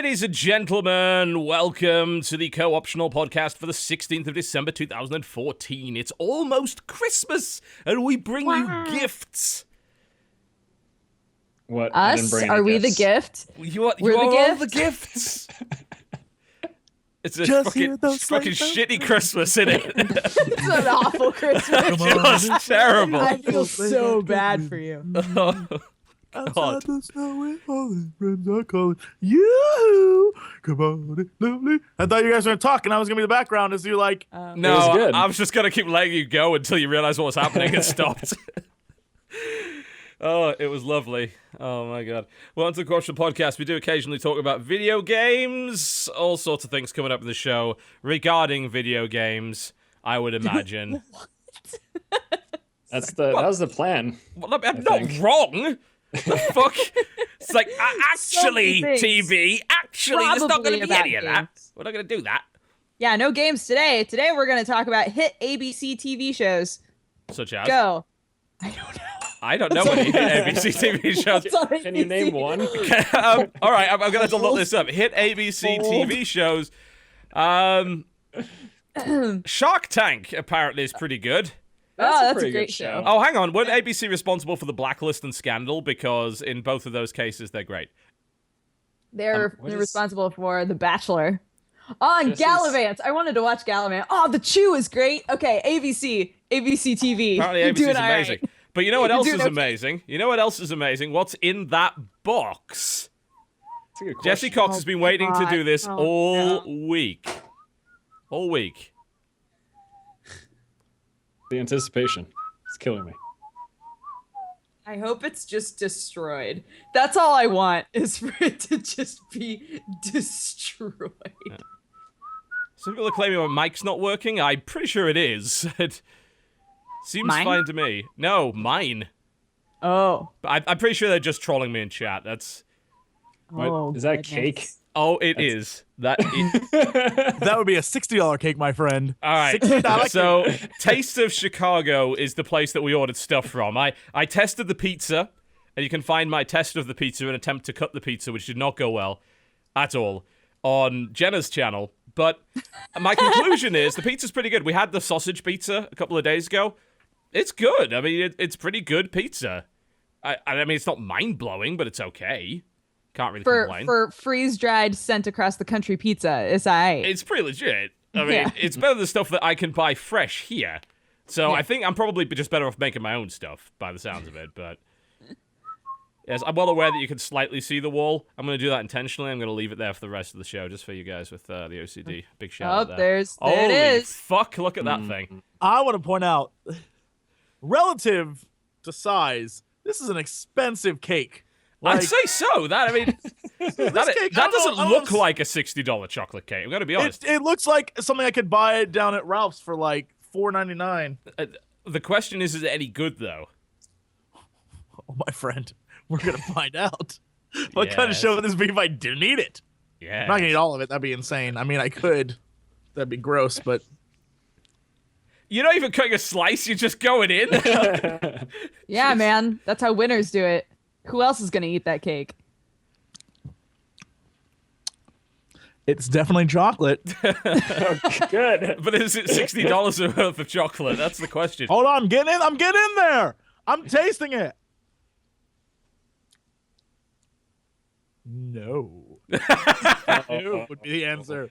Ladies and gentlemen, welcome to the co-optional podcast for the 16th of December 2014. It's almost Christmas, and we bring you gifts. What? Us? Are we the gift? You are We're the all gift? the gifts. It's a Just fucking shitty Christmas, isn't it? It's an awful Christmas. Just terrible. I feel so bad for you. God. Outside the snow and falling, friends are calling. You come on, lovely. I thought you guys were talking. I was gonna be the background as you like. No, It was good. I was just gonna keep letting you go until you realized what was happening and stopped. Oh, it was lovely. Oh my god. Well, on to the Question Podcast. We do occasionally talk about video games, all sorts of things coming up in the show regarding video games, I would imagine. That was the plan. Well, I'm not wrong. The fuck? It's like, actually, things. TV, actually, there's not going to be Probably any of about that. games. We're not going to do that. Yeah, no games today. Today we're going to talk about hit ABC TV shows. Such as? Go. I don't know any ABC TV shows. Can you name one? All right, I'm going to have to look this up. Hit ABC TV shows. Shark Tank, apparently, is pretty good. That's a pretty great good show. Oh, hang on. Weren't ABC responsible for The Blacklist and Scandal? Because in both of those cases, they're great. They're what is- responsible for The Bachelor. Oh, and Jesse's- Gallivant. I wanted to watch Gallivant. Oh, The Chew is great. Okay, ABC TV. Apparently, You're ABC doing is all amazing. right. But you know what You're else doing is okay. amazing? You know what else is amazing? What's in that box? That's a good Jesse question. Cox has been waiting to do this Oh, all week. All week. The anticipation. It's killing me. I hope it's just destroyed. That's all I want, is for it to just be destroyed. Some people are claiming my mic's not working. I'm pretty sure it is. It seems Mine? fine to me. No, mine. Oh. But I'm pretty sure they're just trolling me in chat. That's... What? Oh, Is that goodness. cake? Oh, it is. That is... That would be a $60 cake, my friend. All right. $60 So, Taste of Chicago is the place that we ordered stuff from. I tested the pizza, and you can find my test of the pizza and attempt to cut the pizza, which did not go well at all, on Jenna's channel. But my conclusion is the pizza's pretty good. We had the sausage pizza a couple of days ago. It's good. I mean, it's pretty good pizza. I mean, it's not mind-blowing, but it's okay. Can't really complain. For freeze-dried sent across the country pizza, it's alright. It's pretty legit. I mean, Yeah. it's better than stuff that I can buy fresh here. So Yeah. I think I'm probably just better off making my own stuff, by the sounds of it. But yes, I'm well aware that you can slightly see the wall. I'm going to do that intentionally. I'm going to leave it there for the rest of the show, just for you guys with the OCD. Big shout out there. There Holy it is. fuck, look at that thing. I want to point out, relative to size, this is an expensive cake. I'd say so. That, I mean, cake, that I don't doesn't know, look like a $60 chocolate cake. I'm going to be honest. it looks like something I could buy down at Ralph's for like $4.99. The question is it any good, though? Oh, my friend, we're gonna find out. What kind of Yes. show would this be if I didn't eat it? Yeah. I'm not gonna eat all of it. That'd be insane. I mean, I could. That'd be gross, but You're not even cutting a slice, you're just going in. Yeah, man. That's how winners do it. Who else is gonna eat that cake? it's definitely chocolate. Good. But is it $60 worth of chocolate? That's the question. Hold on, I'm getting in. I'm getting in there. I'm tasting it. No. No would be the answer.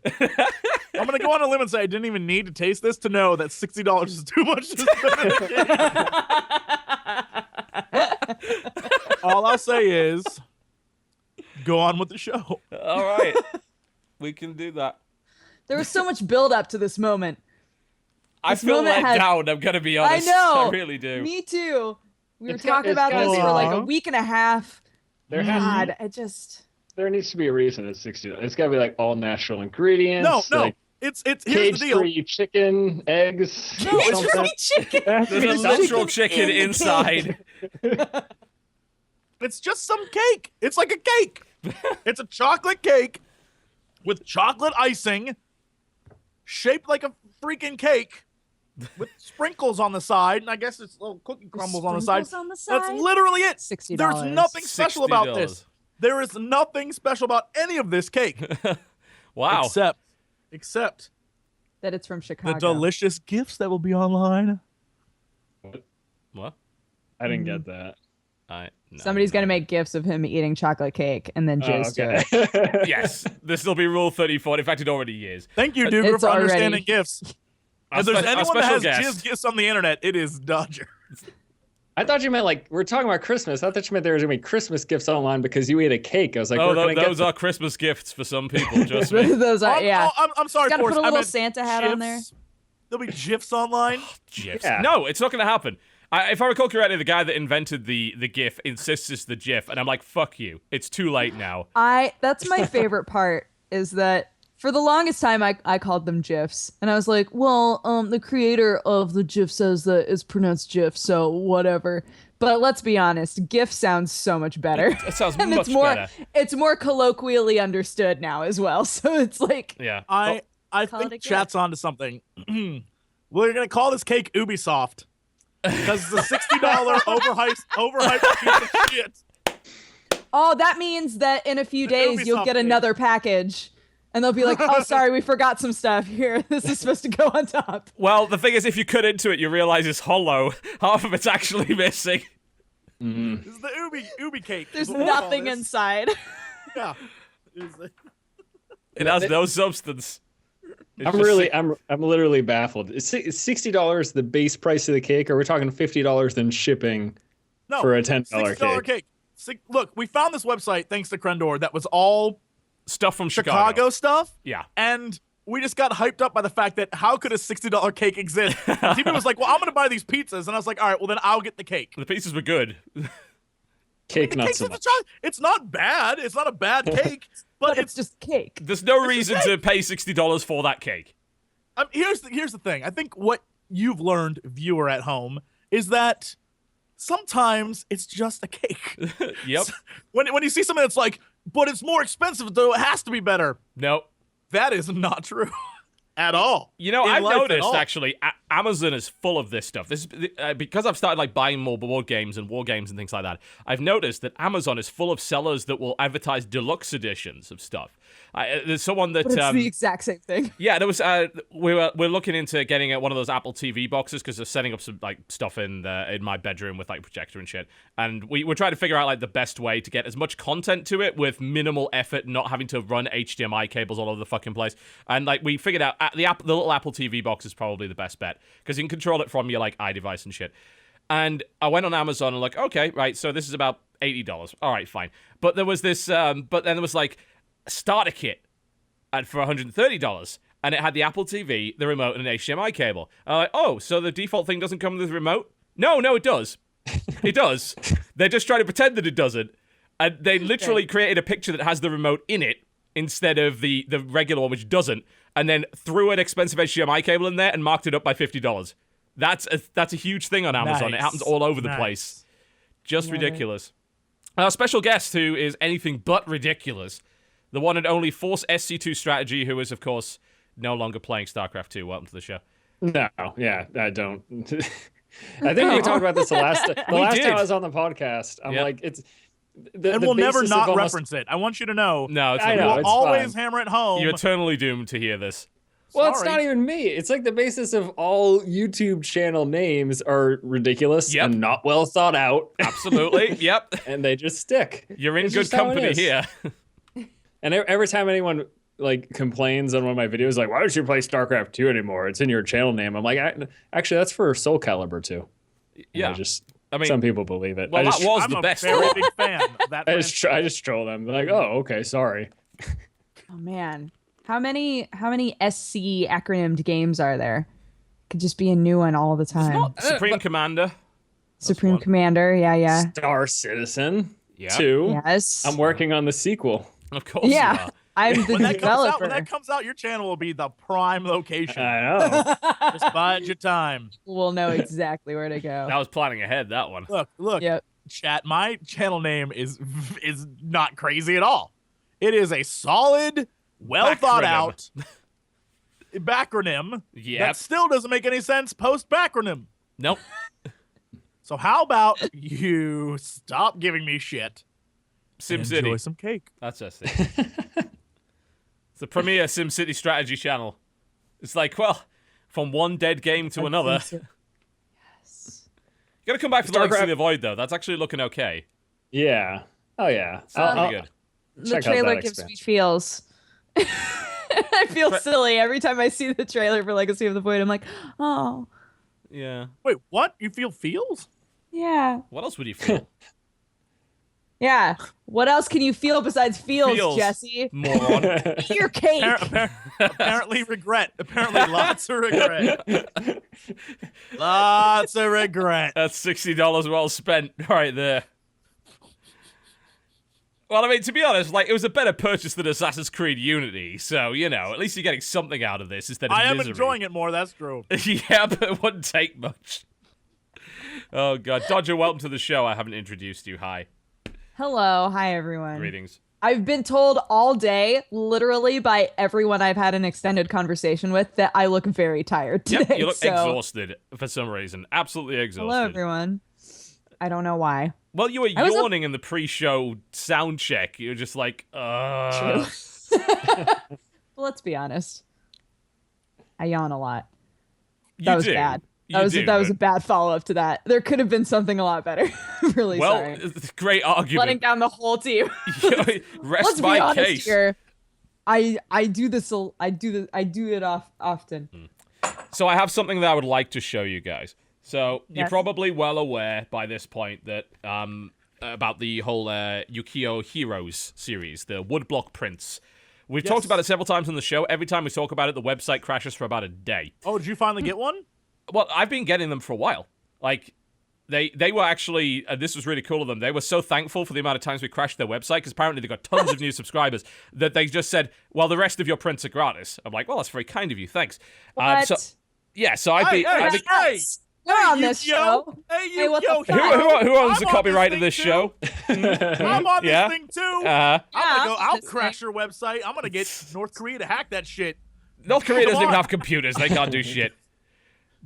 I'm gonna go on a limb and say I didn't even need to taste this to know that $60 is too much to spend. All I'll say is, go on with the show. All right. We can do that. There was so much build up to this moment. I This feel moment let had- down, I'm going to be honest. I know. I really do. Me too. We were It's got- talking it's about gotta this be- for like a Aw. week and a half. There has God, I just. there needs to be a reason it's $60. It's got to be like all natural ingredients. No. Like It's here's the deal. cage-free chicken, eggs. No, it's something. Really chicken. That's There's a what literal chicken chicken in the inside. It's just some cake. It's like a cake. It's a chocolate cake with chocolate icing, shaped like a freaking cake, with sprinkles on the side, and I guess it's little cookie crumbles on the side. Sprinkles on the That's side? literally it. $60. There's nothing special about $60. this. There is nothing special about any of this cake. Wow. Except That it's from Chicago. the delicious gifts that will be online. What? I didn't get that. No, Somebody's gonna make gifs of him eating chocolate cake and then jizz to it. Yes, this will be Rule 34. In fact, it already is. Thank you, Duger, It's for already- understanding gifts. If there's anyone that has jizz gifts on the internet, it is Dodger. I thought you meant like we're talking about Christmas. I thought you meant there was gonna be Christmas gifts online because you ate a cake. I was like, Oh, where can I get those are Christmas gifts for some people. Just me. Those are I'm sorry, Gotta Forrest. put a I little meant Santa hat on there. GIFs. There'll be GIFs online. GIFs. Yeah. No, it's not going to happen. If I recall correctly, the guy that invented the GIF insists it's the GIF, and I'm like, fuck you. It's too late now. That's my favorite part is that for the longest time I called them GIFs. And I was like, well, the creator of the GIF says that it's pronounced GIF, so whatever. But let's be honest, GIF sounds so much better. It sounds and much better. It's more colloquially understood now as well. So it's like Yeah. I Call it a think gift. chat's onto something. We're gonna call this cake Ubisoft because it's a $60 overhyped piece of shit. oh, that means that in a few days you'll Ubisoft get cake. another package. And they'll be like, oh, sorry, we forgot some stuff here. This is supposed to go on top. Well, the thing is, if you cut into it, you realize it's hollow. Half of it's actually missing. This is the Ubi cake. There's is what we call nothing this. inside. Yeah. It has no substance. It's I'm just really, I'm literally baffled. Is $60 the base price of the cake, or we're talking $50 then shipping No, for a $10 $60 cake? Look, we found this website thanks to Krendor that was all stuff from Chicago stuff. Yeah. And we just got hyped up by the fact that how could a $60 cake exist? Steven was like, well, I'm going to buy these pizzas. And I was like, all right, well, then I'll get the cake. The pieces were good. Cake The not cake's so with the much. chocolate. It's not bad. It's not a bad cake, but It's just cake. There's no reason to pay $60 for that cake. Here's the thing. I think what you've learned, viewer at home, is that sometimes it's just a cake. Yep. When you see something that's like, but it's more expensive, though it has to be better. Nope. That is not true at all. You know, In I've life at noticed all. actually, Amazon is full of this stuff. This because I've started like buying more board games and war games and things like that. I've noticed that Amazon is full of sellers that will advertise deluxe editions of stuff. There's someone that But it's the exact same thing. yeah, there was we're looking into getting one of those Apple TV boxes because they're setting up some like stuff in my bedroom with like projector and shit. And we're trying to figure out like the best way to get as much content to it with minimal effort, not having to run HDMI cables all over the fucking place. And like we figured out the little Apple TV box is probably the best bet because you can control it from your like iDevice and shit. And I went on Amazon and like, okay, right, so this is about $80. All right, fine. But there was this, but then there was like a starter kit for $130, and it had the Apple TV, the remote, and an HDMI cable. I'm like, oh, so the default thing doesn't come with the remote? No, it does. It does. They're just trying to pretend that it doesn't. And they literally created a picture that has the remote in it instead of the regular one, which doesn't, and then threw an expensive HDMI cable in there and marked it up by $50. That's a huge thing on Amazon. Nice. It happens all over the Nice. place. Just Love ridiculous. Our special guest, who is anything but ridiculous, the one and only ForceSC2Strategy, who is, of course, no longer playing StarCraft 2. Welcome to the show. No, yeah, I don't. I think we talked about this the last did. time I was on the podcast. I'm Yep. like, it's And we'll never basis of not almost- reference it. I want you to know. No, it's I not know, We'll it's always fine. hammer it home. You're eternally doomed to hear this. Well, it's Sorry. not even me. It's like the basis of all YouTube channel names are ridiculous Yep. and not well thought out, Absolutely. Yep. and they just stick. You're in It's good just how it company is. here. And every time anyone like complains on one of my videos, like, "Why don't you play StarCraft 2 anymore? It's in your channel name." I'm like, actually, that's for Soul Calibur 2. And Yeah. I mean, some people believe it. well, I just, that was I'm the a best. very big fan of that. I just troll them. They're like, "Oh, okay, sorry." Oh man. How many SC acronymed games are there? Could just be a new one all the time. Supreme Commander. Supreme one. Commander, yeah. Star Citizen Yeah. 2. Yes. I'm working on the sequel. Of course you Yeah. are. I'm the When developer. that comes out, your channel will be the prime location. I know. Just bide your time. We'll know exactly where to go. That was planning ahead, that one. Look, Yep. chat. My channel name is not crazy at all. It is a solid, well thought out backronym Yep. that still doesn't make any sense post backronym. Nope. So how about you stop giving me shit SimCity. Enjoy some cake. That's us. It's the premier SimCity strategy channel. It's like, well, from one dead game to another. Yes. You gotta come back for the Legacy of StarCraft- the Void, though. That's actually looking okay. Yeah. Oh yeah. Sounds I'll- pretty good. The Check out trailer that gives me expansion. feels. I feel silly every time I see the trailer for Legacy of the Void. I'm like, oh, Yeah. Wait, what? You feel feels? yeah. What else would you feel? Yeah. What else can you feel besides feels, Feels. Jesse? Moron. Eat your cake. Apparently regret. Apparently lots of regret. Lots of regret. That's $60 well spent right there. Well, I mean, to be honest, like, it was a better purchase than Assassin's Creed Unity, so, you know, at least you're getting something out of this instead of I am misery. enjoying it more, that's true. Yeah, but it wouldn't take much. Oh, God. Dodger, welcome to the show. I haven't introduced you. Hi. Hello. Hi, everyone. Greetings. I've been told all day, literally by everyone I've had an extended conversation with, that I look very tired today. Yep, you look so- exhausted for some reason. Absolutely exhausted. Hello, everyone. I don't know why. Well, you were I was a- yawning in the pre-show sound check. You were just like, Well, let's be honest. I yawn a lot. You That was do. bad. You That was do, that was but- a bad follow up to that. There could have been something a lot better. Really Well, sorry. it's a great argument. Letting down the whole team. Rest Let's my be honest case. here. I do this. I do it often. So I have something that I would like to show you guys. So you're Yes. probably well aware by this point that about the whole Yukio Heroes series, the woodblock prints. We've Yes. talked about it several times on the show. Every time we talk about it, the website crashes for about a day. Oh, did you finally get one? Well, I've been getting them for a while. Like, they were actually, this was really cool of them. They were so thankful for the amount of times we crashed their website, because apparently they got tons of new subscribers, that they just said, well, the rest of your prints are gratis. I'm like, well, that's very kind of you. Thanks. What? So I've been... I've been Hey, We're on this Yukio. show. Hey, Hey, what the Yukio. fuck? who owns I'm the on copyright of thing this too. show? I'm on Yeah? this thing too. Uh, Yeah, I'm gonna go. I'm on I'll this crash your website. I'm gonna get North Korea to hack that shit. North Korea doesn't Come even on. have computers. They can't do shit.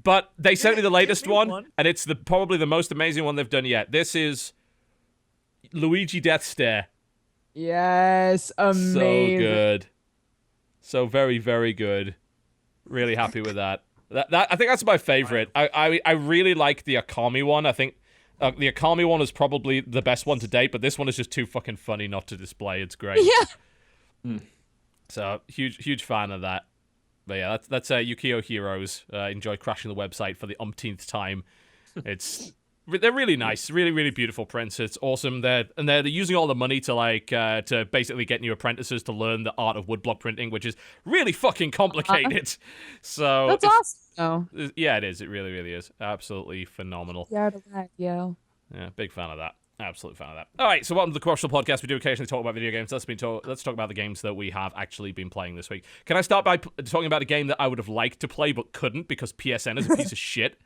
But they sent me the latest me one, one. and it's probably the most amazing one they've done yet. This is Luigi Death Stare. Yes, amazing. So good. So very, very good. Really happy with that. That I think that's my favorite. I really like the Akami one. I think the Akami one is probably the best one to date, but this one is just too fucking funny not to display. It's great. Yeah. So huge fan of that. But yeah, that's Yukio Heroes. Enjoy crashing the website for the umpteenth time. They're really nice, really beautiful prints. It's awesome. They're using all the money to to basically get new apprentices to learn the art of woodblock printing, which is really fucking complicated. So That's awesome. yeah, it is. It really is. Absolutely phenomenal. Yeah, yo. Yeah, big fan of that. Absolute fan of that. All right, so welcome to the Crucial Podcast. We do occasionally talk about video games. Let's talk about the games that we have actually been playing this week. Can I start by talking about a game that I would have liked to play but couldn't because PSN is a piece of shit?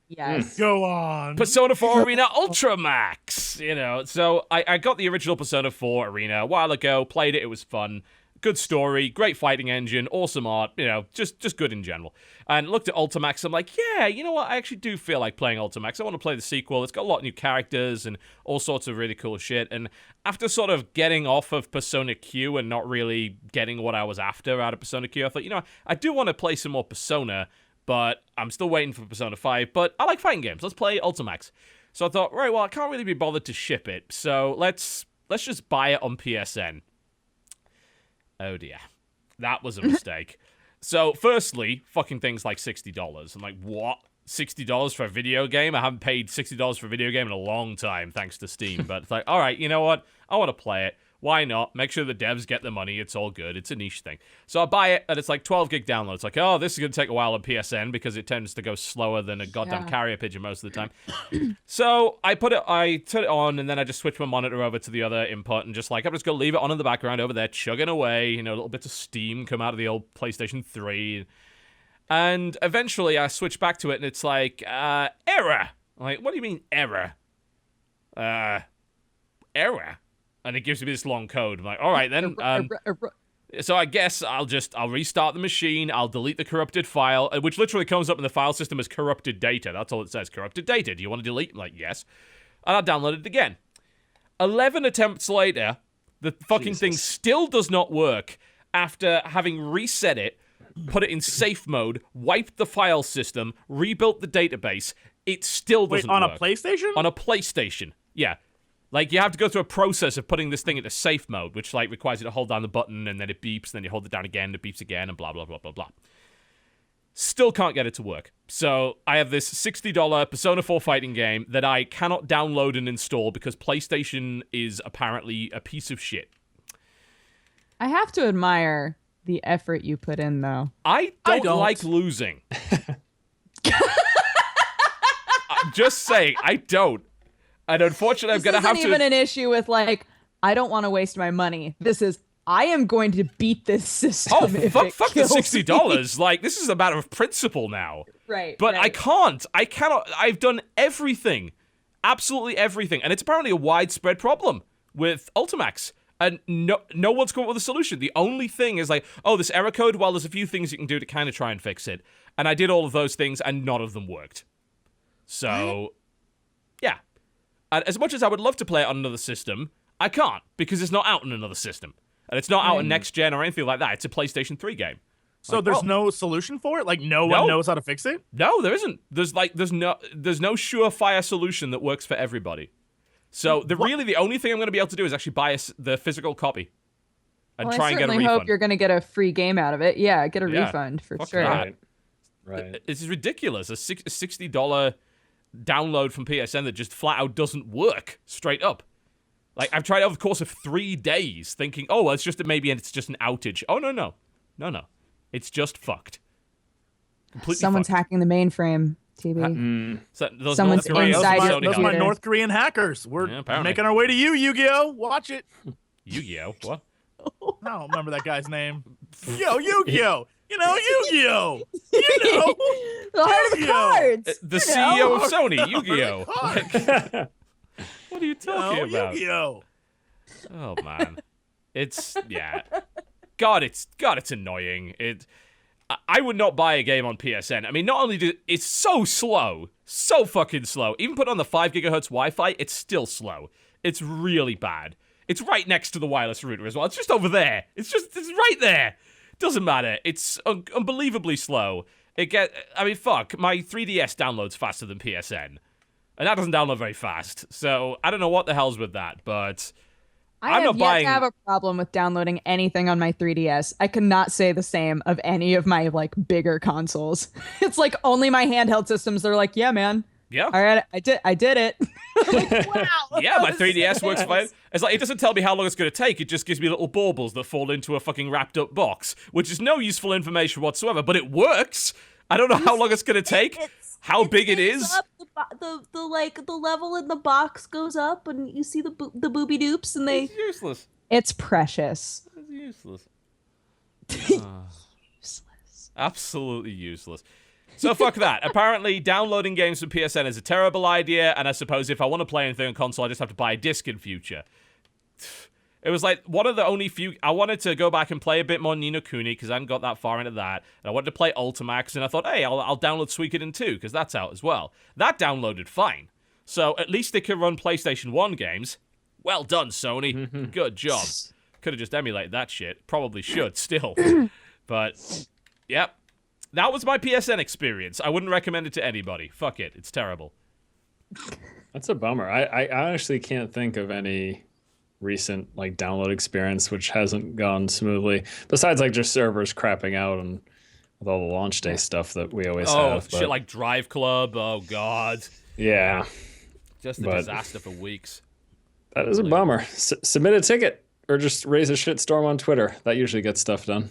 Yes. Go on. Persona 4 Arena Ultra Max. You know, so I got the original Persona 4 Arena a while ago, played it, it was fun. Good story, great fighting engine, awesome art, you know, just good in general. And looked at Ultimax, I'm like, yeah, you know what, I actually do feel like playing Ultimax. I want to play the sequel. It's got a lot of new characters and all sorts of really cool shit. And after sort of getting off of Persona Q and not really getting what I was after out of Persona Q, I thought, you know, I do want to play some more Persona, but I'm still waiting for Persona 5. But I like fighting games. Let's play Ultimax. So I thought, right, well, I can't really be bothered to ship it, so let's just buy it on PSN. Oh dear. That was a mistake. So, firstly, fucking things like $60. I'm like, what? $60 for a video game? I haven't paid $60 for a video game in a long time, thanks to Steam. But it's like, all right, you know what? I want to play it. Why not? Make sure the devs get the money. It's all good. It's a niche thing. So I buy it, and it's like 12 gig download. It's like, oh, this is going to take a while on PSN because it tends to go slower than a goddamn Yeah. carrier pigeon most of the time. So I turn it on, and then I just switch my monitor over to the other input, and just like, I'm just going to leave it on in the background over there, chugging away. You know, little bits of steam come out of the old PlayStation 3. And eventually I switch back to it, and it's like, error. I'm like, what do you mean, error? Error? And it gives me this long code. I'm like, all right, then. So I guess I'll restart the machine. I'll delete the corrupted file, which literally comes up in the file system as corrupted data. That's all it says, corrupted data. Do you want to delete? I'm like, yes. And I downloaded it again. 11 attempts later, The fucking thing still does not work after having reset it, put it in safe mode, wiped the file system, rebuilt the database. It still doesn't work. On a PlayStation? On a PlayStation, yeah. Like, you have to go through a process of putting this thing into safe mode, which, like, requires you to hold down the button, and then it beeps, and then you hold it down again, it beeps again, and blah, blah, blah, blah, blah. Still can't get it to work. So, I have this $60 Persona 4 fighting game that I cannot download and install because PlayStation is apparently a piece of shit. I have to admire the effort you put in, though. I don't like losing. I'm just saying, I don't. And unfortunately, I'm going to have to... This isn't even an issue with, like, I don't want to waste my money. This is, I am going to beat this system. Oh, fuck the $60. Like, this is a matter of principle now. Right. But right. I can't. I cannot. I've done everything. Absolutely everything. And it's apparently a widespread problem with Ultimax. And no one's come up with a solution. The only thing is like, oh, this error code, well, there's a few things you can do to kind of try and fix it. And I did all of those things, and none of them worked. So, yeah. And as much as I would love to play it on another system, I can't, because it's not out on another system. And it's not out on next gen or anything like that. It's a PlayStation 3 game. So there's no solution for it? Like, no one knows how to fix it? No, there isn't. There's no surefire solution that works for everybody. So really the only thing I'm going to be able to do is actually buy the physical copy and try and get a refund. I certainly hope you're going to get a free game out of it. Yeah, get a refund for sure. Right. It's ridiculous. A $60 download from PSN that just flat out doesn't work straight up. Like, I've tried it over the course of 3 days thinking, oh, well, it's just an outage. Oh, no. It's just fucked. Completely Someone's fucked. hacking the mainframe, TB. Someone's inside your Those are my computer. North Korean hackers. We're apparently. making our way to you, Yu-Gi-Oh! Watch it. Yu-Gi-Oh! What? I don't remember that guy's name. Yo, Yu-Gi-Oh! You know, Yu-Gi-Oh! You know! The heart of the cards. The CEO of Sony, Yu-Gi-Oh! Like, what are you talking about? Yu-Gi-Oh! Oh, man. God, it's annoying. I would not buy a game on PSN. I mean, not only it's so slow, so fucking slow. Even put on the 5 gigahertz Wi-Fi, it's still slow. It's really bad. It's right next to the wireless router as well. It's just over there. It's right there. Doesn't matter. It's unbelievably slow. Fuck. My 3DS downloads faster than PSN. And that doesn't download very fast. So, I don't know what the hell's with that, but... I have yet to have a problem with downloading anything on my 3DS. I cannot say the same of any of my, like, bigger consoles. It's like only my handheld systems that are like, yeah, man. Yeah. All right, I did it. Like, wow. Yeah, my 3DS works fine. It's like, it doesn't tell me how long it's going to take. It just gives me little baubles that fall into a fucking wrapped up box, which is no useful information whatsoever, but it works. I don't know how long it's going to take, how big it is. Up, the level in the box goes up, and you see the booby doops, and they. It's useless. It's precious. It's useless. Useless. Absolutely useless. So fuck that. Apparently, downloading games from PSN is a terrible idea, and I suppose if I want to play anything on console, I just have to buy a disc in future. It was like one of the only few... I wanted to go back and play a bit more Ni no Kuni, because I hadn't got that far into that. And I wanted to play Ultimax, and I thought, hey, I'll download Suikoden 2, because that's out as well. That downloaded fine. So at least they can run PlayStation 1 games. Well done, Sony. Good job. Could have just emulated that shit. Probably should, still. But, yep. That was my PSN experience. I wouldn't recommend it to anybody. Fuck it. It's terrible. That's a bummer. I honestly can't think of any recent like download experience which hasn't gone smoothly. Besides like just servers crapping out and with all the launch day stuff that we always have. Oh, shit like Drive Club. Oh, God. Yeah. Just a disaster for weeks. That is a bummer. Submit a ticket or just raise a shitstorm on Twitter. That usually gets stuff done.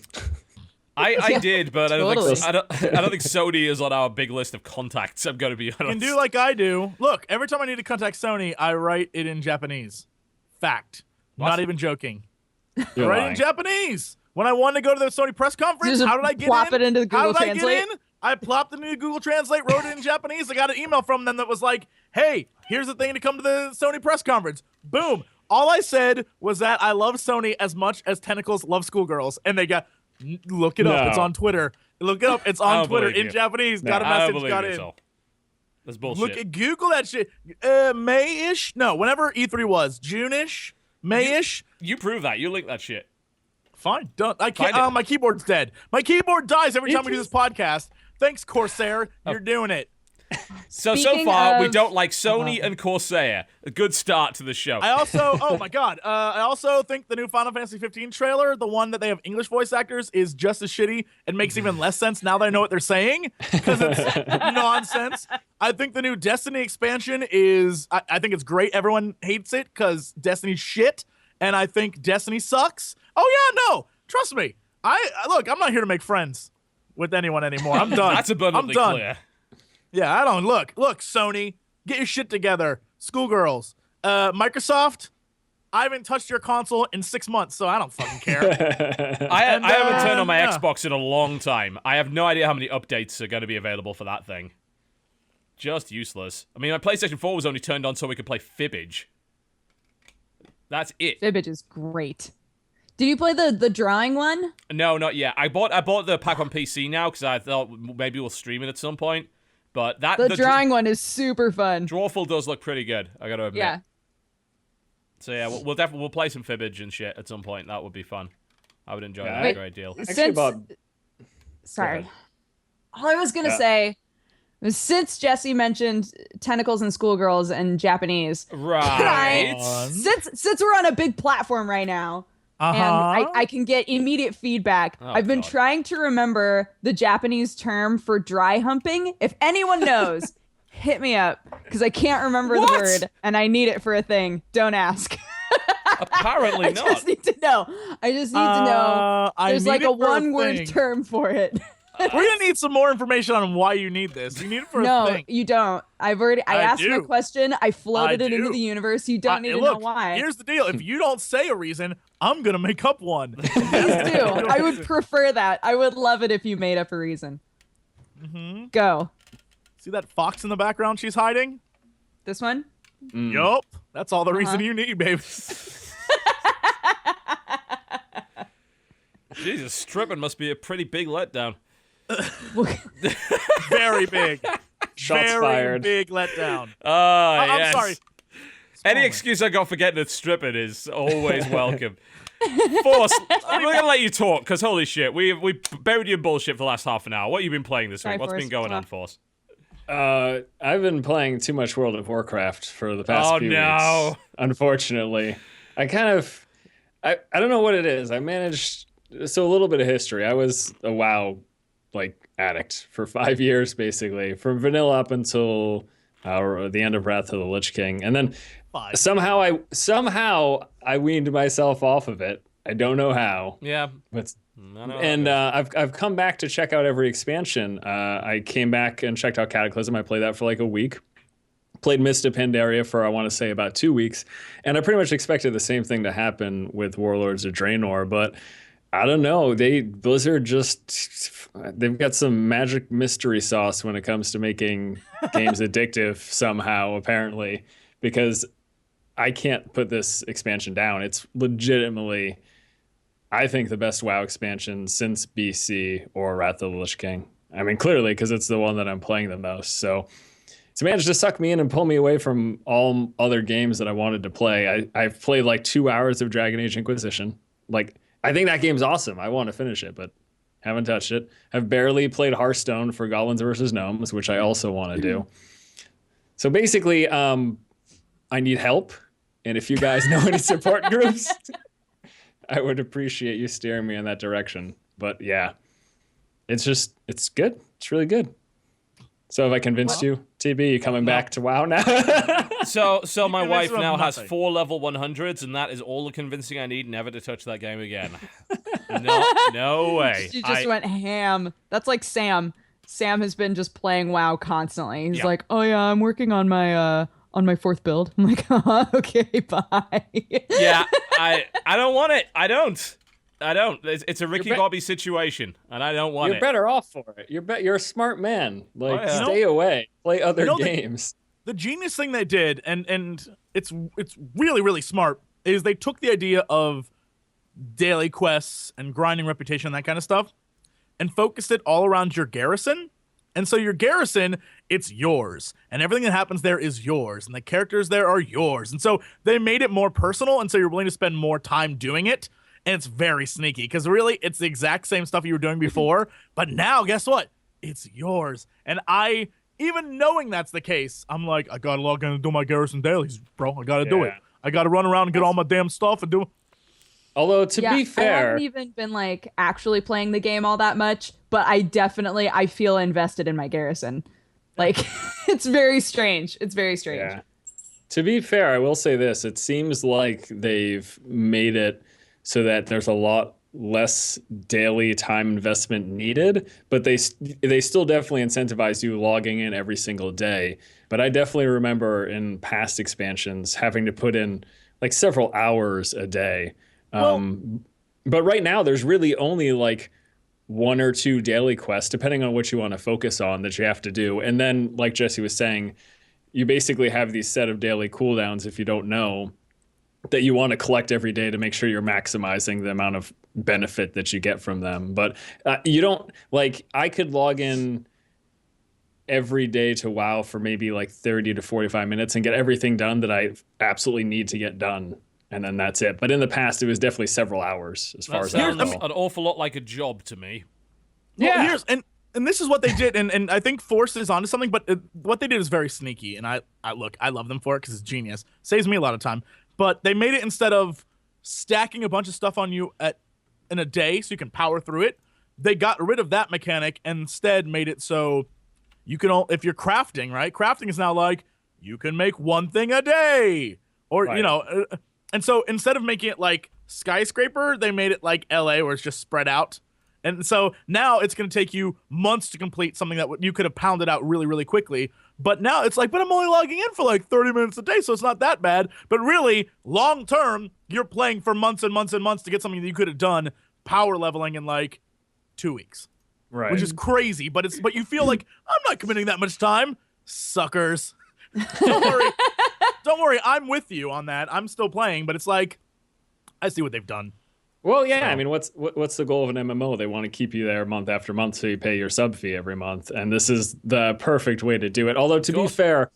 I did, but totally. I don't think Sony is on our big list of contacts. I'm going to be honest. You can do like I do. Look, every time I need to contact Sony, I write it in Japanese. Fact. What? Not even joking. You're Write it lying. in Japanese. When I wanted to go to the Sony press conference, Just how did I get plop in? it into the Google How did Translate? I get in? I plopped it into Google Translate, wrote it in Japanese. I got an email from them that was like, hey, here's the thing to come to the Sony press conference. Boom. All I said was that I love Sony as much as Tentacles love Schoolgirls. And they got, look it up. No. It's on Twitter. Look it up. It's I on don't Twitter believe in you. Japanese. No, Got a I don't message, believe got it in. all. That's bullshit. Look at Google that shit. May-ish? No, whenever E3 was. June-ish? May-ish? You prove that. You link that shit. Fine. Done. I can't. Find it. My keyboard's dead. My keyboard dies every time we do this podcast. Thanks, Corsair. You're doing it. So Speaking far, we of- don't like Sony and Corsair. A good start to the show. I also, oh my god, I also think the new Final Fantasy 15 trailer, the one that they have English voice actors, is just as shitty and makes even less sense now that I know what they're saying because it's nonsense. I think the new Destiny expansion is, I think it's great. Everyone hates it because Destiny's shit, and I think Destiny sucks. Oh yeah, no, trust me. Look, I'm not here to make friends with anyone anymore. I'm done. That's abundantly I'm done. clear. Yeah, I don't look, Sony, get your shit together. Schoolgirls. Microsoft, I haven't touched your console in 6 months, so I don't fucking care. I haven't turned on my yeah. Xbox in a long time. I have no idea how many updates are going to be available for that thing. Just useless. I mean, my PlayStation 4 was only turned on so we could play Fibbage. That's it. Fibbage is great. Did you play the drawing one? No, not yet. I bought the pack on PC now because I thought maybe we'll stream it at some point. But The drawing one is super fun. Drawful does look pretty good. I gotta admit. Yeah. So yeah, we'll definitely play some Fibbage and shit at some point. That would be fun. I would enjoy that I- a great deal. Sorry. All I was going to say was since Jesse mentioned tentacles and schoolgirls and Japanese, Right. since we're on a big platform right now, and I can get immediate feedback. Oh, I've been God. trying to remember the Japanese term for dry humping. If anyone knows, hit me up because I can't remember What? the word and I need it for a thing. Don't ask. Apparently I not. just need to know. I just need to know. I There's need like it a for a one-word thing. term for it. We're gonna need some more information on why you need this. You need it for a No, thing. you don't. I asked my do. question. I floated I it into do. the universe. You don't need to Look, know why. here's the deal. If you don't say a reason, I'm gonna make up one. Please do. I would prefer that. I would love it if you made up a reason. Mm-hmm. Go. See that fox in the background she's hiding? This one? Yup. That's all the reason you need, babe. Jesus, stripping must be a pretty big letdown. Very big. Shots Very fired. big letdown. I'm I'm sorry. Any excuse I got for getting it stripping is always welcome. Force, we're gonna let you talk because holy shit, we buried you in bullshit for the last half an hour. What have you been playing this Sorry, week? What's Force. been going Come on, on. Force? I've been playing too much World of Warcraft for the past few no. weeks. Unfortunately, I don't know what it is. I managed so a little bit of history. I was a WoW addict for 5 years, basically, from vanilla up until the end of Wrath of the Lich King, and then Five. somehow I weaned myself off of it. I don't know how, Yeah. but. I know. And I've come back to check out every expansion. I came back and checked out Cataclysm. I played that for a week. Played Mist of Pandaria for I want to say about 2 weeks, and I pretty much expected the same thing to happen with Warlords of Draenor, but I don't know. Blizzard they've got some magic mystery sauce when it comes to making games addictive somehow, apparently, because I can't put this expansion down. It's legitimately, I think, the best WoW expansion since BC or Wrath of the Lich King. I mean, clearly, because it's the one that I'm playing the most. So it's managed to suck me in and pull me away from all other games that I wanted to play. I've played 2 hours of Dragon Age Inquisition. I think that game's awesome. I want to finish it, but haven't touched it. I've barely played Hearthstone for Goblins vs. Gnomes, which I also want to do. So basically, I need help. And if you guys know any support groups, I would appreciate you steering me in that direction. But yeah, it's good. It's really good. So have I convinced you, TB? You coming back to WoW now? So my convinced wife him of now has nothing. 4 level 100s, and that is all the convincing I need never to touch that game again. No way. She just went ham. That's like Sam. Sam has been just playing WoW constantly. He's Yeah. like, oh yeah, I'm working on my 4th build. I'm like, oh, okay, bye. Yeah, I don't want it. I don't. It's a Ricky You're Bobby situation, and I don't want You're it. better off for it. You're a smart man. yeah. Stay away. Play other You know, games. The genius thing they did, and it's really, really smart, is they took the idea of daily quests and grinding reputation and that kind of stuff and focused it all around your garrison And so your garrison, it's yours. And everything that happens there is yours. And the characters there are yours. And so they made it more personal. And so you're willing to spend more time doing it. And it's very sneaky because really it's the exact same stuff you were doing before. But now, guess what? It's yours. And even knowing that's the case, I'm like, I got to log in and do my garrison dailies, bro. I got to do it. I got to run around and get all my damn stuff and do. Although, to be fair, I haven't even been like actually playing the game all that much, but I feel invested in my garrison. Like, it's very strange. It's very strange. Yeah. To be fair, I will say this. It seems like they've made it so that there's a lot less daily time investment needed, but they still definitely incentivize you logging in every single day. But I definitely remember in past expansions having to put in like several hours a day. But right now there's really only like 1 or 2 daily quests, depending on what you want to focus on, that you have to do. And then, like Jesse was saying, you basically have these set of daily cooldowns, if you don't know, that you want to collect every day to make sure you're maximizing the amount of benefit that you get from them. But you don't, like, I could log in every day to WoW for maybe like 30 to 45 minutes and get everything done that I absolutely need to get done. And then that's it. But in the past, it was definitely several hours as far as I know. An awful lot like a job to me. Well, and this is what they did, and I think Force is onto something, but what they did is very sneaky, and I love them for it because it's genius. Saves me a lot of time. But they made it, instead of stacking a bunch of stuff on you in a day so you can power through it, they got rid of that mechanic and instead made it so you can, if you're crafting, right? Crafting is now like, you can make one thing a day. Or, Right. And so instead of making it like Skyscraper, they made it like LA where it's just spread out. And so now it's going to take you months to complete something that you could have pounded out really, really quickly. But now it's like, but I'm only logging in for like 30 minutes a day, so it's not that bad. But really, long term, you're playing for months and months and months to get something that you could have done power leveling in like 2 weeks. Right. Which is crazy, but you feel like, I'm not committing that much time. Suckers. Don't worry, I'm with you on that. I'm still playing, but it's like, I see what they've done. Well, yeah. I mean, what's the goal of an MMO? They want to keep you there month after month, so you pay your sub fee every month, and this is the perfect way to do it. Although, to be fair,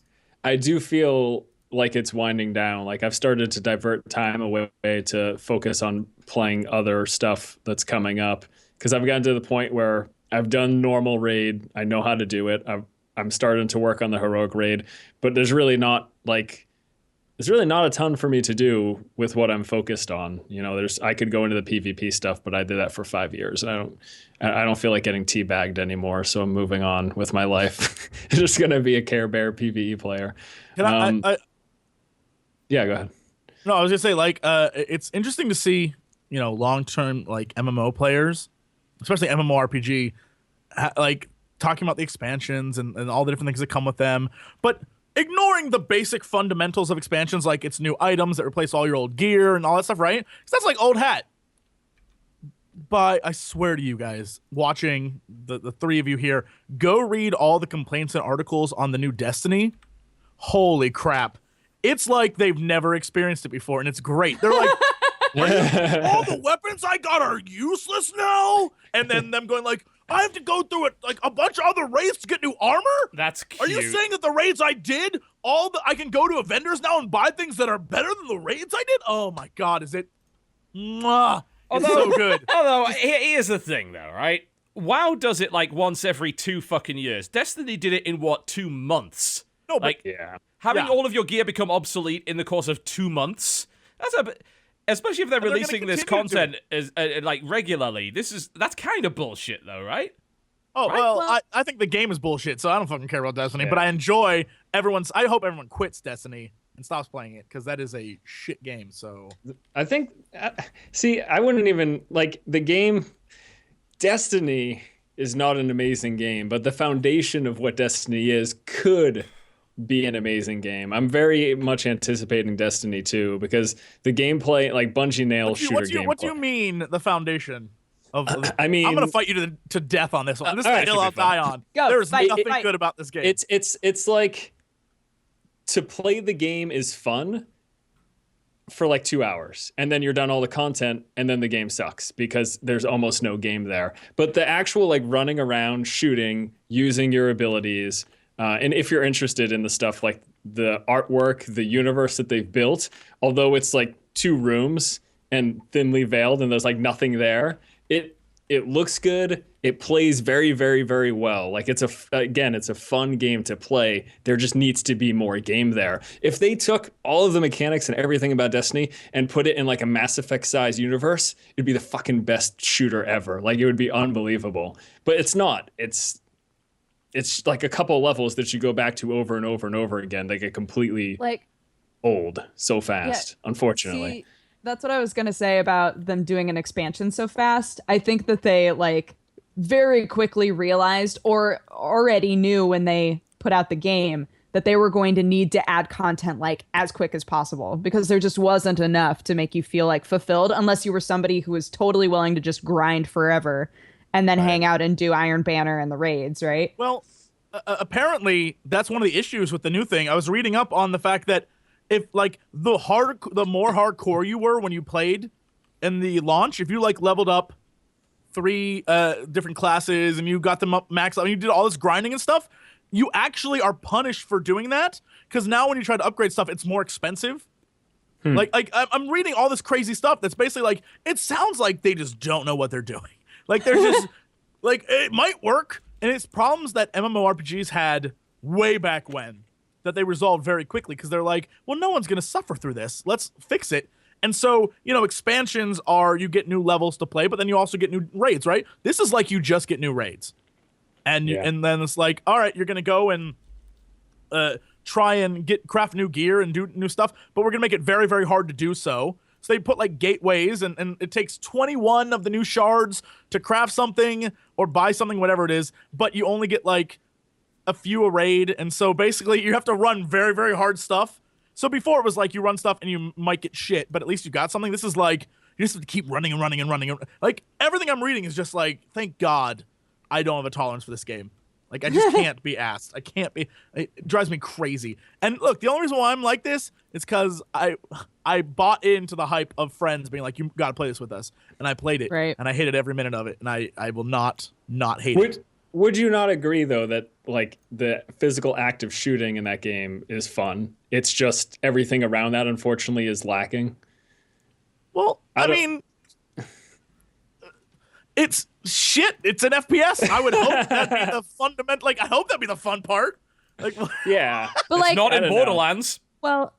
I do feel like it's winding down. Like, I've started to divert time away to focus on playing other stuff that's coming up, because I've gotten to the point where I've done normal raid. I know how to do it. I'm starting to work on the heroic raid, but there's really not a ton for me to do with what I'm focused on. I could go into the PvP stuff, but I did that for 5 years, and I don't feel like getting teabagged anymore. So I'm moving on with my life. It's just gonna be a Care Bear PvE player. Yeah, go ahead. No, I was gonna say, like, it's interesting to see, long-term like MMO players, especially MMORPG, like talking about the expansions and all the different things that come with them, but ignoring the basic fundamentals of expansions, like it's new items that replace all your old gear and all that stuff, right? Because that's like old hat. But I swear to you guys, watching the three of you here, go read all the complaints and articles on the new Destiny. Holy crap. It's like they've never experienced it before, and it's great. They're like, all the weapons I got are useless now? And then them going like, I have to go through it like a bunch of other raids to get new armor? That's cute. Are you saying that the raids I did, I can go to a vendors now and buy things that are better than the raids I did? Oh my god, is it? Mwah. It's so good. Although, here's the thing though, right? WoW does it like once every 2 fucking years. Destiny did it in 2 months? No, but having all of your gear become obsolete in the course of 2 months. That's a bit. Especially if they're releasing this content as like regularly. That's kind of bullshit, though, right? Oh, right? Well, I think the game is bullshit, so I don't fucking care about Destiny. But I enjoy I hope everyone quits Destiny and stops playing it, because that is a shit game. So I think, I wouldn't even, like, the game, Destiny is not an amazing game, but the foundation of what Destiny is could be an amazing game. I'm very much anticipating Destiny 2, because the gameplay, like, Bungie nails shooter gameplay. What do you mean, the foundation? I mean, I'm gonna fight you to death on this one. This is the hill I'll die on. Go, There's fight, nothing fight. good about this game. It's like, to play the game is fun, for like 2 hours, and then you're done all the content, and then the game sucks because there's almost no game there. But the actual like running around, shooting, using your abilities, and if you're interested in the stuff like the artwork, the universe that they've built, although it's like 2 rooms and thinly veiled and there's like nothing there, it looks good. It plays very, very, very well. Like it's a fun game to play. There just needs to be more game there. If they took all of the mechanics and everything about Destiny and put it in like a Mass Effect size universe, it'd be the fucking best shooter ever. Like it would be unbelievable. But it's not. It's like a couple levels that you go back to over and over and over again. They get completely Like old so fast, unfortunately. See, that's what I was gonna say about them doing an expansion so fast. I think that they like very quickly realized or already knew when they put out the game that they were going to need to add content like as quick as possible because there just wasn't enough to make you feel like fulfilled unless you were somebody who was totally willing to just grind forever and then hang out and do Iron Banner and the raids, right? Well, apparently that's one of the issues with the new thing. I was reading up on the fact that if like the more hardcore you were when you played in the launch, if you like leveled up 3 different classes and you got them up max, and you did all this grinding and stuff, you actually are punished for doing that because now when you try to upgrade stuff, it's more expensive. Like I'm reading all this crazy stuff that's basically like it sounds like they just don't know what they're doing. Like they're just like it might work, and it's problems that MMORPGs had way back when that they resolved very quickly because they're like, well, no one's gonna suffer through this. Let's fix it. And so, expansions are you get new levels to play, but then you also get new raids, right? This is like you just get new raids. And and then it's like, all right, you're going to go and try and craft new gear and do new stuff, but we're going to make it very, very hard to do so. So they put like gateways and it takes 21 of the new shards to craft something or buy something, whatever it is, but you only get like a few a raid. And so basically you have to run very, very hard stuff. So before it was like you run stuff and you might get shit, but at least you got something. This is like you just have to keep running and running and running. Like everything I'm reading is just like, thank God I don't have a tolerance for this game. Like I just can't be asked. I can't be. It drives me crazy. And look, the only reason why I'm like this is because I bought into the hype of friends being like, you got to play this with us, and I played it, right. And I hated every minute of it, and I will not hate it. Would you not agree, though, that like the physical act of shooting in that game is fun? It's just everything around that, unfortunately, is lacking. Well, I mean, it's shit. It's an FPS. I would hope that'd be the fundamental. Like, I hope that'd be the fun part. Like, yeah, but like, it's not in Borderlands. Well,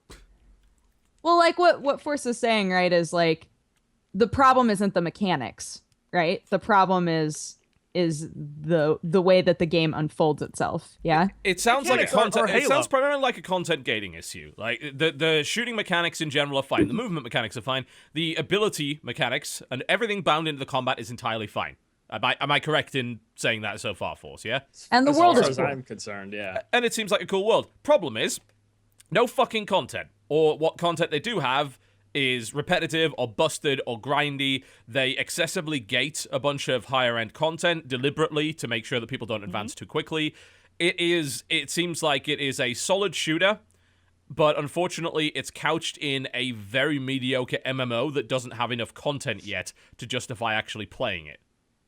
like what Force is saying, right, is like the problem isn't the mechanics, right? The problem is the way that the game unfolds itself. Yeah, it sounds like a content. Or It sounds primarily like a content gating issue. Like the shooting mechanics in general are fine. The movement mechanics are fine. The ability mechanics and everything bound into the combat is entirely fine. Am I correct in saying that so far, Force? Yeah. And the world as is far cool. as I'm concerned, yeah. And it seems like a cool world. Problem is, no fucking content. Or what content they do have is repetitive or busted or grindy. They excessively gate a bunch of higher-end content deliberately to make sure that people don't advance too quickly. It seems like it is a solid shooter, but unfortunately it's couched in a very mediocre MMO that doesn't have enough content yet to justify actually playing it.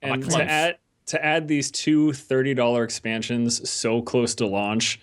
And to add these 2 $30 expansions so close to launch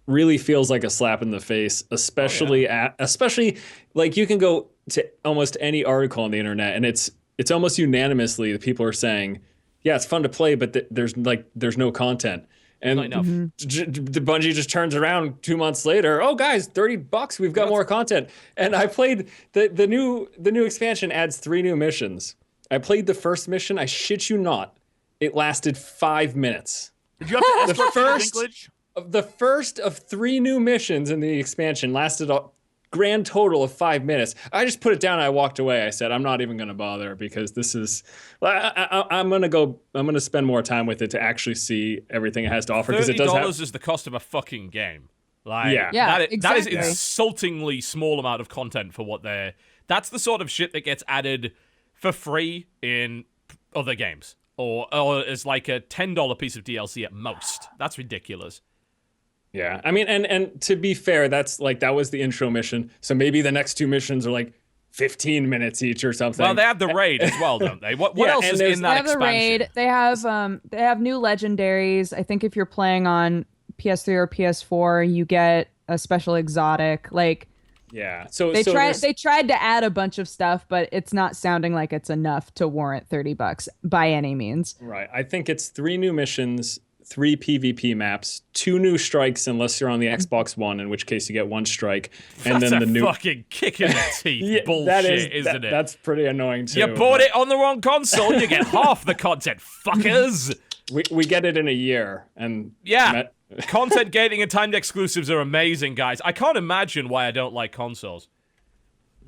really feels like a slap in the face, especially like you can go to almost any article on the internet and it's almost unanimously that people are saying, yeah, it's fun to play, but there's no content. And not enough. The Bungie just turns around 2 months later. Oh, guys, $30. We've got more content. And I played the new expansion adds 3 new missions. I played the first mission. I shit you not. It lasted 5 minutes. Did you have to escort Dinklage? The first of 3 new missions in the expansion lasted a grand total of 5 minutes. I just put it down and I walked away. I said, I'm not even going to bother because this is... I'm going to spend more time with it to actually see everything it has to offer. Because it does have... $30 is the cost of a fucking game. Like, yeah, that is exactly. insultingly small amount of content for what they're... That's the sort of shit that gets added for free in other games. Or as like a $10 piece of DLC at most. That's ridiculous. Yeah, I mean, and to be fair, that was the intro mission. So maybe the next 2 missions are like 15 minutes each or something. Well, they have the raid as well, don't they? What Yeah, else and is there's- in They that have the expansion? raid. They have new legendaries. I think if you're playing on PS3 or PS4, you get a special exotic. Like yeah. So they there's- tried to add a bunch of stuff, but it's not sounding like it's enough to warrant $30 by any means. Right. I think it's 3 new missions, 3 PvP maps, 2 new strikes unless you're on the Xbox One, in which case you get 1 strike, and That's then a the new fucking kick in the teeth Yeah, bullshit, isn't it? That's pretty annoying too. You bought it on the wrong console, you get half the content, fuckers. We get it in a year, and Yeah. Content gating and timed exclusives are amazing, guys. I can't imagine why I don't like consoles.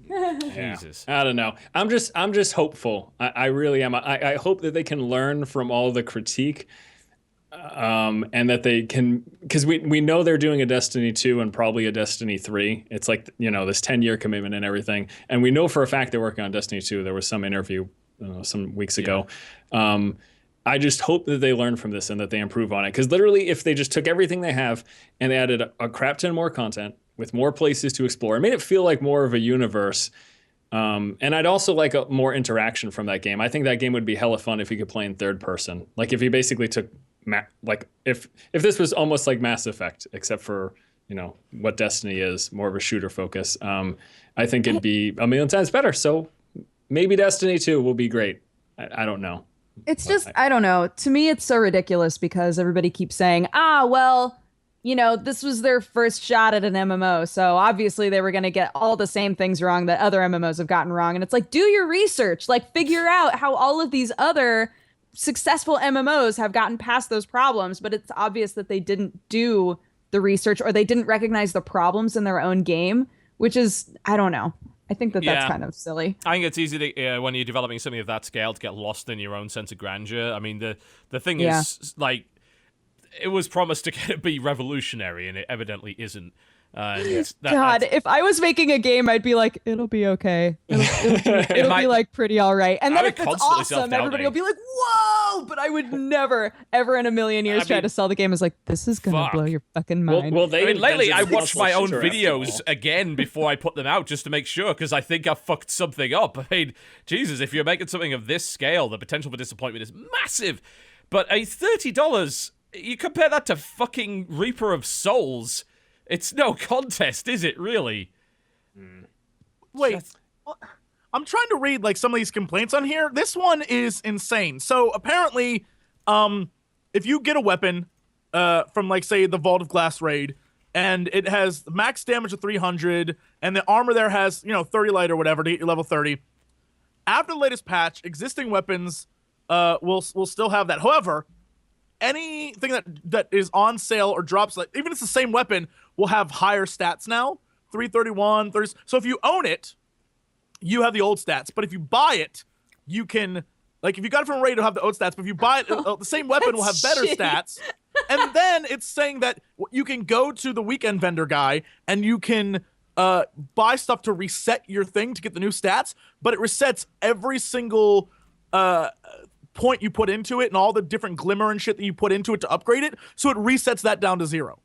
Jesus. I don't know. I'm just hopeful. I really am. I hope that they can learn from all the critique, and that they can, because we know they're doing a Destiny 2 and probably a Destiny 3. It's like, this 10-year commitment and everything, and we know for a fact they're working on Destiny 2. There was some interview some weeks ago. I just hope that they learn from this and that they improve on it, because literally, if they just took everything they have and they added a crap ton more content with more places to explore, it made it feel like more of a universe. And I'd also like more interaction from that game. I think that game would be hella fun if you could play in third person. Like if you basically took, if this was almost like Mass Effect, except for, what Destiny is, more of a shooter focus. I think it'd be a million times better. So maybe Destiny 2 will be great. I don't know. It's just, I don't know. To me, it's so ridiculous because everybody keeps saying, this was their first shot at an MMO. So obviously they were going to get all the same things wrong that other MMOs have gotten wrong. And it's like, do your research, like figure out how all of these other successful MMOs have gotten past those problems. But it's obvious that they didn't do the research, or they didn't recognize the problems in their own game, which is, I don't know. I think that's kind of silly. I think it's easy to, when you're developing something of that scale, to get lost in your own sense of grandeur. I mean, the thing is, like, it was promised to be revolutionary, and it evidently isn't. God, if I was making a game, I'd be like, it'll be okay. It'll be like pretty all right. And then if it's awesome, everybody will be like, whoa! But I would never, ever in a million years try to sell the game as like, this is gonna blow your fucking mind. Well, lately I watch my own videos again before I put them out just to make sure, because I think I fucked something up. I mean, Jesus, if you're making something of this scale, the potential for disappointment is massive. But a $30, you compare that to fucking Reaper of Souls. It's no contest, is it, really? Wait, I'm trying to read like some of these complaints on here. This one is insane. So apparently, if you get a weapon from, like, say, the Vault of Glass raid, and it has max damage of 300, and the armor there has, 30 light or whatever to get your level 30, after the latest patch, existing weapons will still have that. However, anything that is on sale or drops, like even if it's the same weapon, will have higher stats now. 331, 30. So if you own it, you have the old stats. But if you buy it, you can, like, if you got it from a raid, it'll have the old stats. But if you buy it, the same weapon will have better stats. And then it's saying that you can go to the weekend vendor guy and you can buy stuff to reset your thing to get the new stats. But it resets every single point you put into it and all the different glimmer and shit that you put into it to upgrade it. So it resets that down to 0.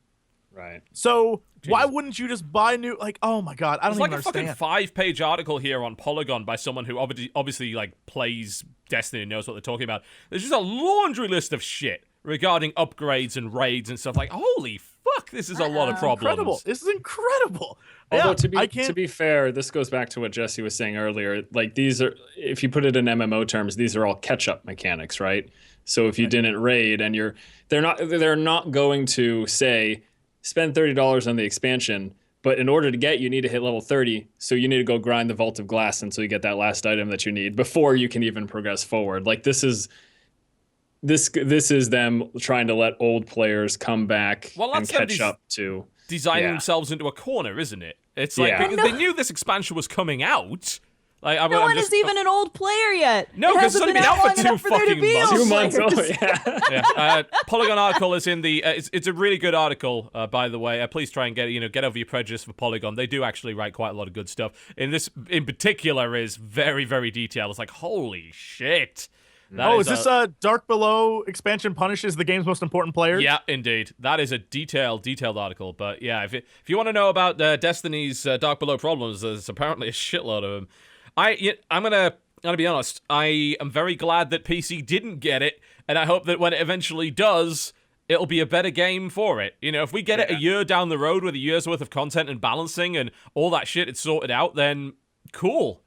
Right. So why wouldn't you just buy new, like, oh my God, I don't even understand. There's like a fucking 5-page article here on Polygon by someone who obviously like plays Destiny and knows what they're talking about. There's just a laundry list of shit regarding upgrades and raids and stuff. Like, holy fuck, this is a lot of problems. Incredible. This is incredible. Although to be fair, this goes back to what Jesse was saying earlier. Like, these are, if you put it in MMO terms, these are all catch-up mechanics, right? So if you didn't raid and they're not going to say, spend $30 on the expansion, but in order to get, you need to hit level 30, so you need to go grind the Vault of Glass until you get that last item that you need before you can even progress forward. Like, this is them trying to let old players come back and catch up to designing themselves into a corner, isn't it? It's like they knew this expansion was coming out. Like, no one is even an old player yet. No, because it's only been out for 2 fucking months. 2 months old, yeah. Polygon article is in the. It's a really good article, by the way. Please try and get over your prejudice for Polygon. They do actually write quite a lot of good stuff. This, in particular, is very, very detailed. It's like, holy shit. Is this Dark Below expansion punishes the game's most important players? Yeah, indeed. That is a detailed article. But yeah, if you want to know about Destiny's Dark Below problems, there's apparently a shitload of them. I'm gonna be honest. I am very glad that PC didn't get it, and I hope that when it eventually does, it'll be a better game for it. You know, if we get it a year down the road with a year's worth of content and balancing and all that shit it's sorted out, then cool.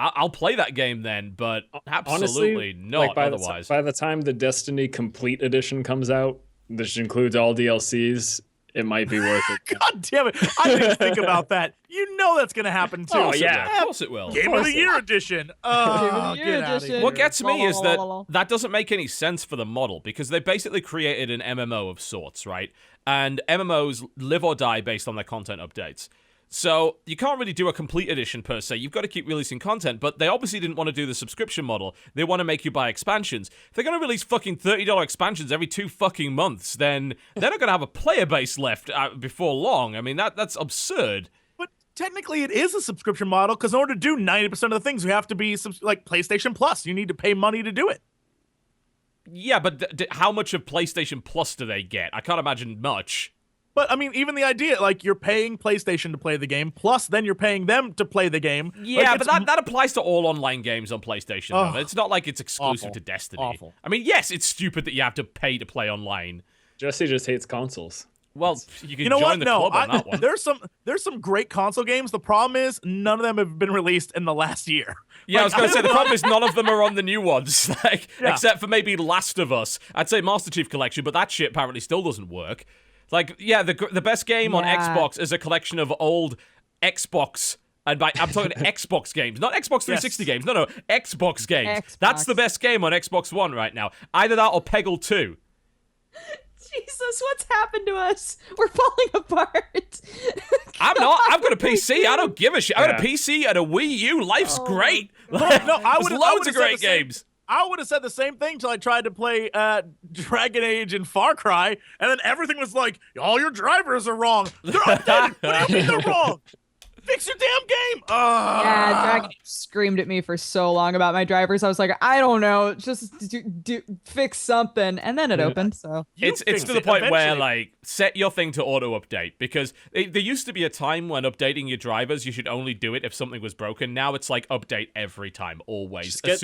I'll play that game then, but absolutely honestly, not by otherwise. By the time the Destiny Complete Edition comes out, which includes all DLCs, it might be worth it. God damn it. I didn't even think about that. You know that's going to happen too. Oh, yeah. Of course it will. Game of the Year edition. Oh, get out of here. What gets me is that doesn't make any sense for the model, because they basically created an MMO of sorts, right? And MMOs live or die based on their content updates. So you can't really do a complete edition per se. You've got to keep releasing content, but they obviously didn't want to do the subscription model. They want to make you buy expansions. If they're going to release fucking $30 expansions every 2 fucking months, then they're not going to have a player base left before long. I mean, that's absurd. But technically it is a subscription model, because in order to do 90% of the things, you have to be like PlayStation Plus. You need to pay money to do it. Yeah, but how much of PlayStation Plus do they get? I can't imagine much. But, I mean, even the idea, like, you're paying PlayStation to play the game, plus then you're paying them to play the game. Yeah, like, but that applies to all online games on PlayStation, though. It's not like it's exclusive to Destiny. Awful. I mean, yes, it's stupid that you have to pay to play online. Jesse just hates consoles. Well, you can know join what? the No, club on that one. there's some great console games. The problem is none of them have been released in the last year. Yeah, I was going to say, the problem is none of them are on the new ones, except for maybe Last of Us. I'd say Master Chief Collection, but that shit apparently still doesn't work. Like, yeah, the best game on Xbox is a collection of old Xbox, and I'm talking Xbox games, not Xbox 360 games. No, Xbox games. Xbox. That's the best game on Xbox One right now. Either that or Peggle 2. Jesus, what's happened to us? We're falling apart. I'm not. I've got a PC. I don't give a shit. I've got a PC and a Wii U. Life's great. No, I would There's loads of great games. I would have said the same thing till I tried to play Dragon Age and Far Cry, and then everything was like, all your drivers are wrong. They're updated. What do you mean they're wrong? Fix your damn game. Yeah, Dragon Age screamed at me for so long about my drivers. I was like, I don't know, just fix something, and then it opened. So it's to the point where, like, set your thing to auto update, because there used to be a time when updating your drivers, you should only do it if something was broken. Now it's like update every time, always. Just get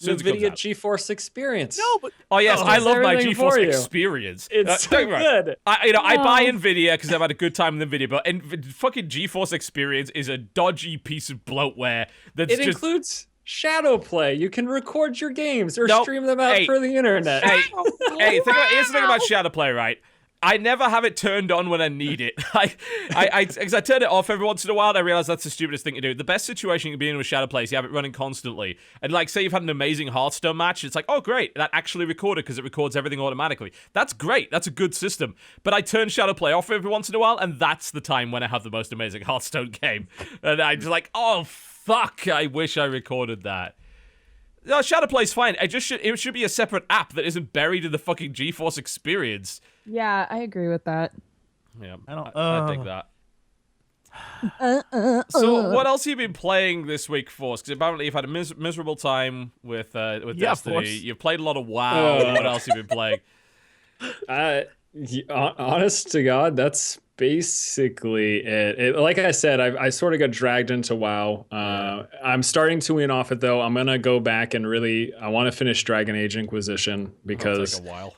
NVIDIA GeForce Experience. No, but oh yes, I love my GeForce you. Experience. It's so good. I buy NVIDIA because I've had a good time with NVIDIA, but fucking GeForce Experience is a dodgy piece of bloatware. It includes shadow play. You can record your games or stream them out for the internet. Here's the thing about shadow play, right? I never have it turned on when I need it. Because I turn it off every once in a while, and I realize that's the stupidest thing to do. The best situation you can be in with shadow play is you have it running constantly. And, like, say you've had an amazing Hearthstone match, it's like, oh, great, that actually recorded because it records everything automatically. That's great. That's a good system. But I turn shadow play off every once in a while, and that's the time when I have the most amazing Hearthstone game. And I'm just like, oh, fuck, I wish I recorded that. No, shadow play's fine. It should be a separate app that isn't buried in the fucking GeForce Experience. yeah, I agree with that. Yeah, I dig that. So, what else have you been playing this week, Force? Because apparently you've had a miserable time with Destiny. Force. You've played a lot of WoW. What else have you been playing? Honest to God, that's basically it. Like I said, I sort of got dragged into WoW. I'm starting to wean off it, though. I'm going to go back and I want to finish Dragon Age Inquisition because... It'll take a while.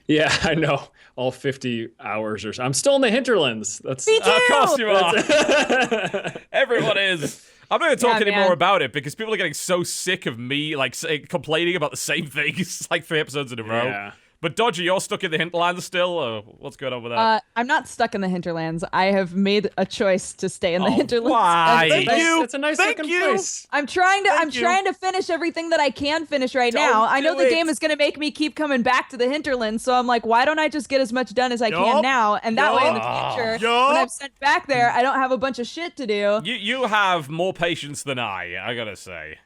Yeah, I know. All 50 hours or so. I'm still in the hinterlands. That's Me too! Of course you are. Everyone is. I'm not going to talk anymore about it because people are getting so sick of me complaining about the same things like 3 episodes in a row. Yeah. But Dodgy, you're stuck in the hinterlands still? Or what's going on with that? I'm not stuck in the hinterlands. I have made a choice to stay in the hinterlands. why? And Thank you. It's a nice Thank looking you. place. I'm trying Thank you. to finish everything that I can finish right Don't now. I know do the it. game is going to make me keep coming back to the hinterlands, so I'm like, why don't I just get as much done as I can now? And that way in the future, when I'm sent back there, I don't have a bunch of shit to do. You have more patience than I gotta say.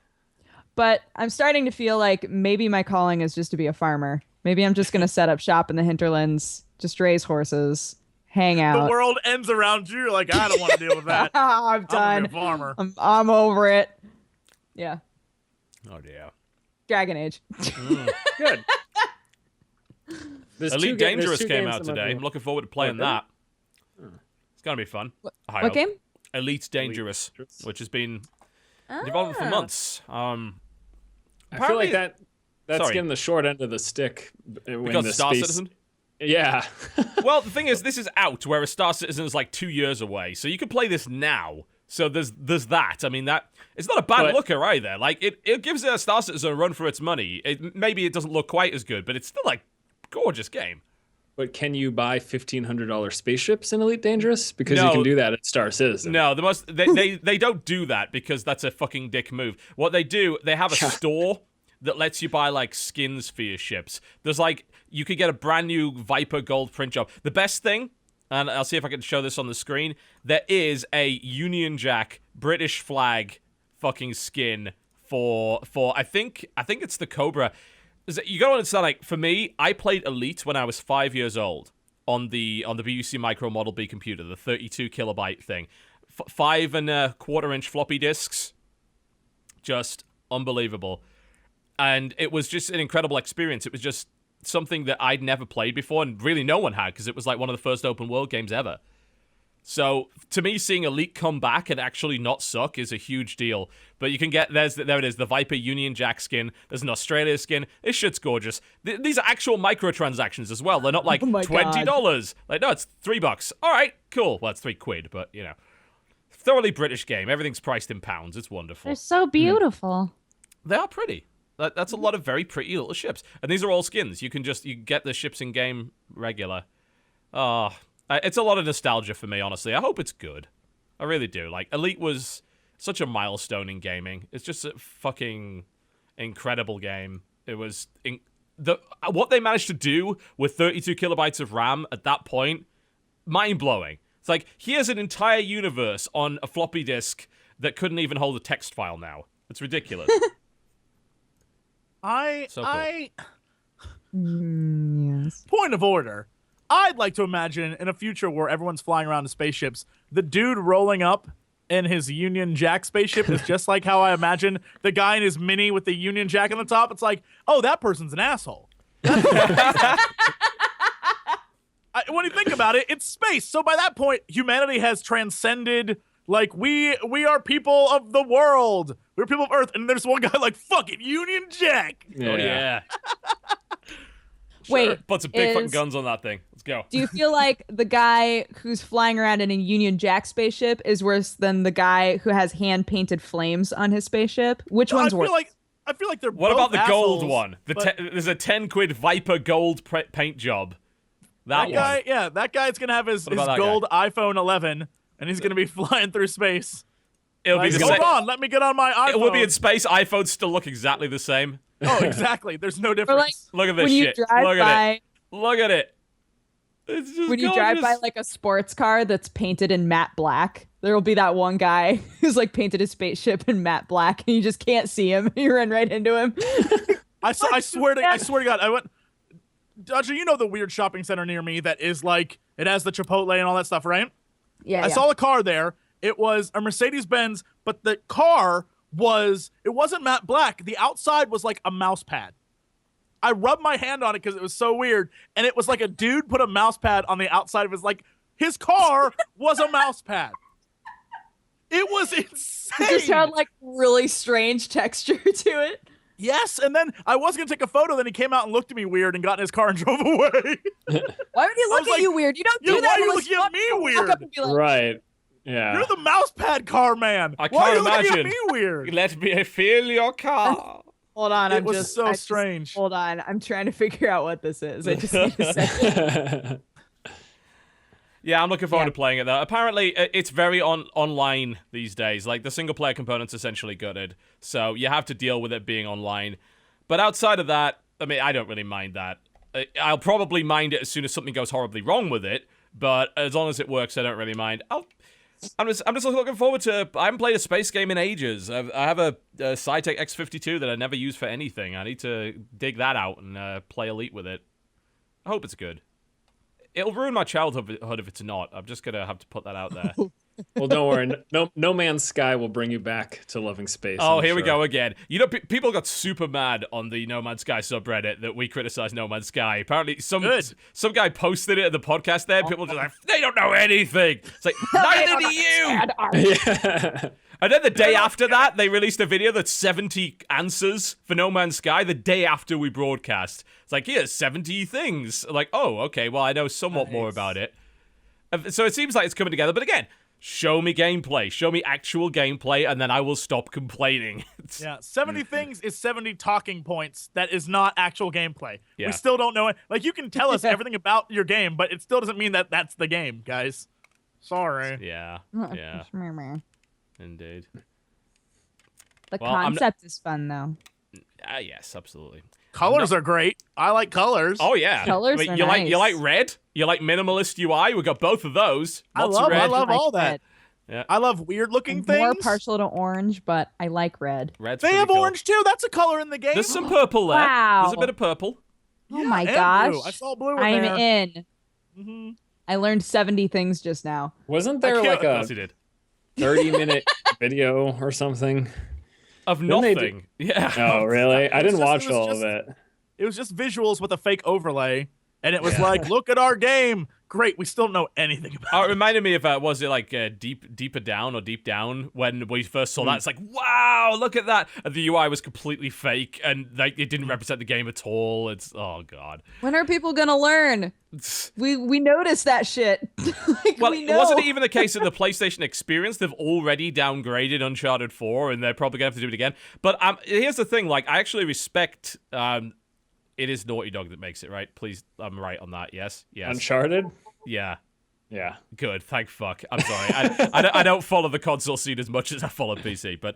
But I'm starting to feel like maybe my calling is just to be a farmer. Maybe I'm just going to set up shop in the hinterlands, just raise horses, hang out. The world ends around you. You're like, I don't want to deal with that. I'm I'm done. a farmer. I'm over it. Yeah. Oh dear. Dragon Age. Good. Elite Dangerous came out today. I'm looking forward to playing that. It's gonna be fun. What game? Elite Dangerous, which has been Development for months. I feel Apparently- like that's Sorry. getting the short end of the stick. When Because the Star space... Citizen? Yeah. Well, the thing is, this is out, whereas Star Citizen is like 2 years away. So you can play this now. So there's that. I mean, that it's not a bad But- looker either. Like, it gives Star Citizen a run for its money. Maybe it doesn't look quite as good, but it's still, like, gorgeous game. But can you buy $1,500 spaceships in Elite Dangerous? Because you No. can do that at Star Citizen. No, they don't do that because that's a fucking dick move. What they do, they have a store that lets you buy like skins for your ships. There's like you could get a brand new Viper gold print job. The best thing, and I'll see if I can show this on the screen, there is a Union Jack British flag fucking skin for I think it's the Cobra. You gotta understand, like, for me, I played Elite when I was 5 years old on the BUC Micro Model B computer, the 32 kilobyte thing. 5 1/4 inch floppy disks. Just unbelievable. And it was just an incredible experience. It was just something that I'd never played before, and really no one had, because it was like one of the first open world games ever. So, to me, seeing Elite come back and actually not suck is a huge deal. But you can get, there it is, the Viper Union Jack skin. There's an Australia skin. This shit's gorgeous. These are actual microtransactions as well. They're not like Oh my $20. Like, no, it's $3. All right, cool. Well, it's £3, but, you know. Thoroughly British game. Everything's priced in pounds. It's wonderful. They're so beautiful. They are pretty. That's a lot of very pretty little ships. And these are all skins. You get the ships in game regular. It's a lot of nostalgia for me, honestly. I hope it's good. I really do. Like, Elite was such a milestone in gaming. It's just a fucking incredible game. It was... what they managed to do with 32 kilobytes of RAM at that point, mind-blowing. It's like, here's an entire universe on a floppy disk that couldn't even hold a text file now. It's ridiculous. So cool. Yes. Point of order. I'd like to imagine in a future where everyone's flying around in spaceships, the dude rolling up in his Union Jack spaceship is just like how I imagine the guy in his Mini with the Union Jack on the top. It's like, oh, that person's an asshole. When you think about it, it's space. So by that point, humanity has transcended. Like, we are people of the world. We're people of Earth. And there's one guy like, fuck it, Union Jack. Oh, yeah. Wait, Put some big fucking guns on that thing. Let's go. do you feel like the guy who's flying around in a Union Jack spaceship is worse than the guy who has hand-painted flames on his spaceship? Which one's worse? I feel like they're What both about the gold assholes, one? but There's a 10 quid Viper gold paint job. That one. guy, yeah, that guy's going to have his about that gold iPhone 11, and he's going to be flying through space. It'll be Like, the hold same. on, let me get on my iPhone. It will be in space. iPhones still look exactly the same. Oh, exactly. There's no Or like difference. Look at this when you shit. drive Look at by, it. Look at it. It's just when you drive by gorgeous. like a sports car that's painted in matte black, there will be that one guy who's like painted his spaceship in matte black, and you just can't see him. You run right into him. I swear to God, I went. Dodger, you know the weird shopping center near me that is like it has the Chipotle and all that stuff, right? Yeah, I saw a car there. It was a Mercedes-Benz, but the car wasn't matte black. The outside was like a mouse pad. I rubbed my hand on it because it was so weird, and it was like a dude put a mouse pad on the outside of his car was a mouse pad. It was insane. It just had like really strange texture to it. Yes, and then I was gonna take a photo, then he came out and looked at me weird and got in his car and drove away. Why would he look was at like, you weird? You don't yeah, do why that. are you unless looking at me want to walk up weird? and be like, Right. Yeah. You're the mouse pad car man. I Why are can't you looking imagine. at me weird? Let me feel your car. Hold on, It I'm was just so I just- strange. Hold on, I'm trying to figure out what this is. I just need a second. Yeah, I'm looking forward Yeah. to playing it though. Apparently, it's very online these days. Like the single player component's essentially gutted, so you have to deal with it being online. But outside of that, I mean, I don't really mind that. I'll probably mind it as soon as something goes horribly wrong with it. But as long as it works, I don't really mind. I'm just looking forward to. I haven't played a space game in ages. I have a Cytec X52 that I never use for anything. I need to dig that out and play Elite with it. I hope it's good. It'll ruin my childhood if it's not. I'm just gonna have to put that out there. Well, don't worry. No Man's Sky will bring you back to loving space. Oh, I'm here we sure. go again. You know, people got super mad on the No Man's Sky subreddit that we criticized No Man's Sky. Apparently, some guy posted it at the podcast there. People just like, they don't know anything. It's like, neither do you. Yeah. And then the day after that, they released a video that's 70 answers for No Man's Sky the day after we broadcast. It's like, here's 70 things. Like, oh, okay, well, I know somewhat more about it. So it seems like it's coming together. But again, show me gameplay. Show me actual gameplay, and then I will stop complaining. Yeah, 70 things is 70 talking points. That is not actual gameplay. Yeah. We still don't know it. Like, you can tell us everything about your game, but it still doesn't mean that that's the game, guys. Sorry. Yeah. Indeed. The Well, concept is fun, though. Yes, absolutely. Colors are great. I like colors. Oh yeah, Colors are you nice. like red. You like minimalist UI. We got both of those. I Lots of red. love all Like that. red. Yeah. I love weird-looking I'm things. more partial to orange, but I like red. Red's They pretty have cool. orange too. That's a color in the game. There's some purple there. Wow. There's a bit of purple. Oh Yeah, my and gosh. blue. I saw blue in I'm there. in. Mm-hmm. I learned 70 things just now. Wasn't there can't- like Of course a he did. 30-minute video or something? Of Didn't they nothing. Yeah. Oh, really? I didn't watch it was all just- of it. It was just visuals with a fake overlay, and it was like, look at our game. Great. We still don't know anything about Oh, it it. reminded me of was it like deeper down or deep down when we first saw that? It's like, wow, look at that. And the UI was completely fake, and like it didn't represent the game at all. It's god. When are people gonna learn? We noticed that shit. Like, Well, we know. wasn't it even the case that the PlayStation Experience, they've already downgraded Uncharted 4, and they're probably going to have to do it again. But here's the thing, like, I actually respect, it is Naughty Dog that makes it, right? Please, I'm right on that, yes? Yes. Uncharted? Yeah. Yeah. Good, thank fuck. I'm sorry. I don't follow the console scene as much as I follow PC, but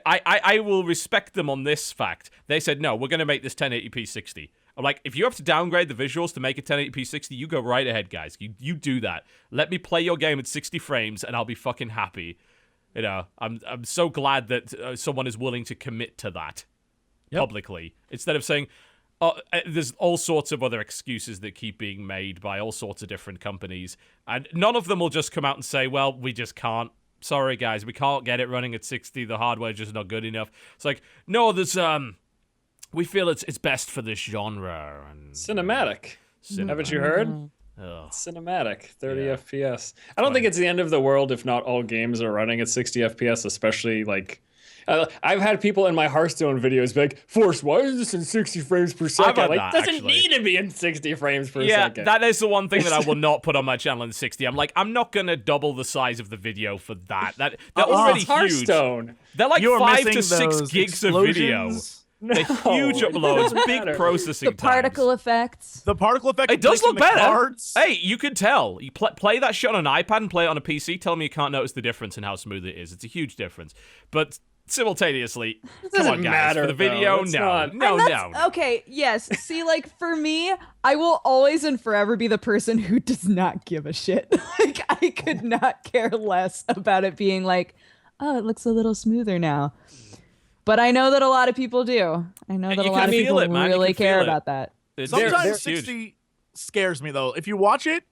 I will respect them on this fact. They said, no, we're going to make this 1080p 60. I'm like, if you have to downgrade the visuals to make it 1080p 60, you go right ahead, guys. You do that. Let me play your game at 60 frames, and I'll be fucking happy. You know, I'm so glad that someone is willing to commit to that publicly, instead of saying, there's all sorts of other excuses that keep being made by all sorts of different companies, and none of them will just come out and say, well, we just can't. Sorry, guys, we can't get it running at 60. The hardware's just not good enough. It's like, no, there's we feel it's best for this genre. And Cinematic. Haven't you heard? Ugh. Cinematic, 30 Yeah. FPS. I don't think it's the end of the world if not all games are running at 60 FPS, especially like... I've had people in my Hearthstone videos be like, Force, why is this in 60 frames per second? had Like, that, doesn't actually. need to be in 60 frames per Yeah, second. that is the one thing that I will not put on my channel in 60. I'm like, I'm not gonna double the size of the video for that. They're already It's huge. Hearthstone. They're like You're 5 to missing 6 those gigs of video. explosions. They're huge it uploads, doesn't big matter. processing the particle times. effects. The particle effect. It does look placing the better. cards. Hey, you can tell. You play that shit on an iPad and play it on a PC. Tell me you can't notice the difference in how smooth it is. It's a huge difference. But simultaneously, come doesn't on, guys. matter, For the video, though. It's no. not- No, And no. that's- Okay, yes. See, like, for me, I will always and forever be the person who does not give a shit. Like, I could not care less about it being like, oh, it looks a little smoother now. But I know that a lot of people do. I know that You a lot can of feel people it, man. You really can feel care it. about that. It's Sometimes huge. 60 scares me though. If you watch it,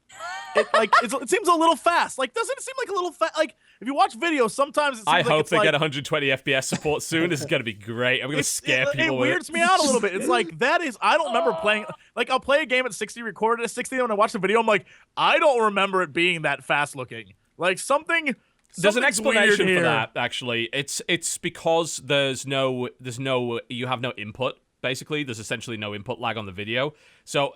it seems a little fast. Like, doesn't it seem like a little fast? Like, if you watch videos, sometimes it seems I like hope it's they like, get 120 FPS support soon. This is going to be great. I'm going to scare it people with weirds me out a little bit. It's like, that is, I don't remember playing, like, I'll play a game at 60, recorded at 60, and when I watch the video, I'm like, I don't remember it being that fast looking. Like, There's an something's explanation weird for here. that, actually. It's because you have no input. Basically, there's essentially no input lag on the video. So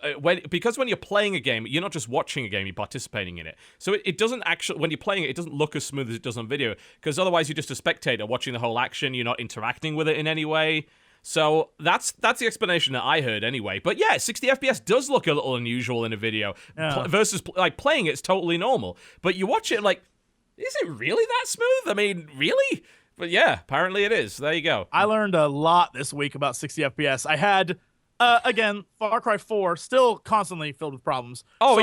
because when you're playing a game, you're not just watching a game, you're participating in it. So it doesn't actually, when you're playing it, it doesn't look as smooth as it does on video. Because otherwise, you're just a spectator watching the whole action. You're not interacting with it in any way. So that's the explanation that I heard anyway. But yeah, 60 FPS does look a little unusual in a video Yeah. versus like playing it's totally normal. But you watch it like, is it really that smooth? I mean, really? But yeah, apparently it is. There you go. I learned a lot this week about 60 FPS. I had, again, Far Cry 4 still constantly filled with problems. Oh, So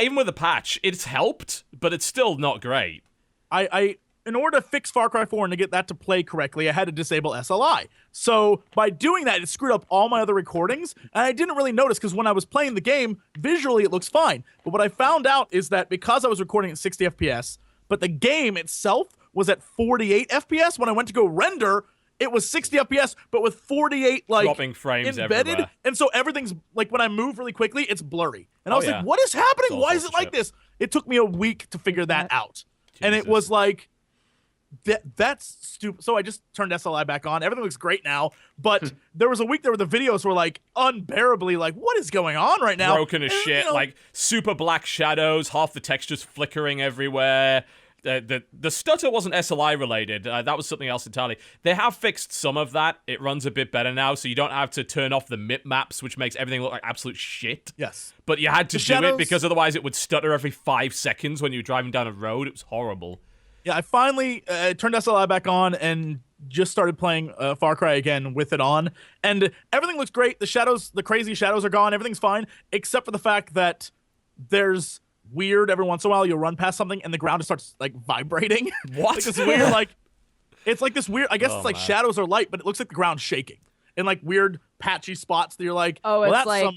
even with the patch, it's helped, but it's still not great. I in order to fix Far Cry 4 and to get that to play correctly, I had to disable SLI. So by doing that, it screwed up all my other recordings, and I didn't really notice because when I was playing the game, visually it looks fine. But what I found out is that because I was recording at 60 FPS, but the game itself was at 48 FPS, when I went to go render, it was 60 FPS, but with 48 like Dropping frames embedded, everywhere. and so everything's like when I move really quickly, it's blurry. And I Oh, was yeah. like, "What is happening? It's all Why is sorts it of like shit. this?" It took me a week to figure that out, and it Jesus. was like, That's stupid. So I just turned SLI back on. Everything looks great now. But there was a week there where the videos were like unbearably like, what is going on right now? Broken as shit. Like super black shadows, half the textures flickering everywhere. The stutter wasn't SLI related. That was something else entirely. They have fixed some of that. It runs a bit better now, so you don't have to turn off the mip maps, which makes everything look like absolute shit. Yes. But you had to do shadows... it because otherwise it would stutter every 5 seconds when you were driving down a road. It was horrible. Yeah, I finally turned SLI back on and just started playing Far Cry again with it on. And everything looks great. The shadows, the crazy shadows are gone. Everything's fine, except for the fact that there's weird every once in a while you'll run past something and the ground just starts like vibrating. What? Like this weird, like it's like this weird, I guess it's like shadows are light, but it looks like the ground's shaking in like weird patchy spots that you're like, Oh, well, it's that's like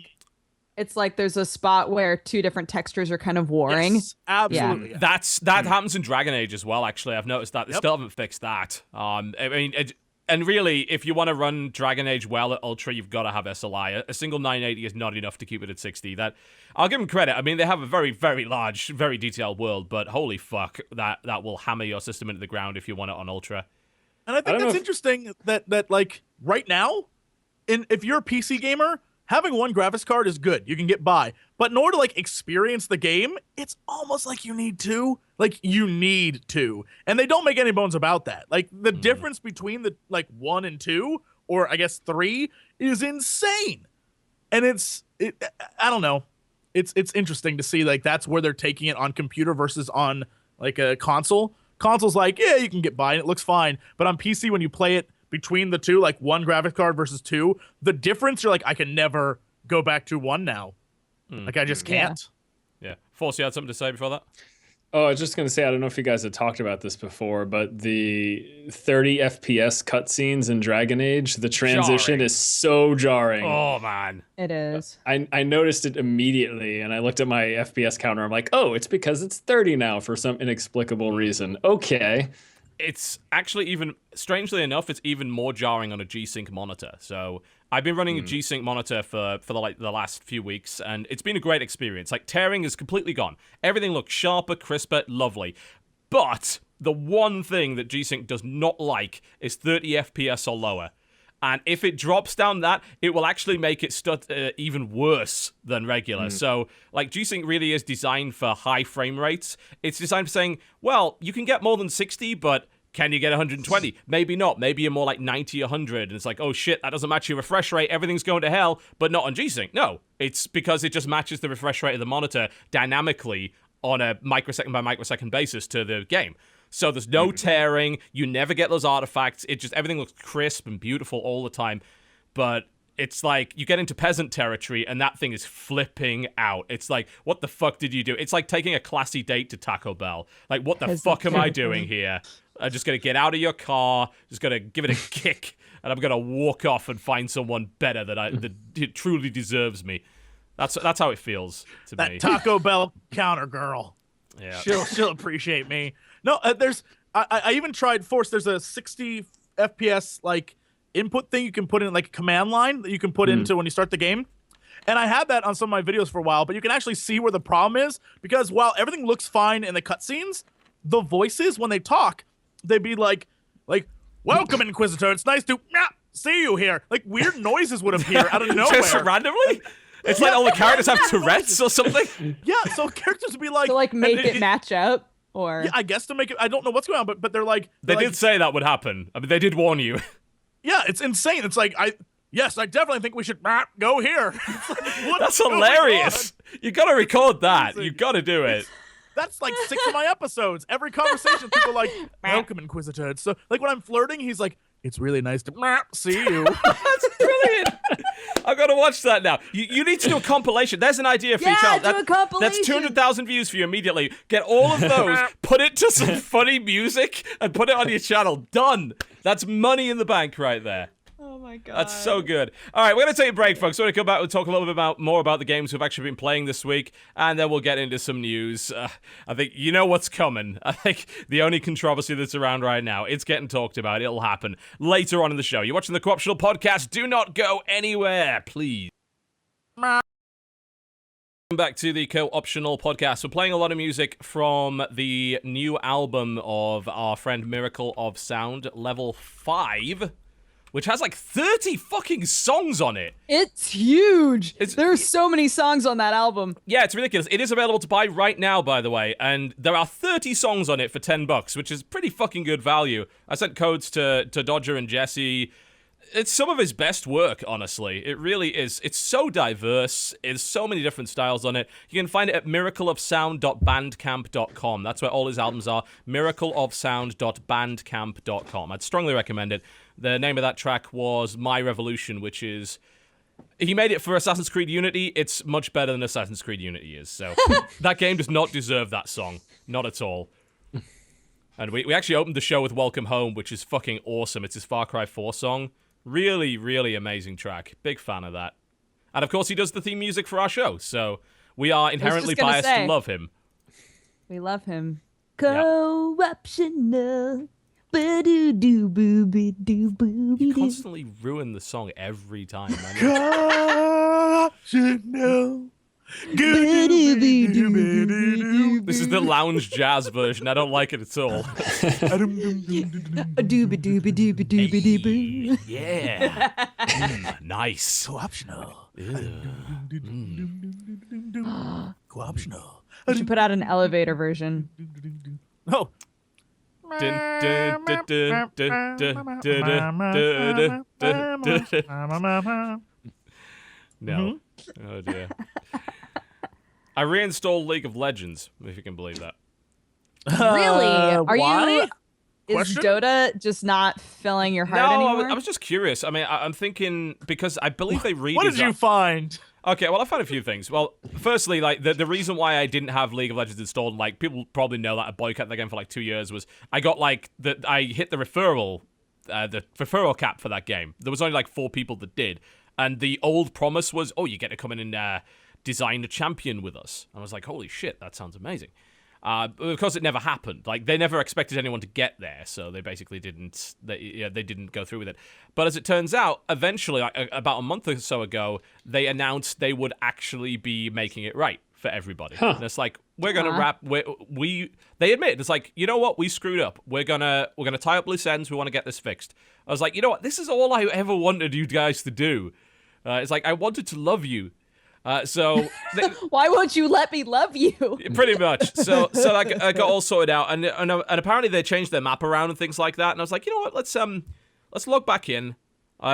it's like there's a spot where 2 different textures are kind of warring. Yes, absolutely. Yeah. That happens in Dragon Age as well, actually. I've noticed that. They still haven't fixed that. I mean, and really, if you want to run Dragon Age well at Ultra, you've got to have SLI. A single 980 is not enough to keep it at 60. That I'll give them credit. I mean, they have a very, very large, very detailed world, but holy fuck, that will hammer your system into the ground if you want it on Ultra. And I think that's interesting that like right now, if you're a PC gamer, having one graphics card is good. You can get by. But in order to like experience the game, it's almost like you need two. Like you need two. And they don't make any bones about that. Like the difference between the like 1 and 2, or I guess 3, is insane. And I don't know. It's interesting to see like that's where they're taking it on computer versus on like a console. Console's like, yeah, you can get by and it looks fine. But on PC, when you play it between the two, like 1 graphics card versus 2, the difference, you're like, I can never go back to 1 now. Like I just can't. Yeah. Force, you had something to say before that? Oh, I was just going to say, I don't know if you guys had talked about this before, but the 30 FPS cutscenes in Dragon Age, the transition is so jarring. Oh, man. It is. I noticed it immediately, and I looked at my FPS counter. I'm like, oh, it's because it's 30 now for some inexplicable reason. Okay. It's actually even, strangely enough, it's even more jarring on a G-Sync monitor. So I've been running a G-Sync monitor for the last few weeks, and it's been a great experience. Like, tearing is completely gone. Everything looks sharper, crisper, lovely. But the one thing that G-Sync does not like is 30 FPS or lower. And if it drops down that, it will actually make it even worse than regular. So, like, G-Sync really is designed for high frame rates. It's designed for saying, well, you can get more than 60, but can you get 120? Maybe not. Maybe you're more like 90, 100. And it's like, oh shit, that doesn't match your refresh rate. Everything's going to hell, but not on G-Sync. No, it's because it just matches the refresh rate of the monitor dynamically on a microsecond by microsecond basis to the game. So there's no tearing, you never get those artifacts, everything looks crisp and beautiful all the time, but it's like, you get into peasant territory and that thing is flipping out. It's like, what the fuck did you do? It's like taking a classy date to Taco Bell. Like, what the fuck am I doing here? I'm just gonna get out of your car, just gonna give it a kick, and I'm gonna walk off and find someone better that truly deserves me. That's how it feels to me. That Taco Bell counter girl. Yeah. She'll appreciate me. No, I even tried Force. There's a 60 FPS like input thing you can put in, like a command line that you can put into when you start the game. And I had that on some of my videos for a while, but you can actually see where the problem is, because while everything looks fine in the cutscenes, the voices, when they talk, they'd be like, welcome, Inquisitor. It's nice to see you here. Like weird noises would appear out of nowhere. Just randomly? It's like all the characters have Tourette's or something? Yeah, so characters would be like... To like make it match up? Or yeah, I guess to make it... I don't know what's going on, but they're like... They did say that would happen. I mean, they did warn you. Yeah, it's insane. It's like, I definitely think we should go here. Like, that's hilarious. You got to record that. You got to do it. That's like 6 of my episodes. Every conversation, people are like, welcome, Inquisitor. So, like, when I'm flirting, he's like, it's really nice to see you. That's brilliant. I've got to watch that now. You need to do a compilation. There's an idea for your channel. Do a compilation. That's 200,000 views for you immediately. Get all of those, put it to some funny music, and put it on your channel. Done. That's money in the bank right there. Oh my god. That's so good. All right, we're going to take a break, folks. We're going to come back and talk a little bit more about the games we've actually been playing this week, and then we'll get into some news. I think you know what's coming. I think the only controversy that's around right now, it's getting talked about. It'll happen later on in the show. You're watching the Co-optional Podcast. Do not go anywhere, please. Back to the Co-Optional Podcast. We're playing a lot of music from the new album of our friend Miracle of Sound, Level 5, which has like 30 fucking songs on it. It's huge. There's so many songs on that album. Yeah, it's ridiculous. It is available to buy right now, by the way, and there are 30 songs on it for $10, which is pretty fucking good value. I sent codes to Dodger and Jesse. It's some of his best work, honestly. It really is. It's so diverse. There's so many different styles on it. You can find it at miracleofsound.bandcamp.com. That's where all his albums are. miracleofsound.bandcamp.com. I'd strongly recommend it. The name of that track was My Revolution, which is... He made it for Assassin's Creed Unity. It's much better than Assassin's Creed Unity is. So that game does not deserve that song. Not at all. And we actually opened the show with Welcome Home, which is fucking awesome. It's his Far Cry 4 song. Really, really amazing track. Big fan of that. And of course, he does the theme music for our show, so we are inherently biased to love him. We love him. Co-optional. Ba-do-do-boo-be-do-boo-be-do. You constantly ruin the song every time, man. Co-optional. This is the lounge jazz version. I don't like it at all. Dooba-dooba-dooba-dooba-dooba-doo. Yeah. Nice. Co-optional. Co-optional. We should put out an elevator version. Oh. No. Oh dear. I reinstalled League of Legends, if you can believe that. Really? Are why? you? Is Question? Dota just not filling your heart anymore? I was just curious. I mean, I'm thinking, because I believe they redesigned... What did you find? Okay, well, I found a few things. Well, firstly, like, the reason why I didn't have League of Legends installed, like, people probably know that I boycotted the game for, like, 2 years, was I got, like, I hit the referral cap for that game. There was only, like, 4 people that did. And the old promise was, oh, you get to come in and design a champion with us. And I was like, holy shit, that sounds amazing. But of course, it never happened. Like, they never expected anyone to get there, so they basically didn't. They didn't go through with it. But as it turns out, eventually, like, about a month or so ago, they announced they would actually be making it right for everybody. And it's like, we're gonna wrap. They admit it's like, you know what, we screwed up. We're gonna tie up loose ends. We want to get this fixed. I was like, you know what, this is all I ever wanted you guys to do. It's like, I wanted to love you. So why won't you let me love you? Pretty much. So I got all sorted out, and apparently they changed their map around and things like that. And I was like, you know what? Let's log back in,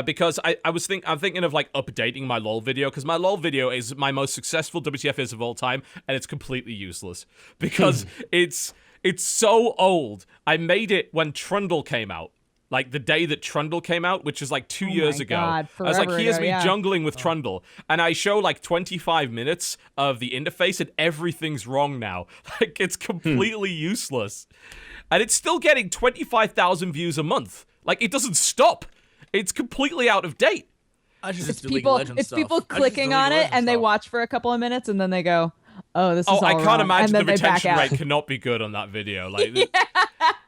because I'm thinking of like updating my LOL video, because my LOL video is my most successful WTF is of all time, and it's completely useless because it's so old. I made it when Trundle came out. Like, the day that Trundle came out, which is like 2 years ago. God, I was like, here's ago, me yeah. jungling with Trundle. And I show like 25 minutes of the interface and everything's wrong now. Like, it's completely useless. And it's still getting 25,000 views a month. Like, it doesn't stop. It's completely out of date. I should just do People, League of Legends it's stuff. people I should just clicking do League on of it Legends and they stuff. watch for a couple of minutes and then they go, oh, this is all I wrong. can't imagine and the then they back retention out. rate cannot be good on that video. Like,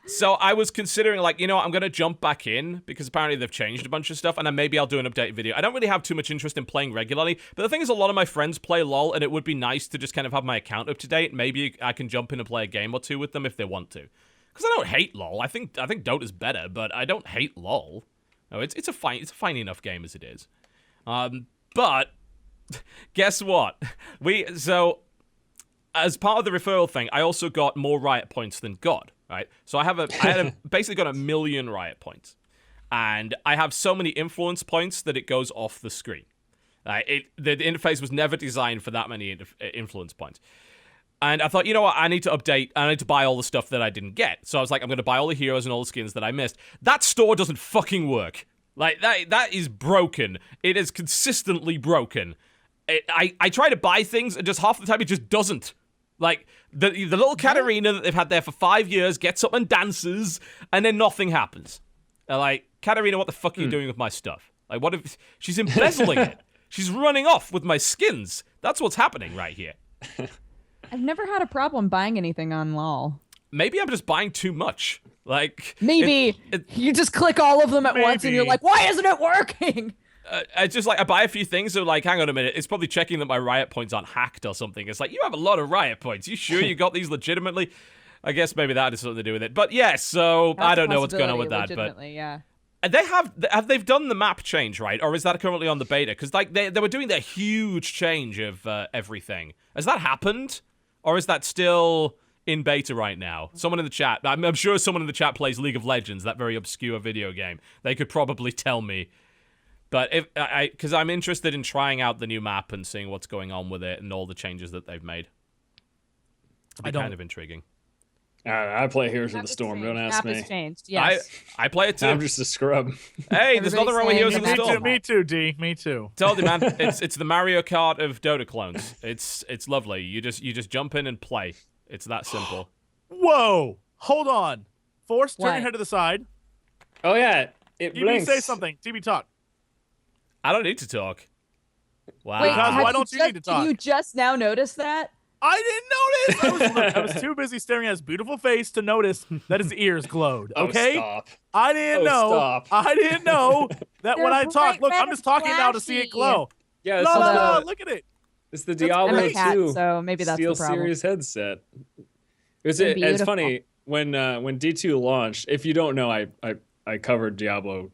so I was considering, like, you know what, I'm going to jump back in, because apparently they've changed a bunch of stuff, and then maybe I'll do an update video. I don't really have too much interest in playing regularly, but the thing is, a lot of my friends play LoL, and it would be nice to just kind of have my account up to date. Maybe I can jump in and play a game or two with them if they want to. Because I don't hate LoL. I think Dota's better, but I don't hate LoL. No, it's a fine enough game as it is. But guess what? As part of the referral thing, I also got more riot points than God, right? So I basically got 1 million riot points. And I have so many influence points that it goes off the screen. The interface was never designed for that many influence points. And I thought, you know what, I need to update, I need to buy all the stuff that I didn't get. So I was like, I'm going to buy all the heroes and all the skins that I missed. That store doesn't fucking work. Like, that is broken. It is consistently broken. I try to buy things, and just half the time it just doesn't. Like, the little Katarina that they've had there for 5 years gets up and dances, and then nothing happens. They're like, Katarina, what the fuck are you doing with my stuff? Like, what if... She's embezzling it. She's running off with my skins. That's what's happening right here. I've never had a problem buying anything on LoL. Maybe I'm just buying too much. Like... Maybe you just click all of them at once and you're like, why isn't it working? It's just like I buy a few things, so like, hang on a minute, it's probably checking that my riot points aren't hacked or something. It's like, you have a lot of riot points. You sure you got these legitimately? I guess maybe that has something to do with it. But yeah, so That's I a don't know what's going on with that. legitimately, yeah. But they've done the map change, right? Or is that currently on the beta? Because like they were doing their huge change of everything. Has that happened, or is that still in beta right now? Someone in the chat, I'm sure someone in the chat plays League of Legends, that very obscure video game. They could probably tell me. But because I'm interested in trying out the new map and seeing what's going on with it and all the changes that they've made. It'd be kind of intriguing. I play Heroes of the Storm. Don't ask me. Map has changed. Yes. I play it too. I'm just a scrub. Hey, there's nothing wrong with Heroes of the saying Storm. Me too, D. Me too. Told you, man. It's the Mario Kart of Dota clones. It's lovely. You just jump in and play. It's that simple. Whoa! Hold on. Force, turn What? your head to the side. Oh yeah, it TB, blinks. say something. TB, talk. I don't need to talk. Wow. Wait, Because have why don't you need to talk? Did you just now notice that? I didn't notice. I was too busy staring at his beautiful face to notice that his ears glowed. Okay, Stop. I didn't know. Stop. I didn't know that when I They're talk. bright Look, red I'm just talking now to see it flashy. glow. Yeah, No, this is look at it. it's the I'm Diablo a cat, 2 so maybe that's Steel the problem. Series headset. It's Beautiful. funny when D2 launched. If you don't know, I covered Diablo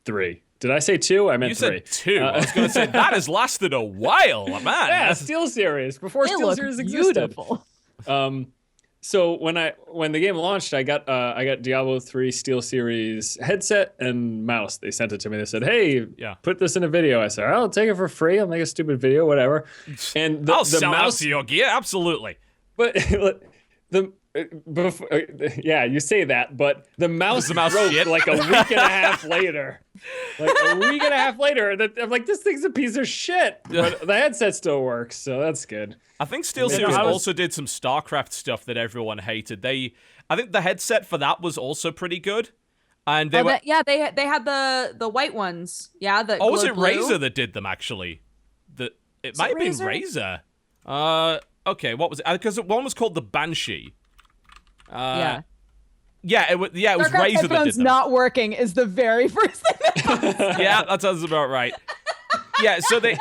3. Did I say 2? I meant You 3. said 2. I was going to say that has lasted a while, man. Yeah, That's- Steel Series before They Steel look Series existed. beautiful. So when the game launched, I got Diablo 3 Steel Series headset and mouse. They sent it to me. They said, "Hey, Yeah. put this in a video." I said, "I'll take it for free. I'll make a stupid video, whatever." And I'll the sell out mouse, to your gear, absolutely. but yeah, you say that, but the mouse, the mouse broke shit? like a week and a half later. Like a week and a half later, I'm like, this thing's a piece of shit. But the headset still works, so that's good. I think Steel Yeah, Series I was- also did some StarCraft stuff that everyone hated. I think the headset for that was also pretty good. And they were. They had the white ones. Yeah, the Oh, was glowed it blue. Razer that did them actually? It might have been Razer? Razer. Okay, what was it? Because one was called the Banshee. Yeah. Yeah, it was StarCraft Razer that did headphones them. not working is the very first thing. Yeah, that sounds about right. Yeah, so they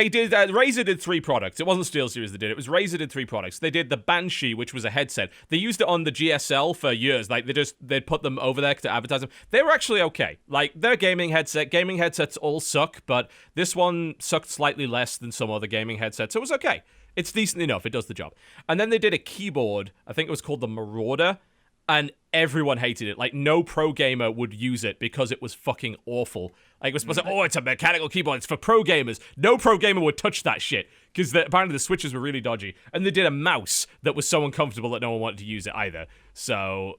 did. Razer did 3 products. It wasn't Steel Series that did it. It was Razer did 3 products. They did the Banshee, which was a headset. They used it on the GSL for years. Like they'd put them over there to advertise them. They were actually okay. Like they're gaming headset. Gaming headsets all suck, but this one sucked slightly less than some other gaming headsets. So it was okay. It's decent enough. It does the job. And then they did a keyboard. I think it was called the Marauder. And everyone hated it. Like, no pro gamer would use it because it was fucking awful. Like, it was supposed to, it's a mechanical keyboard. It's for pro gamers. No pro gamer would touch that shit because apparently the switches were really dodgy. And they did a mouse that was so uncomfortable that no one wanted to use it either. So,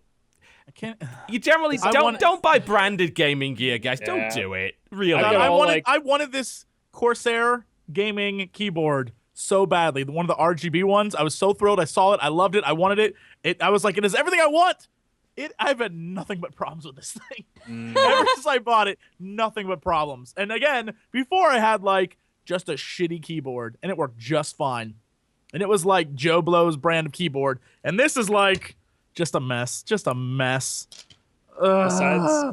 I can't. you generally don't buy branded gaming gear, guys. Don't Yeah. do it. Really. I got all, I wanted this Corsair gaming keyboard so badly. One of the RGB ones. I was so thrilled. I saw it. I loved it. I wanted it. I was like, it is everything I want. I've had nothing but problems with this thing. Ever since I bought it, nothing but problems. And again, before I had like just a shitty keyboard and it worked just fine. And it was like Joe Blow's brand of keyboard. And this is like just a mess. Just a mess.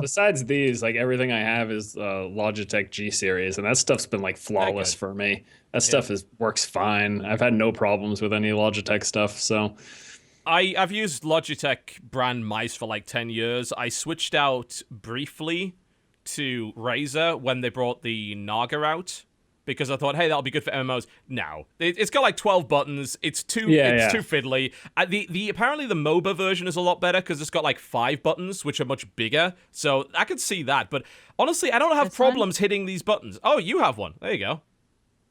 Besides these, like everything I have is Logitech G series, and that stuff's been like flawless good. for me. That stuff works fine. I've had no problems with any Logitech stuff. So I've used Logitech brand mice for like 10 years. I switched out briefly to Razer when they brought the Naga out because I thought, hey, that'll be good for MMOs. No, it's got like 12 buttons. It's too fiddly. Apparently the MOBA version is a lot better because it's got like 5 buttons, which are much bigger. So I could see that. But honestly, I don't have This one? problems hitting these buttons. Oh, you have one. There you go.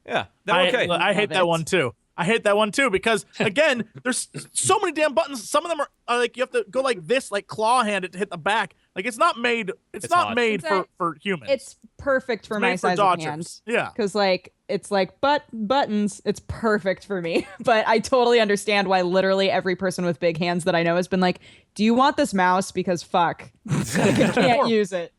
Yeah, they're okay. I hate that one too. I hate that one too because again, there's so many damn buttons. Some of them are like you have to go like this, like claw hand it to hit the back. Like it's not made. It's not hard. made It's for humans. It's perfect for It's my made for size of dodgers. hand. Yeah. Because like it's like buttons. It's perfect for me. But I totally understand why literally every person with big hands that I know has been like, "Do you want this mouse? Because fuck, I can't use it."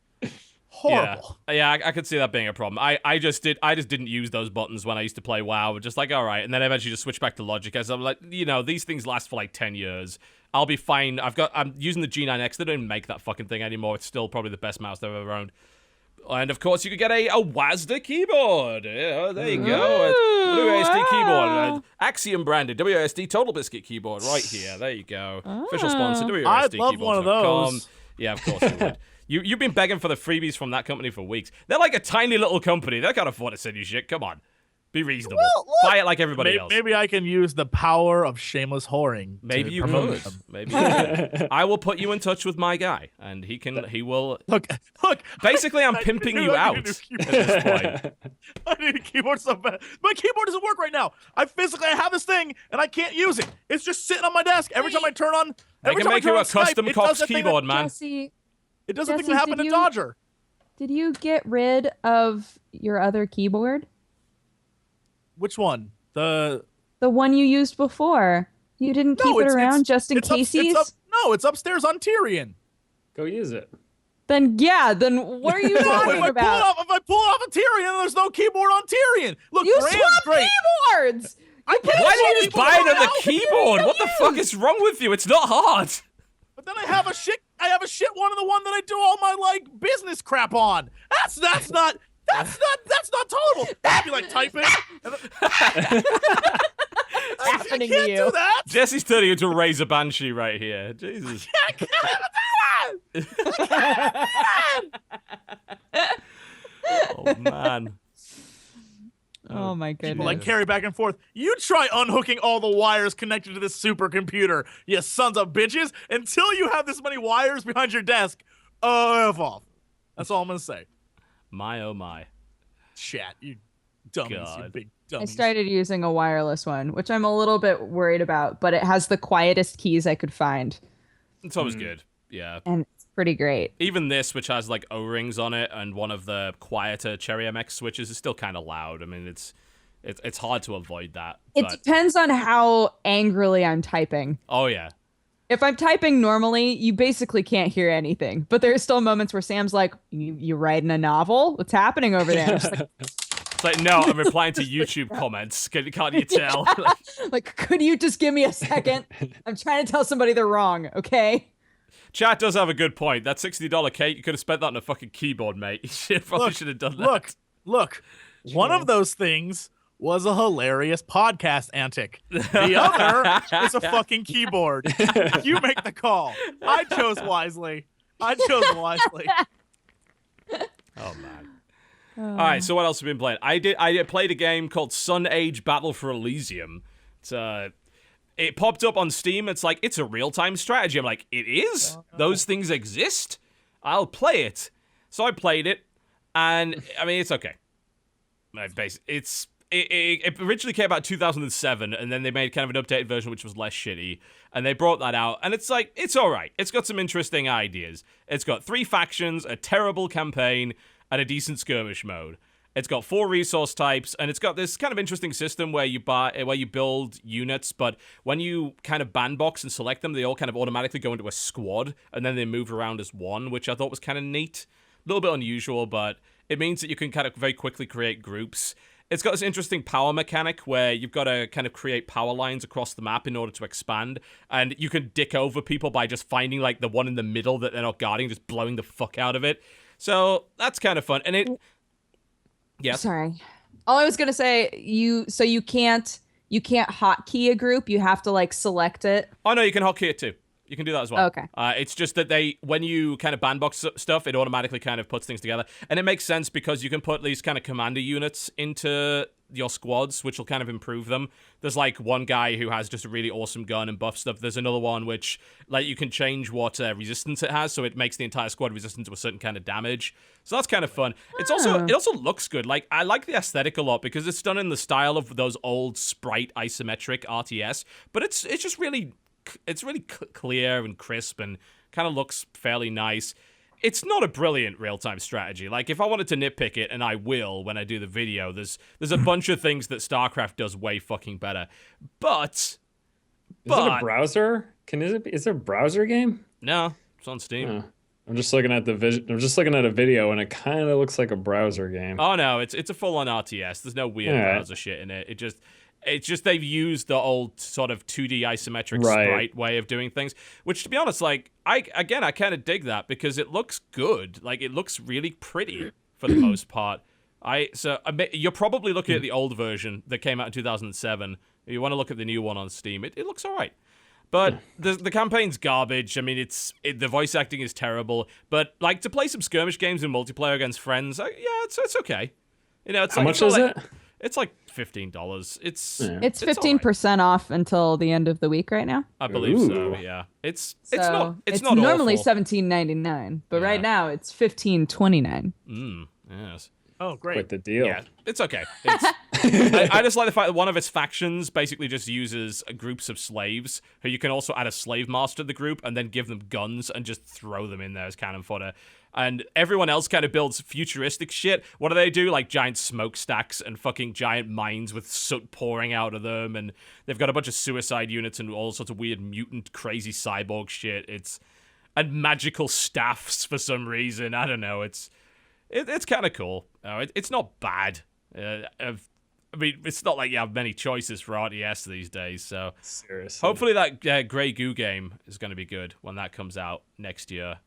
Horrible. Yeah, I could see that being a problem. I just didn't use those buttons when I used to play WoW. Just like, all right, and then eventually just switch back to Logic as I'm like, these things last for like 10 years. I'll be fine. I'm using the G9X. They don't even make that fucking thing anymore. It's still probably the best mouse they've ever owned. And of course, you could get a WASD keyboard. Yeah, there you go. WASD keyboard. Axiom branded WASD TotalBiscuit keyboard right here. There you go. Official sponsor, I'd love one of those. Yeah, of course you would. You've been begging for the freebies from that company for weeks. They're like a tiny little company. They can't afford to send you shit. Come on. Be reasonable. Buy it like everybody else. Maybe I can use the power of shameless whoring. Maybe you could. Maybe you could. I will put you in touch with my guy, and he will. Look. Basically, I'm pimping you out at this point. I need a keyboard so bad. My keyboard doesn't work right now. I have this thing, and I can't use it. It's just sitting on my desk. Every time I turn on, They can make you a custom Cox keyboard, man. Jesse, it does the thing that happened to Dodger. did you get rid of your other keyboard? Which one? The one you used before. You didn't keep it around just in case? No, it's upstairs on Tyrion. Go use it. Then what are you talking about? If I pull it off of Tyrion, there's no keyboard on Tyrion. Look, You Graham's swap great. keyboards! Why do you just buy another keyboard? What the fuck is wrong with you? It's not hard. But then I have a shit one of the one that I do all my business crap on. That's not tolerable. I'd be typing. happening I can't to you? do that. Jesse's turning into a Razor Banshee right here. Jesus. I can't do that. Oh, man. Oh my goodness. Carry back and forth. You try unhooking all the wires connected to this supercomputer, you sons of bitches, until you have this many wires behind your desk. F off. That's all I'm gonna say. My, oh, my. Chat, you dummies, you God. big I dummies. started using a wireless one, which I'm a little bit worried about, but it has the quietest keys I could find. It's always good. Yeah. And it's pretty great. Even this, which has O-rings on it, and one of the quieter Cherry MX switches is still kind of loud. I mean, it's hard to avoid that. It depends on how angrily I'm typing. Oh, yeah. If I'm typing normally, you basically can't hear anything. But there's still moments where Sam's like, you writing a novel? What's happening over there? I'm just like, It's like, no, I'm replying to YouTube comments. Can't you tell? like, could you just give me a second? I'm trying to tell somebody they're wrong, okay? Chat does have a good point. That $60 cake, you could have spent that on a fucking keyboard, mate. You probably should have done that. Look. One of those things was a hilarious podcast antic. The other is a fucking keyboard. You make the call. I chose wisely. Oh, man. All right, so what else have we been playing? I played a game called Sun Age Battle for Elysium. It popped up on Steam. It's like, it's a real-time strategy. I'm like, it is? Those things exist? I'll play it. So I played it, and, I mean, it's okay. It originally came out 2007, and then they made kind of an updated version which was less shitty, and they brought that out, and it's like, it's alright. It's got some interesting ideas. It's got 3 factions, a terrible campaign, and a decent skirmish mode. It's got 4 resource types, and it's got this kind of interesting system where you build units, but when you kind of bandbox and select them, they all kind of automatically go into a squad, and then they move around as one, which I thought was kind of neat. A little bit unusual, but it means that you can kind of very quickly create groups. It's got this interesting power mechanic where you've got to kind of create power lines across the map in order to expand, and you can dick over people by just finding the one in the middle that they're not guarding, just blowing the fuck out of it. So that's kind of fun, and it. Yeah. Sorry. All I was gonna say, you can't hotkey a group. You have to select it. Oh no, you can hotkey it too. You can do that as well. Okay. It's just that when you kind of bandbox stuff, it automatically kind of puts things together. And it makes sense because you can put these kind of commander units into your squads, which will kind of improve them. There's one guy who has just a really awesome gun and buff stuff. There's another one which you can change what resistance it has, so it makes the entire squad resistant to a certain kind of damage. So that's kind of fun. It also looks good. I like the aesthetic a lot because it's done in the style of those old sprite isometric RTS, but it's just really clear and crisp and kind of looks fairly nice. It's not a brilliant real-time strategy. If I wanted to nitpick it, and I will when I do the video, there's a bunch of things that StarCraft does way fucking better. But is it a browser? Is it a browser game? No, it's on Steam. I'm just looking at I'm just looking at a video, and it kind of looks like a browser game. Oh no, it's a full-on RTS. There's no weird browser shit in it. It's just they've used the old sort of 2D isometric sprite way of doing things, which, to be honest, I kind of dig that because it looks good. It looks really pretty for the most part. You're probably looking at the old version that came out in 2007. If you want to look at the new one on Steam, it looks all right. But the campaign's garbage. I mean, the voice acting is terrible. But like to play some skirmish games in multiplayer against friends, it's okay. You know, it's How much is it? It's like $15. It's 15% off until the end of the week right now. I believe so. Yeah, it's not normally awful. $17.99, but right now it's $15.29. Yes. Oh, great. Quite the deal. Yeah, it's okay. I just like the fact that one of its factions basically just uses groups of slaves who you can also add a slave master to the group and then give them guns and just throw them in there as cannon fodder. And everyone else kind of builds futuristic shit. What do? Like giant smokestacks and fucking giant mines with soot pouring out of them. And they've got a bunch of suicide units and all sorts of weird mutant crazy cyborg shit. And magical staffs for some reason. I don't know. It's kind of cool. It's not bad. I mean, it's not like you have many choices for RTS these days. So seriously, hopefully that Grey Goo game is going to be good when that comes out next year.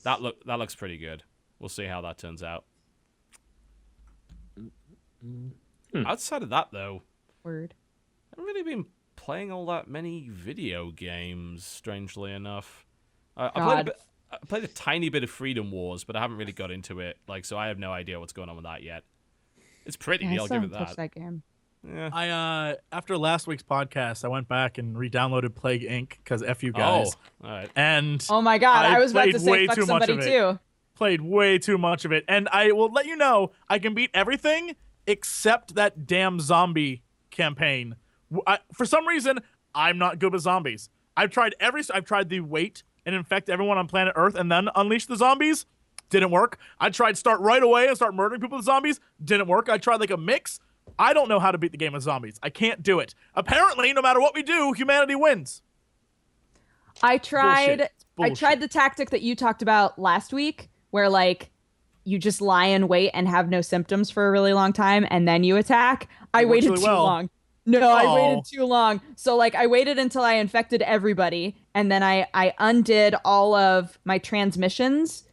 That looks pretty good. We'll see how that turns out. Outside of that, though, I haven't really been playing all that many video games. Strangely enough, I played a tiny bit of Freedom Wars, but I haven't really got into it. So I have no idea what's going on with that yet. It's pretty. Yeah, I'll give it that. That game. Yeah. I after last week's podcast, I went back and re-downloaded Plague Inc. because F you guys. Oh, all right. And oh my god, I was about to played say way fuck too much somebody of it. too. Played way too much of it, and I will let you know I can beat everything except that damn zombie campaign. For some reason, I'm not good with zombies. I've tried the wait and infect everyone on planet Earth and then unleash the zombies. Didn't work. I tried start right away and start murdering people with zombies. Didn't work. I tried like a mix. I don't know how to beat the game with zombies. I can't do it. Apparently, no matter what we do, humanity wins. I tried Bullshit. the tactic that you talked about last week where you just lie in wait and have no symptoms for a really long time and then you attack. I waited too long. No, I waited too long. So I waited until I infected everybody and then I undid all of my transmissions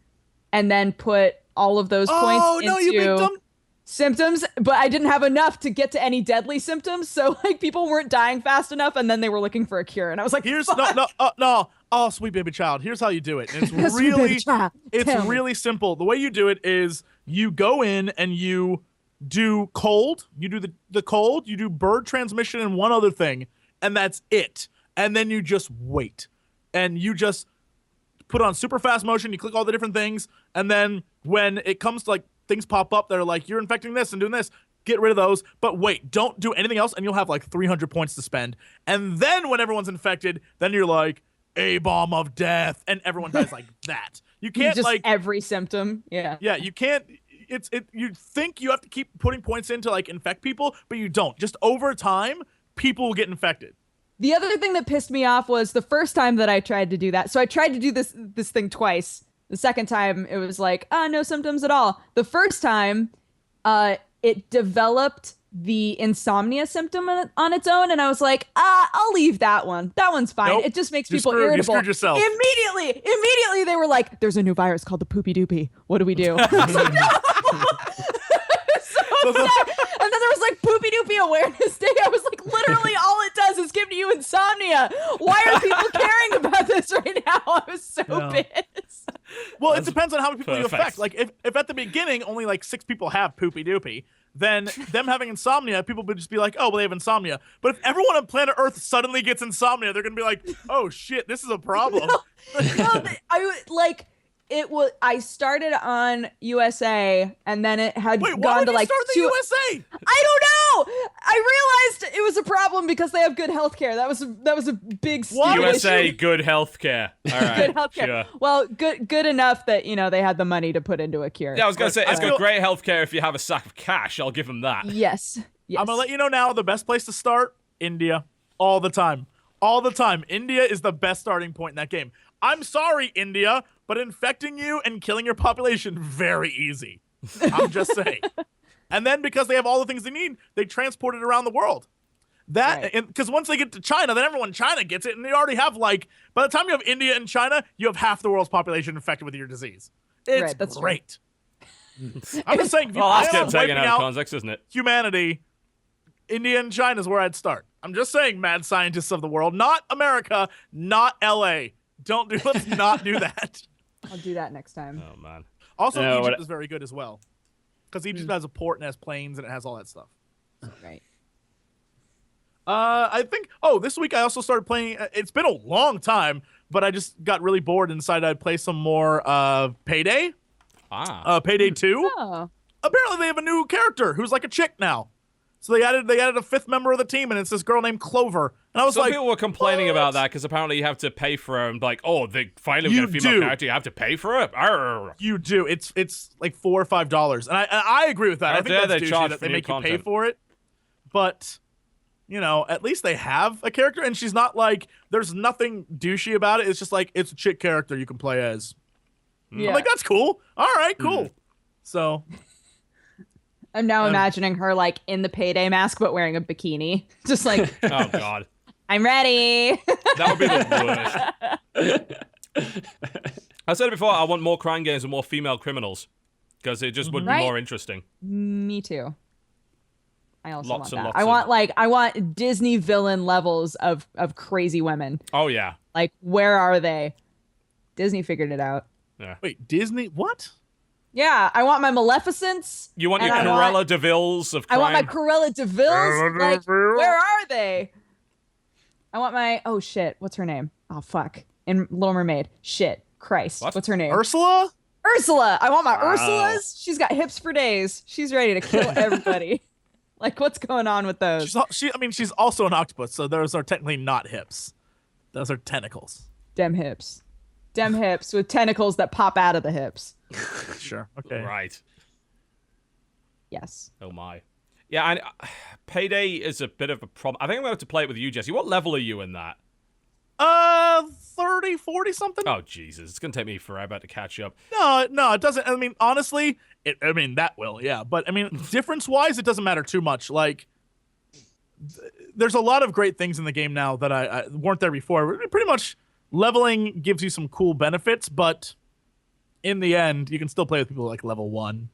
and then put all of those points into you big dumb. symptoms, but I didn't have enough to get to any deadly symptoms. So people weren't dying fast enough and then they were looking for a cure. And I was like, no. Oh, sweet baby child. Here's how you do it. And it's really simple. The way you do it is you go in and you do cold. You do the cold. You do bird transmission and one other thing. And that's it. And then you just wait. And you just put on super fast motion. You click all the different things. And then when it comes to things pop up that are like, you're infecting this and doing this, get rid of those. But wait, don't do anything else. And you'll have 300 points to spend. And then when everyone's infected, then you're like, a bomb of death, and everyone dies like that. You can't just every symptom. Yeah. Yeah, you can't. You think you have to keep putting points in to infect people, but you don't. Just over time, people will get infected. The other thing that pissed me off was the first time that I tried to do that. So I tried to do this thing twice. The second time it was no symptoms at all. The first time, it developed the insomnia symptom on its own, and I was like, I'll leave that one. That one's fine. Nope. It just makes people irritable. You screwed yourself. Immediately they were like, there's a new virus called the poopy doopy. What do we do? I was like, no! So upset. And then there was Poopy Doopy Awareness Day. I was like, literally all it does is give you insomnia. Why are people caring about this right now? I was so pissed. Well, it depends on how many people you affect. If at the beginning only 6 people have Poopy Doopy, then them having insomnia, people would just be like, oh, well, they have insomnia. But if everyone on planet Earth suddenly gets insomnia, they're going to be like, oh, shit, this is a problem. I started on USA and then it had Wait, gone why to would you start the USA? I don't know. I realized it was a problem because they have good healthcare. That was a big USA issue. good healthcare. All right. Good healthcare. Sure. Well, good enough that they had the money to put into a cure. Yeah, I was gonna say it's got great healthcare if you have a sack of cash. I'll give them that. Yes. I'm gonna let you know now. The best place to start, India, all the time. India is the best starting point in that game. I'm sorry, India, but infecting you and killing your population, very easy. I'm just saying. And then because they have all the things they need, they transport it around the world. Because once they get to China, then everyone in China gets it, and they already have by the time you have India and China, you have half the world's population infected with your disease. It's that's great. I'm just saying, if you Well, that's plan getting on taken wiping out of out context, isn't it? humanity, India and China is where I'd start. I'm just saying, mad scientists of the world, not America, not LA. Let's not do that. I'll do that next time. Oh man. Also, You know, Egypt what- is very good as well. Because Egypt has a port and has planes and it has all that stuff. Right. I think, this week I also started playing, it's been a long time, but I just got really bored and decided I'd play some more Payday. Payday 2. Oh. Apparently they have a new character who's like a chick now. So they added a fifth member of the team, and it's this girl named Clover. And I was Some like, people were complaining what? about that because apparently you have to pay for her and like, oh, they finally You get a female do. character, you have to pay for it? Arr. You do. It's like $4 or $5, and I agree with that. How I think dare that's they douchey charge that for they new make you pay content. for it. But at least they have a character, and she's not like there's nothing douchey about it. It's just like it's a chick character you can play as. Yeah. I'm like, that's cool. All right, cool. So I'm now imagining her like in the Payday mask but wearing a bikini. Just like, Oh god. I'm ready. That would be the worst. I said it before, I want more crime games with more female criminals. Because it just would be Right? more interesting. Me too. I also Lots and want lots that. of- I want Disney villain levels of crazy women. Oh yeah. Like, where are they? Disney figured it out. Yeah. wait, Disney? What? Yeah, I want my Maleficents. You want and your I Cruella de Vil's of I crime? want my Cruella de Vil's. Cruella de Like, Vil. where are they? I want my what's her name? Oh fuck. In Little Mermaid. Shit. Christ. What? What's her name? Ursula? Ursula. I want my Wow. Ursulas. She's got hips for days. She's ready to kill everybody. Like, what's going on with those? She's also an octopus, so those are technically not hips. Those are tentacles. Dem hips. Dem hips with tentacles that pop out of the hips. Sure. Okay. Right. Yes. Oh my. Yeah, and Payday is a bit of a problem. I think I'm going to have to play it with you, Jesse. What level are you in that? 30, 40 something? Oh, Jesus. It's going to take me forever to catch up. No, it doesn't. I mean, honestly, that will, yeah. But, I mean, difference-wise, it doesn't matter too much. Like, there's a lot of great things in the game now that I weren't there before. Pretty much leveling gives you some cool benefits, but in the end, you can still play with people like level 1.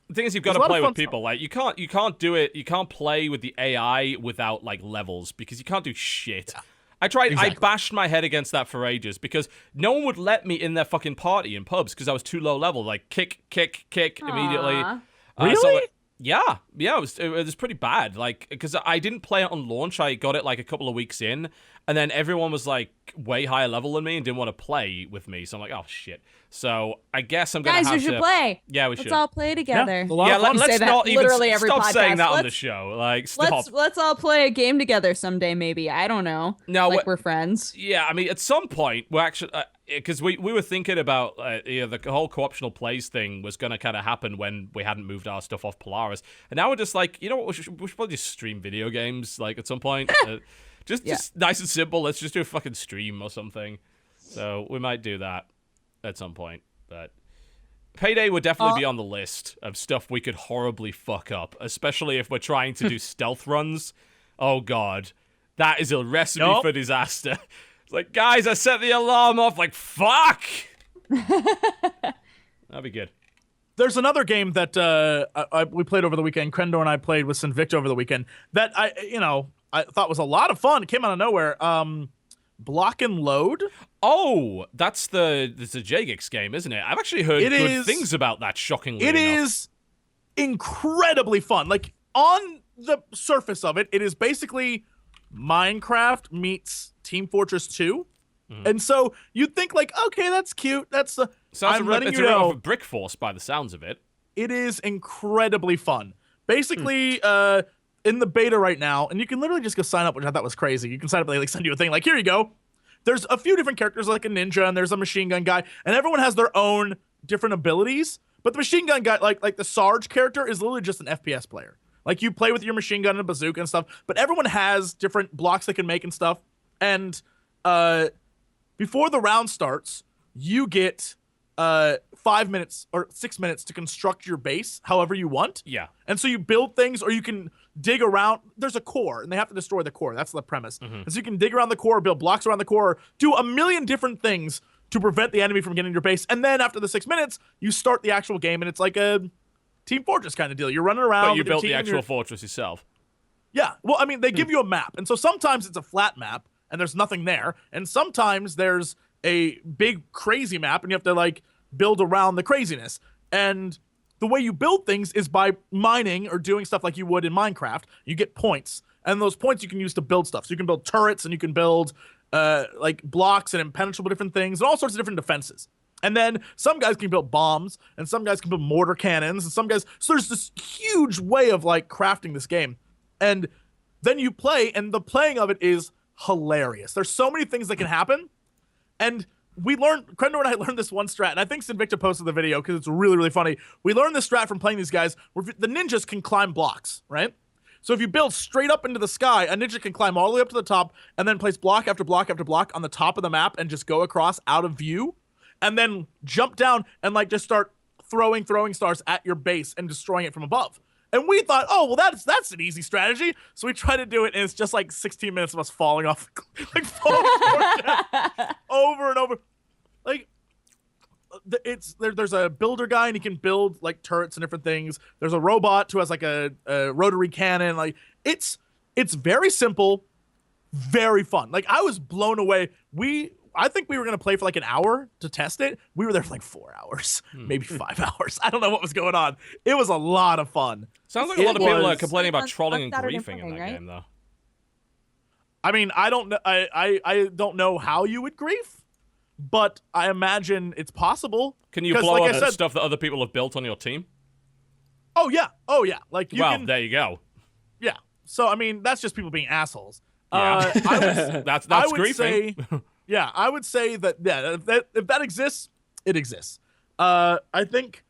The thing is, you've got There's to a lot of play fun with people. Like, you can't do it. You can't play with the AI without, like, levels because you can't do shit. Yeah. I tried. Exactly. I bashed my head against that for ages because no one would let me in their fucking party in pubs because I was too low level. Like kick immediately. Aw. Really? Yeah. It was pretty bad. Like because I didn't play it on launch. I got it like a couple of weeks in, and then everyone was like way higher level than me and didn't want to play with me. So I'm like, oh shit. So I guess I'm gonna Guys, have we should to play. Yeah, we Let's should. all play together. A lot Yeah, of fun. let's say that not even literally every stop saying podcast. that on the Let's- show. Like, stop. Let's all play a game together someday, maybe. I don't know. No, like what- we're friends. Yeah, I mean, at some point, we're actually because we were thinking about the whole co-optional plays thing was going to kind of happen when we hadn't moved our stuff off Polaris, and now we're just like, you know what, we should probably just stream video games like at some point. Just nice and simple. Let's just do a fucking stream or something. So we might do that at some point, but. Payday would definitely be on the list of stuff we could horribly fuck up, especially if we're trying to do stealth runs. Oh god, that is a recipe for disaster. It's like, guys, I set the alarm off. Like, fuck. That'd be good. There's another game that we played over the weekend. Krendor and I played with Sinvicta over the weekend that I thought was a lot of fun. It came out of nowhere. Block and Load. Oh, that's the Jagex game, isn't it? I've actually heard It good is- things about that. Shockingly, It enough. is incredibly fun. Like on the surface of it, it is basically Minecraft meets Team Fortress 2. And so you'd think like, okay, that's cute. That's Sounds I'm a letting it's you a rip know. off of Brick Force by the sounds of it. It is incredibly fun. Basically, in the beta right now, and you can literally just go sign up, which I thought was crazy. You can sign up, they like send you a thing like, here you go. There's a few different characters, like a ninja, and there's a machine gun guy, and everyone has their own different abilities. But the machine gun guy, like the Sarge character, is literally just an FPS player. Like you play with your machine gun and a bazooka and stuff, but everyone has different blocks they can make and stuff. And before the round starts, you get 5 minutes or 6 minutes to construct your base however you want. Yeah. And so you build things, or you can dig around. There's a core, and they have to destroy the core. That's the premise. And so you can dig around the core, build blocks around the core, do a million different things to prevent the enemy from getting your base. And then after the 6 minutes, you start the actual game, and it's like a Team Fortress kind of deal. You're running around. But you with your built the team, actual fortress yourself. Yeah. Well, I mean, they give you a map. And so sometimes it's a flat map and there's nothing there. And sometimes there's a big crazy map and you have to like build around the craziness. And the way you build things is by mining or doing stuff like you would in Minecraft. You get points. And those points you can use to build stuff. So you can build turrets and you can build like blocks and impenetrable different things and all sorts of different defenses. And then some guys can build bombs and some guys can build mortar cannons and some guys. So there's this huge way of like crafting this game. And then you play, and the playing of it is hilarious. There's so many things that can happen. And Krendor and I learned this one strat, and I think Sinvicta posted the video because it's really, really funny. We learned this strat from playing these guys where the ninjas can climb blocks, right? So if you build straight up into the sky, a ninja can climb all the way up to the top and then place block after block after block on the top of the map and just go across out of view and then jump down and like just start throwing stars at your base and destroying it from above. And we thought, oh, well, that's an easy strategy. So we tried to do it, and it's just like 16 minutes of us falling off, like falling over and over. Like, there's a builder guy, and he can build like turrets and different things. There's a robot who has like a rotary cannon. Like, it's very simple, very fun. Like, I was blown away. I think we were going to play for like an hour to test it. We were there for like 4 hours, maybe 5 hours. I don't know what was going on. It was a lot of fun. Sounds like a lot of people are complaining about on trolling and Saturday griefing in morning, that right? game, though. I mean, I don't know. I don't know how you would grief, but I imagine it's possible. Can you 'Cause, blow like up I said, stuff that other people have built on your team? Oh yeah. Like you Well, can. there you go. Yeah. So I mean, that's just people being assholes. Yeah. That's I would griefing. say, yeah, I would say that if that exists, it exists. I think.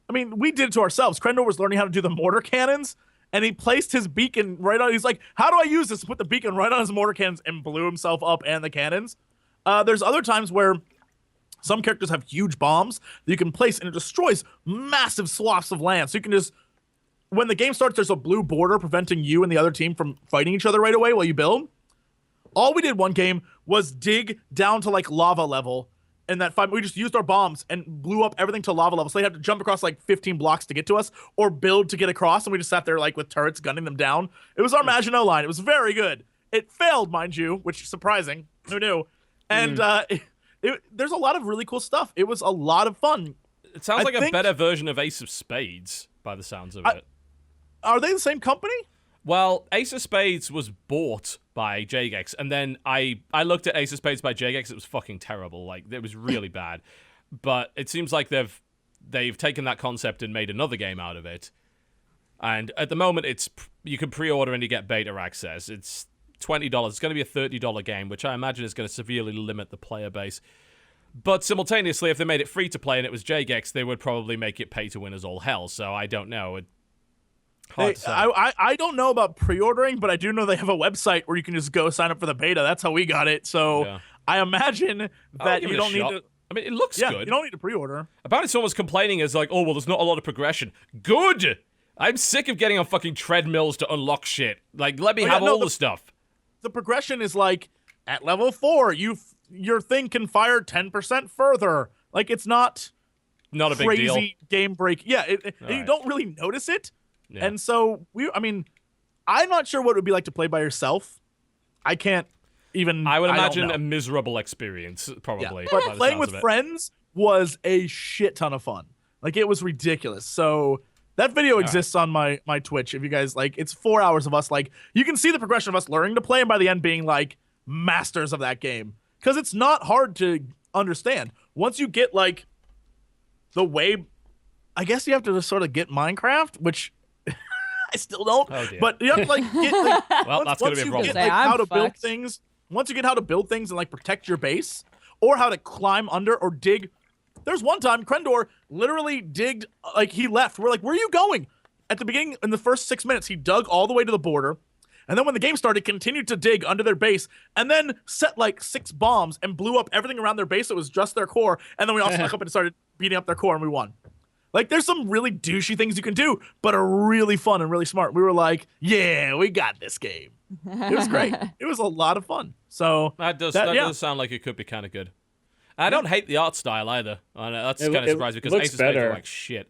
I mean, we did it to ourselves. Krendor was learning how to do the mortar cannons, and he placed his beacon right on. He's like, "How do I use this?" Put the beacon right on his mortar cannons and blew himself up and the cannons. There's other times where some characters have huge bombs that you can place, and it destroys massive swaths of land. So you can just, when the game starts, there's a blue border preventing you and the other team from fighting each other right away while you build. All we did one game was dig down to like lava level. And that fight, we just used our bombs and blew up everything to lava level. So they had to jump across like 15 blocks to get to us or build to get across. And we just sat there like with turrets gunning them down. It was our Maginot line. It was very good. It failed, mind you, which is surprising. Who knew? And there's a lot of really cool stuff. It was a lot of fun. It sounds like a think- better version of Ace of Spades, by the sounds of it. Are they the same company? Well, Ace of Spades was bought by Jagex, and then I looked at Ace of Spades by Jagex. It was fucking terrible. Like, it was really bad. But it seems like they've taken that concept and made another game out of it. And at the moment, you can pre-order and you get beta access. It's $20. It's going to be a $30 game, which I imagine is going to severely limit the player base. But simultaneously, if they made it free to play and it was Jagex, they would probably make it pay to win as all hell. So I don't know. Hard to say. I don't know about pre-ordering, but I do know they have a website where you can just go sign up for the beta. That's how we got it. So Yeah. I imagine that give you it a don't need shot. to. I mean, it looks Yeah, good. you don't need to pre-order. Apparently someone was complaining as like, oh, well, there's not a lot of progression. Good! I'm sick of getting on fucking treadmills to unlock shit. Like, let me have all the stuff. The progression is like, at level 4, your thing can fire 10% further. Like, it's not Not a big crazy deal. game break. Yeah, and you Alright. don't really notice it. Yeah. And so, I'm not sure what it would be like to play by yourself. I can't even. I would don't imagine know. a miserable experience, Yeah, probably. but by the playing sounds with of it. friends was a shit ton of fun. Like, it was ridiculous. So that video exists on my Twitch. If you guys like, it's 4 hours of us. Like, you can see the progression of us learning to play, and by the end being like masters of that game, because it's not hard to understand. Once you get like the way, I guess you have to just sort of get Minecraft, which I still don't. Oh, dear. But you have to like get like, Well, that's gonna be a you problem. get, like, I'm how to build fucked. things. Once you get how to build things and like protect your base, or how to climb under or dig. There's one time Krendor literally digged, like he left. We're like, where are you going? At the beginning, in the first 6 minutes, he dug all the way to the border. And then when the game started, continued to dig under their base, and then set like 6 bombs and blew up everything around their base that was just their core. And then we all snuck up and started beating up their core, and we won. Like, there's some really douchey things you can do, but are really fun and really smart. We were like, yeah, we got this game. It was great. It was a lot of fun. So That does yeah. sound like it could be kind of good. I don't hate the art style either. I know, that's It- kind of it surprising because looks Ace of Spades better. are like shit.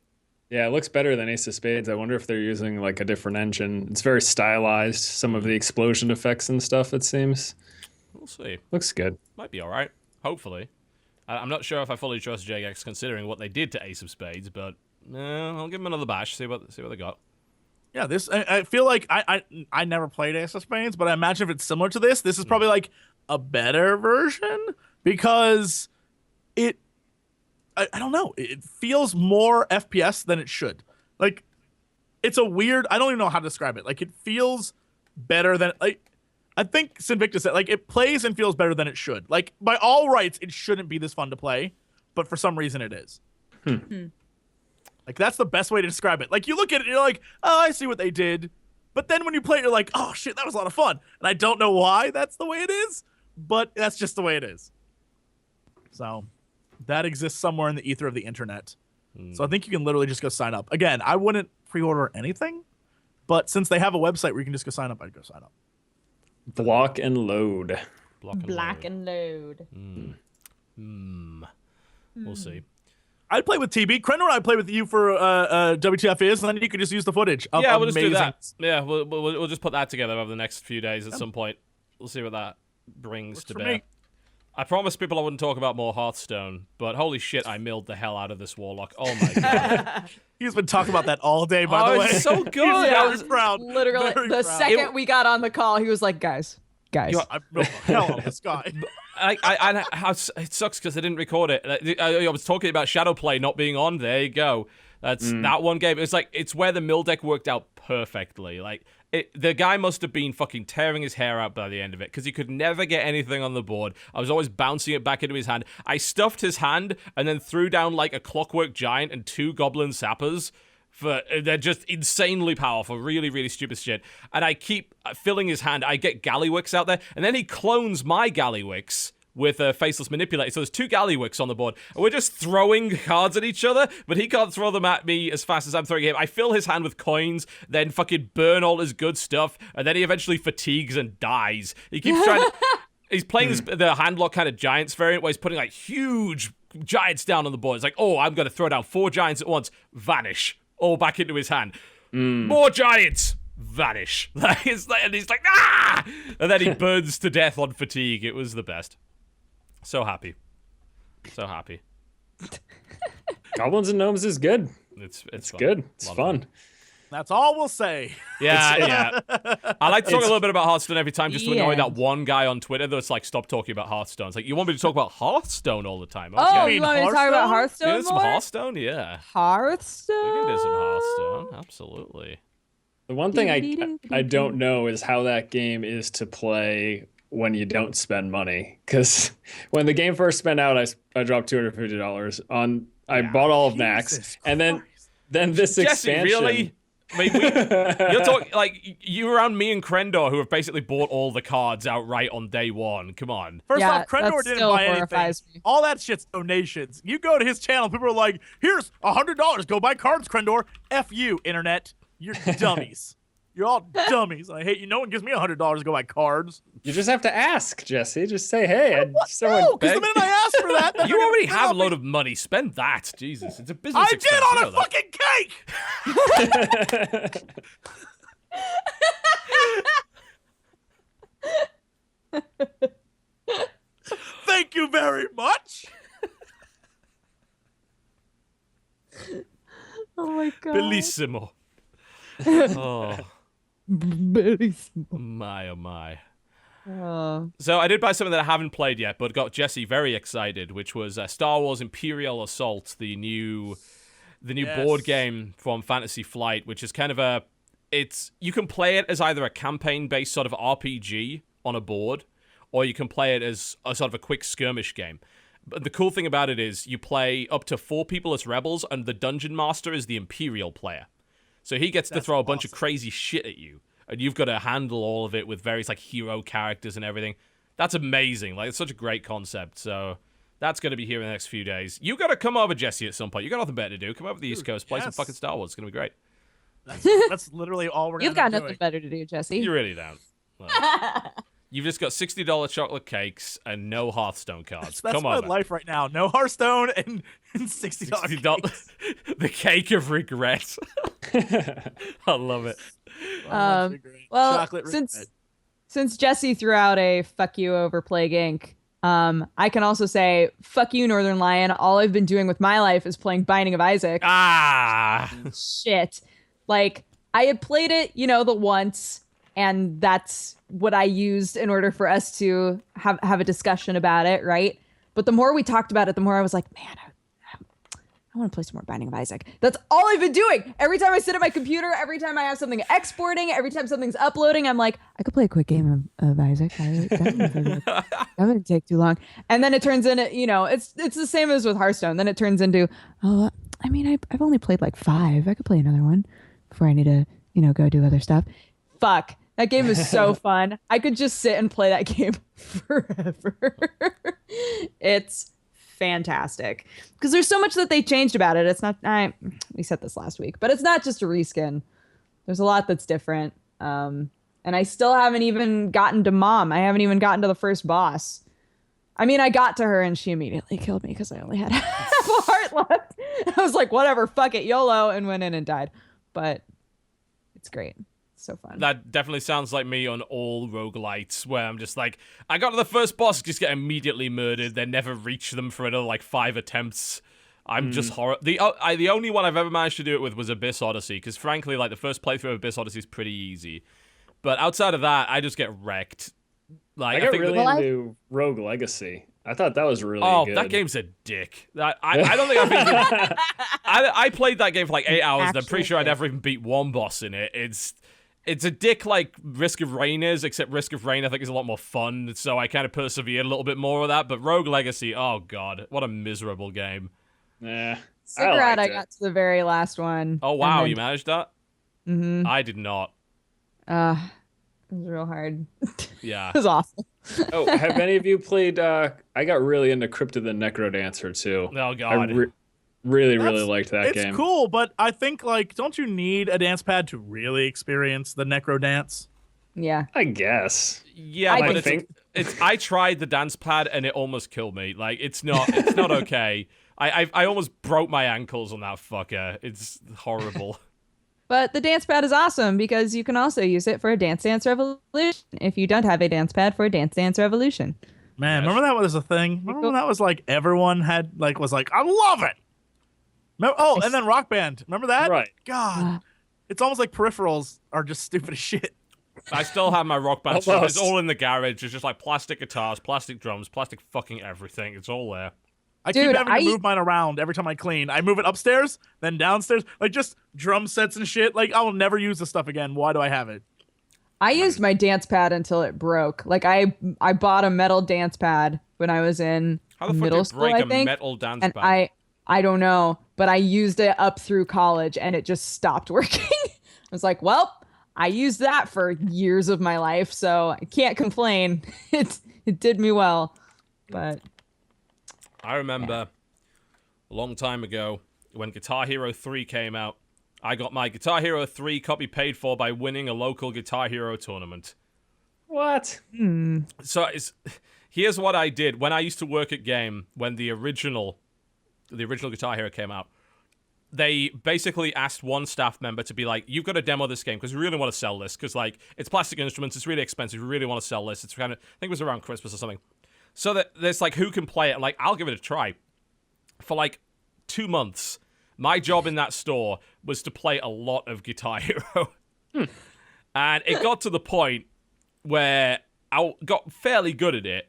Yeah, it looks better than Ace of Spades. I wonder if they're using like a different engine. It's very stylized. Some of the explosion effects and stuff, it seems. We'll see. Looks good. Might be all right. Hopefully. I'm not sure if I fully trust Jagex considering what they did to Ace of Spades, but I'll give them another bash. See what they got. Yeah, this I feel like I never played Ace of Spades, but I imagine if it's similar to this is probably like a better version because I don't know. It feels more FPS than it should. Like, it's a weird. I don't even know how to describe it. Like, it feels better than. Like, I think Sinvictus said, like, it plays and feels better than it should. Like, by all rights, it shouldn't be this fun to play, but for some reason, it is. Like, that's the best way to describe it. Like, you look at it, and you're like, oh, I see what they did. But then when you play it, you're like, oh shit, that was a lot of fun. And I don't know why that's the way it is, but that's just the way it is. So. That exists somewhere in the ether of the internet. So I think you can literally just go sign up. Again, I wouldn't pre-order anything, but since they have a website where you can just go sign up, I'd go sign up. Block and load. Black and load. We'll see. I'd play with TB. Krendor and I'd play with you for WTF is, and then you could just use the footage. Of Yeah, we'll just do amazing- that. Yeah, we'll just put that together over the next few days at some point. We'll see what that brings to for bear. me. I promised people I wouldn't talk about more Hearthstone, but holy shit, I milled the hell out of this Warlock. Oh my god. He's been talking about that all day, by the way. It's so good. He's I very was- proud. Literally, Very the proud. second we got on the call, he was like, guys. I milled the hell out of this guy. It sucks because I didn't record it. I was talking about Shadowplay not being on. There you go. That's that one game. It's where the mill deck worked out perfectly. Like, the guy must have been fucking tearing his hair out by the end of it because he could never get anything on the board. I was always bouncing it back into his hand. I stuffed his hand and then threw down like a Clockwork Giant and 2 Goblin Sappers. They're just insanely powerful, really, really stupid shit. And I keep filling his hand. I get Gallywix out there, and then he clones my Gallywix with a Faceless Manipulator. So there's 2 Gallywix on the board, and we're just throwing cards at each other, but he can't throw them at me as fast as I'm throwing him. I fill his hand with coins, then fucking burn all his good stuff, and then he eventually fatigues and dies. He keeps trying to... He's playing the handlock kind of Giants variant, where he's putting like huge giants down on the board. It's like, oh, I'm going to throw down 4 giants at once. Vanish. All back into his hand. More giants. Vanish. And he's like, ah! And then he burns to death on fatigue. It was the best. So happy. So happy. Goblins and Gnomes is good. It's fun. Good. It's fun. That's all we'll say. Yeah. I like to talk a little bit about Hearthstone every time just to annoy Yeah. that one guy on Twitter that's like, stop talking about Hearthstone. It's like, you want me to talk about Hearthstone all the time? Oh, Okay. you want me to talk about Hearthstone Yeah, some more? Hearthstone, yeah. We Hearthstone? can do some Hearthstone, absolutely. The one thing I don't know is how that game is to play when you don't spend money. Because when the game first spun out, I dropped $250 on. I bought all of Nax, and then this Jesse, expansion. really? I mean, you're talking like you around me and Krendor, who have basically bought all the cards outright on day one. Come on. First Yeah, off, Krendor that didn't still buy anything. horrifies me. All that shit's donations. You go to his channel, people are like, here's $100. Go buy cards, Krendor. F you, internet. You're dummies. You're all dummies. I hate you. No one gives me $100 to go buy cards. You just have to ask, Jesse. Just say, hey, No, because the minute I ask for that, then You they're already gonna have a spend load on me. of money. Spend that. Jesus, it's a business I expense. did on you a know that. fucking cake. Thank you very much. Oh my god. Bellissimo. Oh, Bellissimo. my, oh, my. Oh. So I did buy something that I haven't played yet, but got Jesse very excited, which was Star Wars Imperial Assault, the new board game from Fantasy Flight, which is kind of you can play it as either a campaign-based sort of RPG on a board, or you can play it as a sort of a quick skirmish game. But the cool thing about it is you play up to 4 people as rebels, and the Dungeon Master is the Imperial player. So he gets to throw a bunch of crazy shit at you, and you've got to handle all of it with various like hero characters and everything. That's amazing. Like, it's such a great concept. So that's going to be here in the next few days. You got to come over, Jesse, at some point. You got nothing better to do. Come over to the East Coast, play some yes. fucking Star Wars. It's going to be great. That's literally all we're You've gonna got do. nothing better to do, Jesse. You really don't. Like, You've just got $60 chocolate cakes and no Hearthstone cards. That's Come my on, man. life right now. No Hearthstone and $60 cakes. The cake of regret. I love it. Well, Chocolate since Jesse threw out a fuck you over Plague Inc., I can also say fuck you, Northern Lion. All I've been doing with my life is playing Binding of Isaac. Shit. Like, I had played it, the once, and that's what I used in order for us to have a discussion about it, right? But the more we talked about it, the more I was like, man, I want to play some more Binding of Isaac. That's all I've been doing. Every time I sit at my computer, every time I have something exporting, every time something's uploading, I'm like, I could play a quick game of Isaac. That wouldn't take too long. And then it turns into, it's the same as with Hearthstone. Then it turns into, I've only played like 5. I could play another one before I need to, go do other stuff. Fuck. That game is so fun. I could just sit and play that game forever. It's fantastic because there's so much that they changed about it. It's not we said this last week, but it's not just a reskin. There's a lot that's different, and I still haven't even gotten to Mom. I haven't even gotten to the first boss. I mean, I got to her and she immediately killed me because I only had half a heart left. I was like, whatever, fuck it, YOLO, and went in and died. But it's great. So fun. That definitely sounds like me on all roguelites, where I'm just like, I got to the first boss, just get immediately murdered, then never reach them for another like 5 attempts. I'm just the only one I've ever managed to do it with was Abyss Odyssey, because frankly, like the first playthrough of Abyss Odyssey is pretty easy, but outside of that, I just get wrecked. Like I got really into Rogue Legacy. I thought that was really good. That game's a dick. I don't think I've even... I played that game for like 8 hours, and I'm pretty sure I never even beat one boss in it. It's a dick like Risk of Rain is, except Risk of Rain I think is a lot more fun, so I kind of persevered a little bit more with that. But Rogue Legacy, oh god, what a miserable game. Yeah, Cigarette, I got to the very last one. Oh wow, you managed that? Mm-hmm. I did not. It was real hard. Yeah. It was awful. Oh, have any of you played, I got really into Crypt of the Necrodancer too. Oh god. I really liked that game. It's cool, but I think, like, don't you need a dance pad to really experience the necro dance? Yeah. I guess. Yeah, but I tried the dance pad and it almost killed me. Like, it's not okay. I almost broke my ankles on that fucker. It's horrible. But the dance pad is awesome because you can also use it for a Dance Dance Revolution if you don't have a dance pad for a Dance Dance Revolution. Man, remember that was a thing? Remember when that was like everyone was like, I love it. And then Rock Band. Remember that? Right. God. It's almost like peripherals are just stupid as shit. I still have my Rock Band stuff. It's all in the garage. It's just like plastic guitars, plastic drums, plastic fucking everything. It's all there. I keep having to move mine around every time I clean. I move it upstairs, then downstairs. Like, just drum sets and shit. Like, I will never use this stuff again. Why do I have it? I used my dance pad until it broke. Like, I bought a metal dance pad when I was in middle school, I think. How the fuck do you break a metal dance pad? I don't know, but I used it up through college and it just stopped working. I was like, well, I used that for years of my life, so I can't complain. It did me well. But I remember a long time ago when Guitar Hero 3 came out, I got my Guitar Hero 3 copy paid for by winning a local Guitar Hero tournament. What? So here's what I did. When I used to work at Game, when the original Guitar Hero came out, they basically asked one staff member to be like, you've got to demo this game because we really want to sell this because, like, it's plastic instruments, it's really expensive, we really want to sell this. It's kind of, I think it was around Christmas or something. So that there's like, who can play it? I'm like, I'll give it a try. For like 2 months, my job in that store was to play a lot of Guitar Hero. And it got to the point where I got fairly good at it.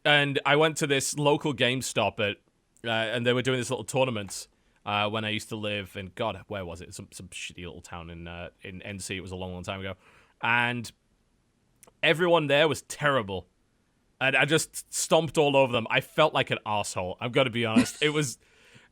And I went to this local GameStop and they were doing this little tournament when I used to live in, God, where was it? Some shitty little town in NC. It was a long time ago. And everyone there was terrible. And I just stomped all over them. I felt like an asshole. I've got to be honest.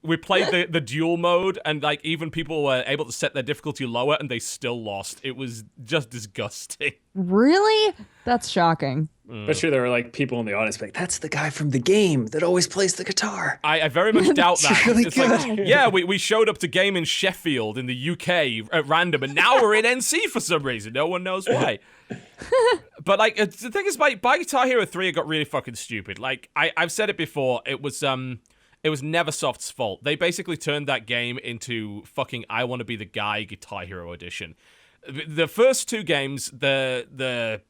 We played the duel mode, and like even people were able to set their difficulty lower, and they still lost. It was just disgusting. Really? That's shocking. But sure, there were like people in the audience like, that's the guy from the game that always plays the guitar. I very much doubt that. Really it's good. like, yeah, we showed up to game in Sheffield in the UK at random, and now we're in NC for some reason. No one knows why. But like the thing is, by Guitar Hero 3, it got really fucking stupid. Like I've said it before, it was Neversoft's fault. They basically turned that game into fucking I Want to Be the Guy Guitar Hero edition. The first two games, what do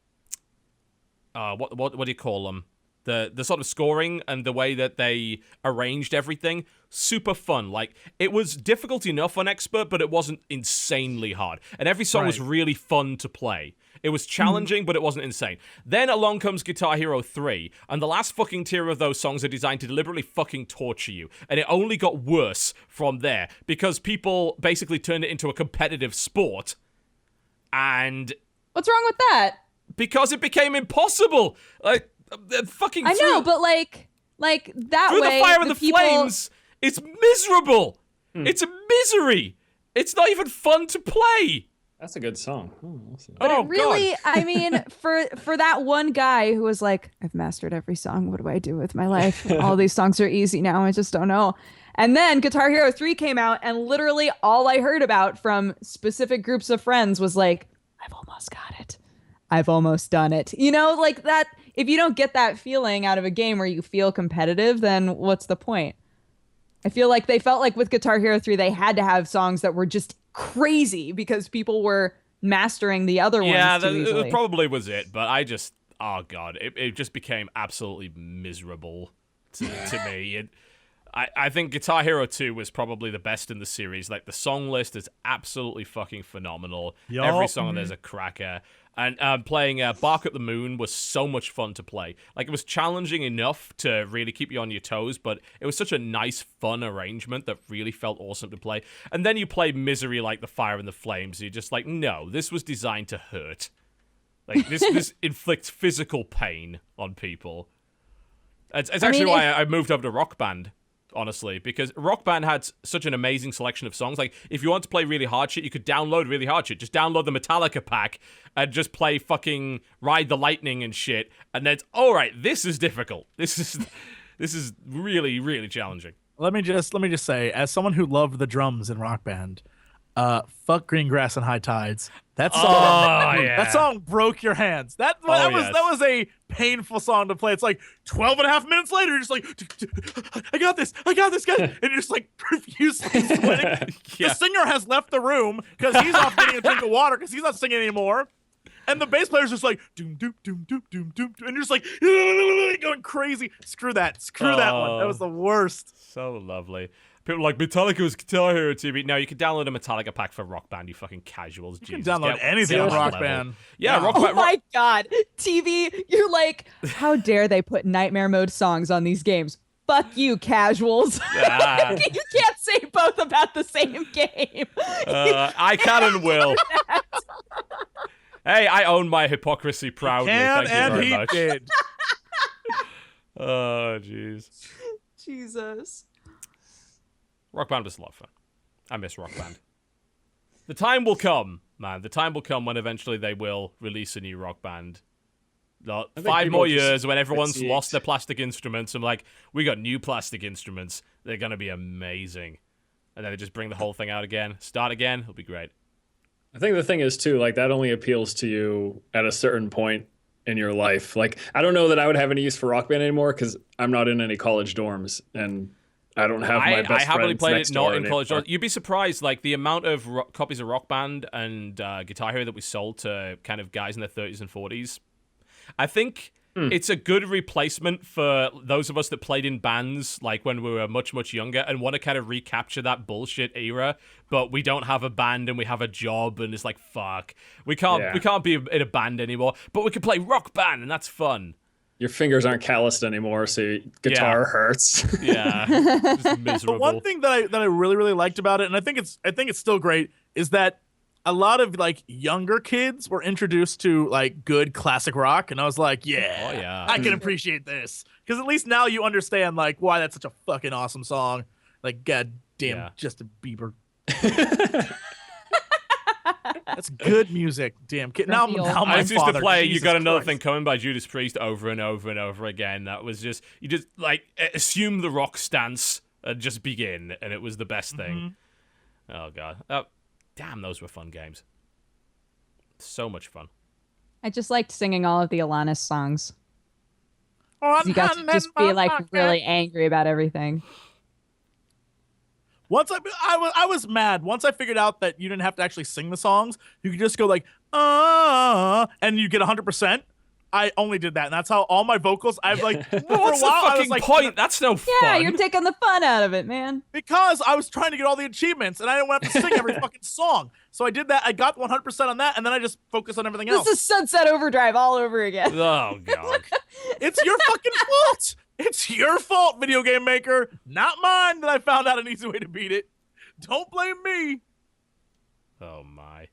you call them? The sort of scoring and the way that they arranged everything, super fun. Like, it was difficult enough on Expert, but it wasn't insanely hard. And every song was really fun to play. It was challenging, but it wasn't insane. Then along comes Guitar Hero 3, and the last fucking tier of those songs are designed to deliberately fucking torture you. And it only got worse from there, because people basically turned it into a competitive sport. And... What's wrong with that? Because it became impossible! Like, fucking I know, but like that through way, the fire and the people... flames, it's miserable! It's a misery! It's not even fun to play! That's a good song. Oh, awesome. But it really, God. I mean, for that one guy who was like, I've mastered every song. What do I do with my life? All these songs are easy now. I just don't know. And then Guitar Hero 3 came out, and literally all I heard about from specific groups of friends was like, I've almost got it. I've almost done it. You know, like that. If you don't get that feeling out of a game where you feel competitive, then what's the point? I feel like they felt like with Guitar Hero 3, they had to have songs that were just crazy because people were mastering the other ones too easily. That probably was it, but I just, oh god, it just became absolutely miserable to me. I think Guitar Hero 2 was probably the best in the series. Like, the song list is absolutely fucking phenomenal. Yup. Every song on there's a cracker. And playing Bark at the Moon was so much fun to play. Like, it was challenging enough to really keep you on your toes, but it was such a nice, fun arrangement that really felt awesome to play. And then you play Misery like the Fire and the Flames. You're just like, no, this was designed to hurt. Like, this inflicts physical pain on people. It's actually why I moved over to Rock Band. Honestly, because Rock Band had such an amazing selection of songs. Like, if you want to play really hard shit, you could download really hard shit. Just download the Metallica pack and just play fucking Ride the Lightning and shit. And then, all right, this is difficult. This is really, really challenging. Let me just say, as someone who loved the drums in Rock Band, fuck Green Grass and High Tides. That song, that song broke your hands. That was a painful song to play. It's like 12 and a half minutes later, you're just like, I got this, guys. And you're just like profusely sweating. The singer has left the room because he's off getting a drink of water because he's not singing anymore. And the bass player's just like, doom, doom, doom, doom, doom, doom. And you're just like, going crazy. Screw that one. That was the worst. So lovely. People are like, Metallica was Guitar Hero TV. No, you can download a Metallica pack for Rock Band, you fucking casuals. You can download anything on Rock Band. Yeah, Rock Band. Oh my god. TV, you're like, how dare they put Nightmare Mode songs on these games? Fuck you, casuals. You can't say both about the same game. I can and will. Hey, I own my hypocrisy proudly. Thank you very much. Did. Oh, jeez. Jesus. Rock Band was a lot of fun. I miss Rock Band. The time will come, man. The time will come when eventually they will release a new Rock Band. 5 more years when everyone's lost their plastic instruments. I'm like, we got new plastic instruments. They're going to be amazing. And then they just bring the whole thing out again. Start again. It'll be great. I think the thing is, too, like, that only appeals to you at a certain point in your life. Like, I don't know that I would have any use for Rock Band anymore because I'm not in any college dorms. And I don't have my best friends I happily played next it not door in college. anymore. You'd be surprised, like, the amount of copies of Rock Band and Guitar Hero that we sold to kind of guys in their 30s and 40s. I think it's a good replacement for those of us that played in bands, like, when we were much, much younger and want to kind of recapture that bullshit era, but we don't have a band and we have a job and it's like, fuck. We can't be in a band anymore, but we can play Rock Band and that's fun. Your fingers aren't calloused anymore, so guitar hurts. Yeah, just miserable. But one thing that I really, really liked about it, and I think it's still great, is that a lot of like younger kids were introduced to like good classic rock, and I was like, I can appreciate this because at least now you understand like why that's such a fucking awesome song. Like, goddamn, Justin Bieber. That's good music. Damn kid. Now I used to play Jesus You Got Another Christ. Thing Coming by Judas Priest over and over and over again. That was just, you just like assume the rock stance and just begin, and it was the best thing. Oh god. Damn, those were fun games. So much fun. I just liked singing all of the Alanis songs. Oh, You got to just be like really angry about everything. Once I was mad. Once I figured out that you didn't have to actually sing the songs, you could just go like and you get 100%. I only did that, and that's how all my vocals. I've like for What's a while, the I was fucking like, point? That's no fun. Yeah, you're taking the fun out of it, man. because I was trying to get all the achievements, and I didn't want to have to sing every fucking song. So I did that. I got 100% on that, and then I just focused on everything else. This is Sunset Overdrive all over again. Oh god. It's your fucking fault. It's your fault, video game maker, not mine, that I found out an easy way to beat it. Don't blame me. Oh my.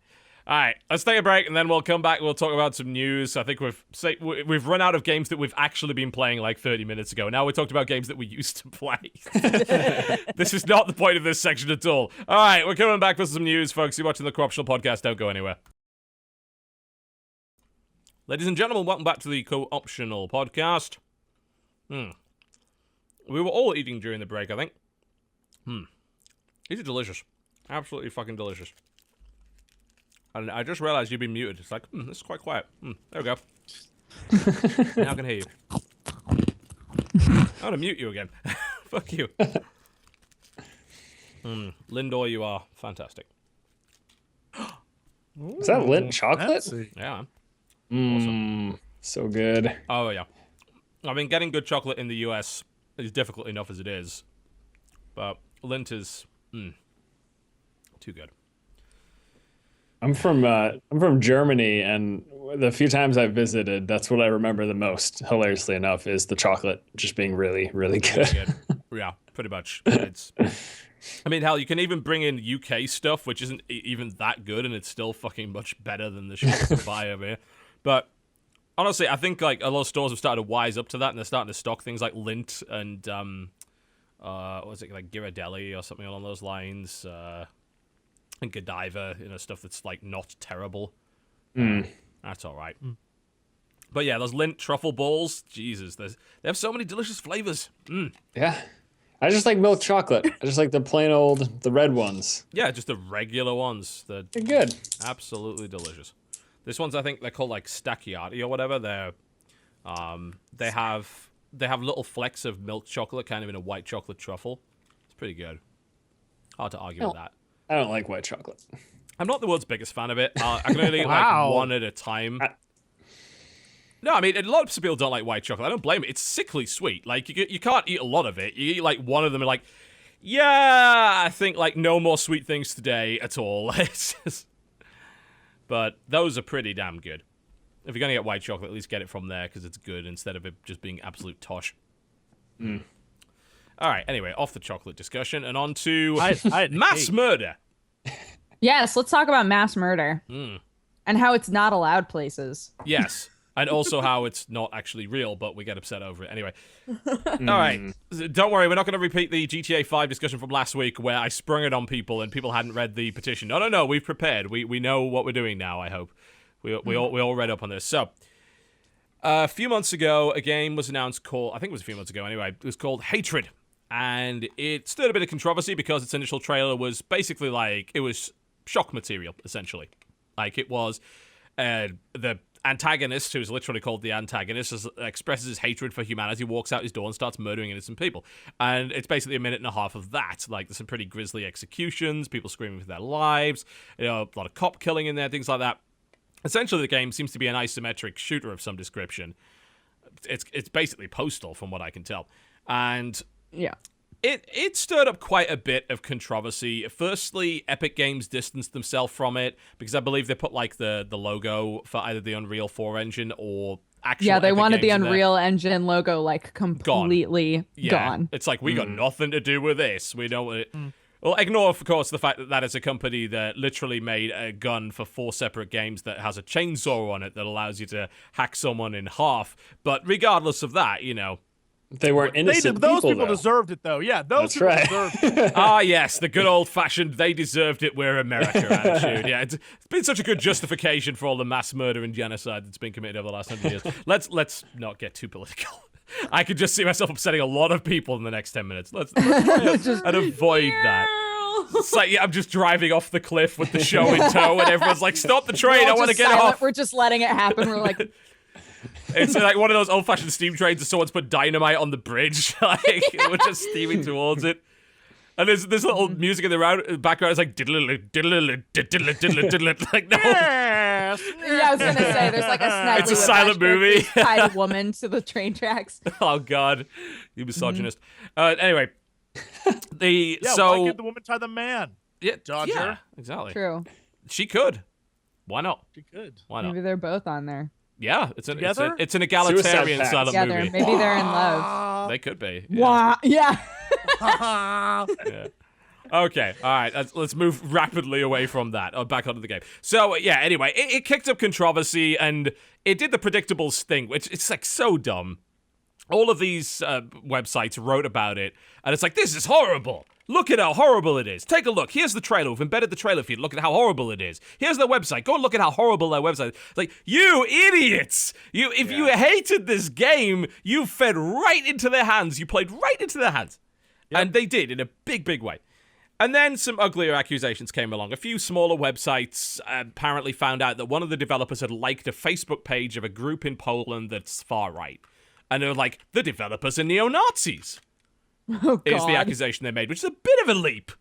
All right, let's take a break and then we'll come back. We'll talk about some news. I think we've run out of games that we've actually been playing like 30 minutes ago. Now we talked about games that we used to play. This is not the point of this section at all. All right, we're coming back for some news, folks. You're watching the Co-Optional Podcast. Don't go anywhere. Ladies and gentlemen, welcome back to the Co-Optional Podcast. We were all eating during the break, I think. These are delicious. Absolutely fucking delicious. And I just realized you've been muted. It's like, this is quite quiet. There we go. Now I can hear you. I'm gonna mute you again. Fuck you. Lindor, you are fantastic. Is that Lindt chocolate? Yeah. Awesome. So good. Oh, yeah. I mean, getting good chocolate in the US is difficult enough as it is. But Lindt is, too good. I'm from Germany, and the few times I've visited, that's what I remember the most, hilariously enough, is the chocolate just being really, really good. Yeah, pretty much. I mean, hell, you can even bring in UK stuff, which isn't even that good, and it's still fucking much better than the shit you can buy over here. But honestly, I think like a lot of stores have started to wise up to that, and they're starting to stock things like Lindt and what was it, like Ghirardelli or something along those lines. And Godiva, stuff that's like not terrible. That's all right. But yeah, those Lindt truffle balls, Jesus, they have so many delicious flavors. Yeah. I just like milk chocolate. I just like the plain old, the red ones. Yeah, just the regular ones. They're good. Absolutely delicious. This one's, I think they're called like Stacchiati or whatever. They have little flecks of milk chocolate, kind of in a white chocolate truffle. It's pretty good. Hard to argue with that. I don't like white chocolate. I'm not the world's biggest fan of it. I can only eat like one at a time. No, I mean, a lot of people don't like white chocolate. I don't blame it. It's sickly sweet. Like, you can't eat a lot of it. You eat like one of them and like, yeah, I think like no more sweet things today at all. But those are pretty damn good. If you're going to get white chocolate, at least get it from there because it's good instead of it just being absolute tosh. All right, anyway, off the chocolate discussion and on to mass murder. Yes, let's talk about mass murder. And how it's not allowed places. Yes, and also how it's not actually real, but we get upset over it. Anyway. All right, don't worry, we're not going to repeat the GTA 5 discussion from last week where I sprung it on people and people hadn't read the petition. No, we've prepared. We know what we're doing now, I hope. We all read up on this. So, a few months ago, a game was announced called, I think it was a few months ago anyway, it was called Hatred. And it stirred a bit of controversy because its initial trailer was basically like, it was shock material, essentially. Like, it was the antagonist, who's literally called the antagonist, expresses his hatred for humanity, walks out his door and starts murdering innocent people. And it's basically a minute and a half of that. Like, there's some pretty grisly executions, people screaming for their lives, a lot of cop killing in there, things like that. Essentially, the game seems to be an isometric shooter of some description. It's basically Postal, from what I can tell. And yeah, it stirred up quite a bit of controversy. Firstly, Epic Games distanced themselves from it because I believe they put like the logo for either the Unreal 4 engine or actual. Yeah, they Epic wanted Games the Unreal Engine logo like completely gone. It's like, we got nothing to do with this. We don't. Well, ignore, of course, the fact that that is a company that literally made a gun for 4 separate games that has a chainsaw on it that allows you to hack someone in half. But regardless of that, They weren't innocent those people, people though. deserved it, though. Yeah, those That's people right. deserved it. Ah, yes, the good old-fashioned, they deserved it, we're America attitude. Yeah, it's been such a good justification for all the mass murder and genocide that's been committed over the last 100 years. Let's not get too political. I could just see myself upsetting a lot of people in the next 10 minutes. Let's try and avoid that. It's like, yeah, I'm just driving off the cliff with the show in tow, and everyone's like, stop the train, I want to get off. We're just letting it happen. We're like, it's like one of those old-fashioned steam trains that someone's put dynamite on the bridge. Like, we're just steaming towards it. And there's this little music in the background. It's like diddle like no. Yes. yeah, I was gonna say there's like a snaggly. It's a silent movie. Tied a woman to the train tracks. Oh God, you misogynist. Anyway, Yeah, so why can't the woman tie the man? yeah, Dodger? yeah, exactly. True. She could. Why not? She could. Why not? Maybe they're both on there Yeah, it's an Together? egalitarian Suicide silent together. movie. Maybe they're in love. They could be. Yeah. Wow. Yeah. Yeah. Okay, all right, let's move rapidly away from that, back onto the game. So, yeah, anyway, it kicked up controversy, and it did the predictable thing, which it's, like, so dumb. All of these websites wrote about it, and it's like, this is horrible. Look at how horrible it is. Take a look. Here's the trailer. We've embedded the trailer feed. Look at how horrible it is. Here's their website. Go and look at how horrible their website is. It's like, you idiots! If you hated this game, you fed right into their hands. You played right into their hands. Yep. And they did, in a big, big way. And then some uglier accusations came along. A few smaller websites apparently found out that one of the developers had liked a Facebook page of a group in Poland that's far right. And they were like, the developers are neo-Nazis. Oh, God. Is the accusation they made, which is a bit of a leap.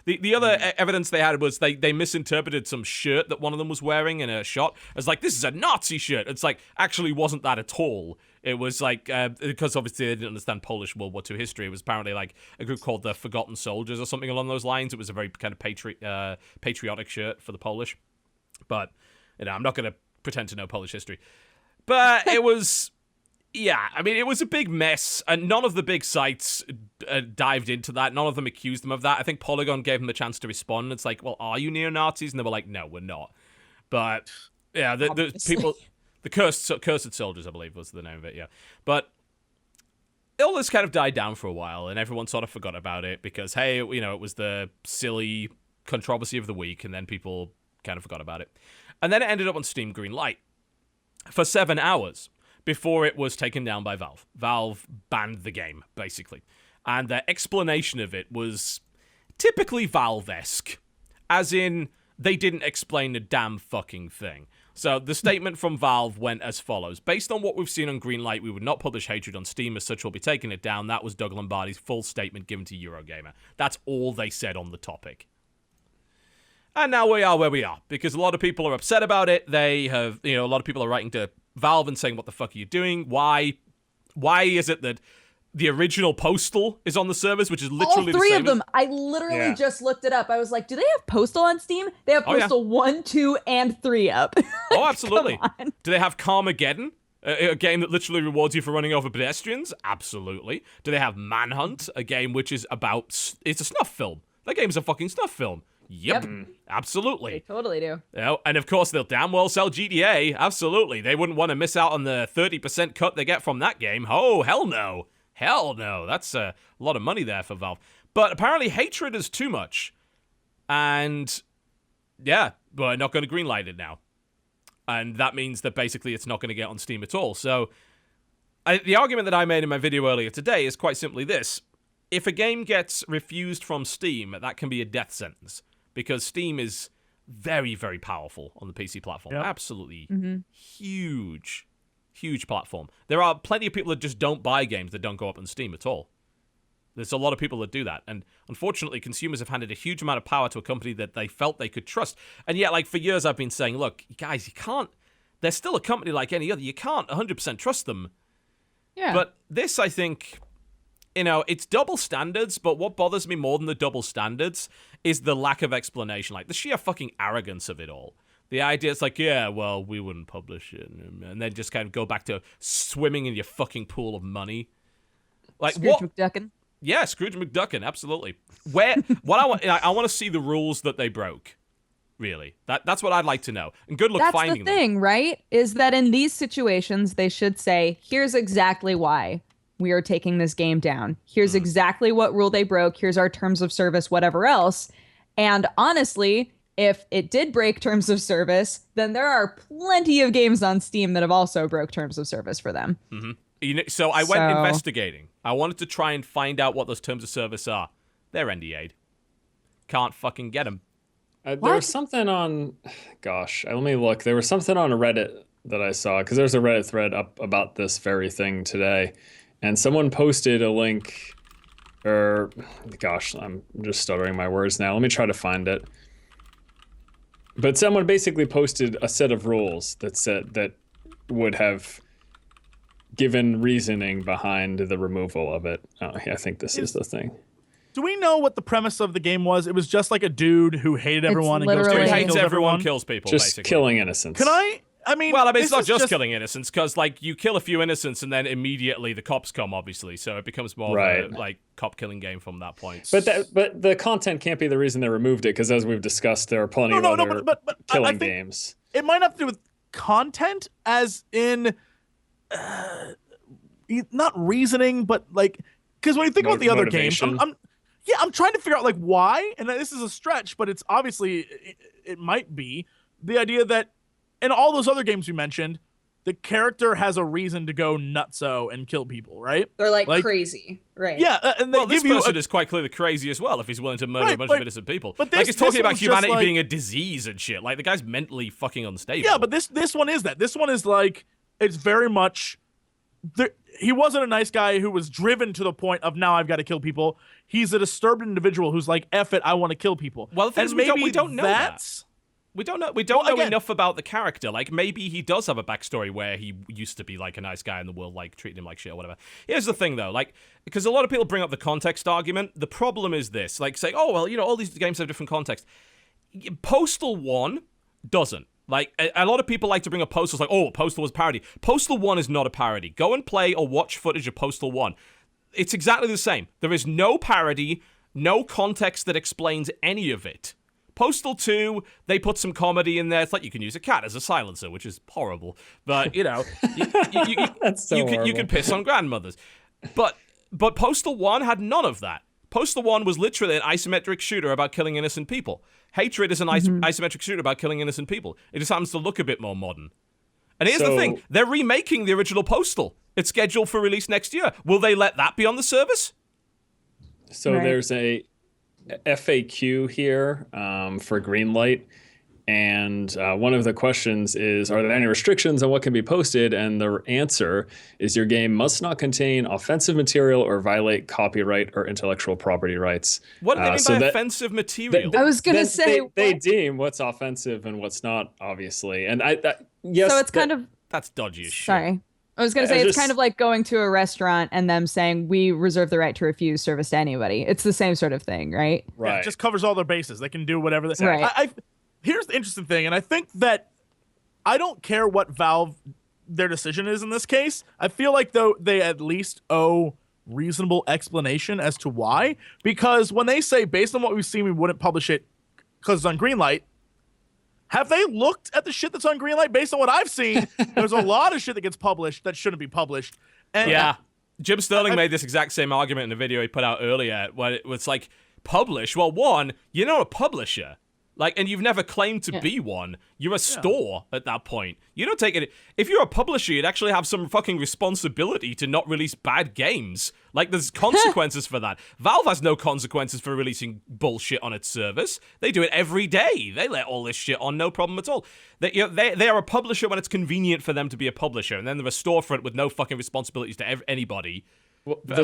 The other evidence they had was they misinterpreted some shirt that one of them was wearing in a shot. It's like, this is a Nazi shirt. It's like, actually wasn't that at all. It was like, because obviously they didn't understand Polish World War II history. It was apparently like a group called the Forgotten Soldiers or something along those lines. It was a very kind of patriotic shirt for the Polish. But, I'm not going to pretend to know Polish history. But it was... Yeah, I mean, it was a big mess, and none of the big sites dived into that. None of them accused them of that. I think Polygon gave them the chance to respond. It's like, well, are you neo-Nazis? And they were like, no, we're not. But, yeah, the people... The Cursed Soldiers, I believe, was the name of it, yeah. But all this kind of died down for a while, and everyone sort of forgot about it because, hey, it was the silly controversy of the week, and then people kind of forgot about it. And then it ended up on Steam Greenlight for 7 hours before it was taken down by Valve. Valve banned the game, basically. And their explanation of it was typically Valve-esque, as in they didn't explain a damn fucking thing. So the statement from Valve went as follows. Based on what we've seen on Greenlight, we would not publish Hatred on Steam, as such we'll be taking it down. That was Doug Lombardi's full statement given to Eurogamer. That's all they said on the topic. And now we are where we are, because a lot of people are upset about it. They have, a lot of people are writing to Valve and saying, what the fuck are you doing? Why is it that the original Postal is on the servers, which is literally all three the same of them. I literally just looked it up. I was like, do they have Postal on Steam? They have Postal 1, 2, and 3 up. Oh, absolutely. Do they have Carmageddon? A game that literally rewards you for running over pedestrians? Absolutely. Do they have Manhunt? A game which is about... It's a snuff film. That game's a fucking snuff film. Yep. Absolutely. They totally do. And of course, they'll damn well sell GTA. Absolutely. They wouldn't want to miss out on the 30% cut they get from that game. Oh, hell no. Hell no. That's a lot of money there for Valve. But apparently Hatred is too much. And yeah, we're not going to greenlight it now. And that means that basically it's not going to get on Steam at all. So the argument that I made in my video earlier today is quite simply this. If a game gets refused from Steam, that can be a death sentence. Because Steam is very, very powerful on the PC platform. Yep. Absolutely huge platform. There are plenty of people that just don't buy games that don't go up on Steam at all. There's a lot of people that do that. And unfortunately, consumers have handed a huge amount of power to a company that they felt they could trust. And yet, like, for years I've been saying, look, guys, you can't... They're still a company like any other. You can't 100% trust them. Yeah. But this, I think... it's double standards, but what bothers me more than the double standards is the lack of explanation. Like, the sheer fucking arrogance of it all. The idea is like, yeah, well, we wouldn't publish it. And then just kind of go back to swimming in your fucking pool of money. Like, Scrooge McDuckin. Yeah, Scrooge McDuckin, absolutely. What I want to see the rules that they broke. Really. That's what I'd like to know. And good luck finding them. That's the thing, right? Is that in these situations, they should say, here's exactly why we are taking this game down. Here's exactly what rule they broke. Here's our terms of service, whatever else. And honestly, if it did break terms of service, then there are plenty of games on Steam that have also broke terms of service for them. Mm-hmm. So I went investigating. I wanted to try and find out what those terms of service are. They're NDA'd. can't fucking get them. There was something on, gosh, let me look. There was something on Reddit that I saw, because there's a Reddit thread up about this very thing today, and someone posted a link, or gosh, I'm just stuttering my words now. Let me try to find it. But someone basically posted a set of rules that said that would have given reasoning behind the removal of it. Oh, yeah, I think this is the thing. Do we know what the premise of the game was? It was just like a dude who hated everyone and goes literally- to He hates kills everyone, kills people, Just basically. killing innocents. I mean, Well, I mean, it's this not is just killing innocents, because like you kill a few innocents and then immediately the cops come, obviously. So it becomes more of a like cop killing game from that point. But the content can't be the reason they removed it, because as we've discussed, there are plenty of other but killing I think games. it might have to do with content, as in not reasoning, but like, because when you think about the other games, I'm trying to figure out like why, and this is a stretch, but it's obviously it might be the idea that in all those other games you mentioned, the character has a reason to go nutso and kill people, right? They're like crazy, right? Yeah, and they well, this give you person is quite clearly crazy as well if he's willing to murder a bunch of innocent people. But like, it's talking this about one's just humanity like- being a disease and shit. Like, the guy's mentally fucking unstable. Yeah, but this one is that. This one is like, it's very much. He wasn't a nice guy who was driven to the point of now I've got to kill people. He's a disturbed individual who's like, F it, I want to kill people. Well, the thing is, we don't know that's. We don't know enough about the character. Like, maybe he does have a backstory where he used to be like a nice guy in the world, like treating him like shit or whatever. Here's the thing though, like, because a lot of people bring up the context argument. The problem is this, like, saying, oh, well, you know, all these games have different context. Postal 1 doesn't. Like, a lot of people like to bring up Postal, like, oh, Postal was a parody. Postal 1 is not a parody. Go and play or watch footage of Postal 1. It's exactly the same. There is no parody, no context that explains any of it. Postal 2, they put some comedy in there. It's like you can use a cat as a silencer, which is horrible. But, you know, you can piss on grandmothers. But Postal 1 had none of that. Postal 1 was literally an isometric shooter about killing innocent people. Hatred is an isometric shooter about killing innocent people. It just happens to look a bit more modern. And here's the thing. They're remaking the original Postal. It's scheduled for release next year. Will they let that be on the service? So there's a FAQ here for Greenlight. And one of the questions is, are there any restrictions on what can be posted? And the answer is your game must not contain offensive material or violate copyright or intellectual property rights. What do they mean by offensive material? I was going to say... They deem what's offensive and what's not, obviously. And yes. So it's kind of... That's dodgy as shit. Sorry. I was going to say, it's kind of like going to a restaurant and them saying, we reserve the right to refuse service to anybody. It's the same sort of thing, right? Right. Yeah, it just covers all their bases. They can do whatever they... Right. Here's the interesting thing, and I think that I don't care what Valve their decision is in this case. I feel like, though, they at least owe reasonable explanation as to why. Because when they say, based on what we've seen, we wouldn't publish it because it's on Greenlight, have they looked at the shit that's on Greenlight? Based on what I've seen, there's a lot of shit that gets published that shouldn't be published. And yeah. Jim Sterling made this exact same argument in a video he put out earlier, where it was like, publish? Well, one, you're not a publisher. Like, and you've never claimed to be one. You're a store at that point. You don't take it. If you're a publisher, you'd actually have some fucking responsibility to not release bad games. Like, there's consequences for that. Valve has no consequences for releasing bullshit on its service. They do it every day. They let all this shit on, no problem at all. They are a publisher when it's convenient for them to be a publisher, and then they're a storefront with no fucking responsibilities to anybody. Well, the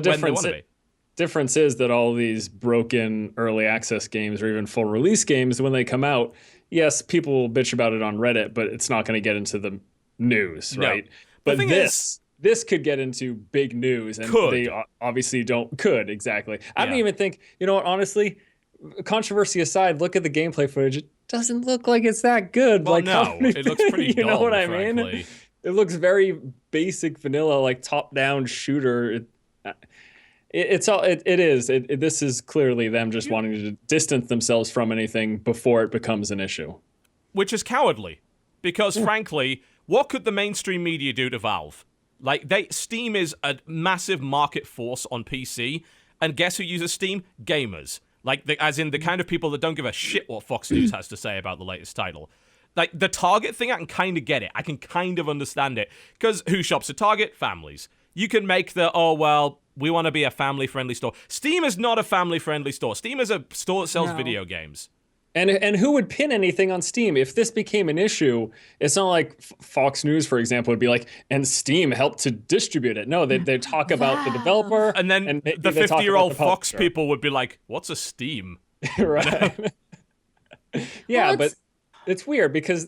difference is that all these broken early access games or even full release games, when they come out, yes, people will bitch about it on Reddit, but it's not going to get into the news, right? But this could get into big news, and they obviously don't. Exactly. I don't even think, you know what, honestly, controversy aside, look at the gameplay footage. It doesn't look like it's that good. Well, like, no, it looks pretty dull, you know what I frankly. mean? It looks very basic vanilla, like top-down shooter. This is clearly them just wanting to distance themselves from anything before it becomes an issue. Which is cowardly. Because, frankly, what could the mainstream media do to Valve? Like, Steam is a massive market force on PC, and guess who uses Steam? Gamers. Like, as in the kind of people that don't give a shit what Fox News has to say about the latest title. Like, the Target thing, I can kind of get it. I can kind of understand it. Because who shops at Target? Families. you can make the, oh, well, we want to be a family-friendly store. Steam is not a family-friendly store. Steam is a store that sells video games. And who would pin anything on Steam? If this became an issue, it's not like Fox News, for example, would be like, and Steam helped to distribute it. No, they talk about the developer. And then the 50-year-old Fox people would be like, what's a Steam? Right. Yeah, but it's weird because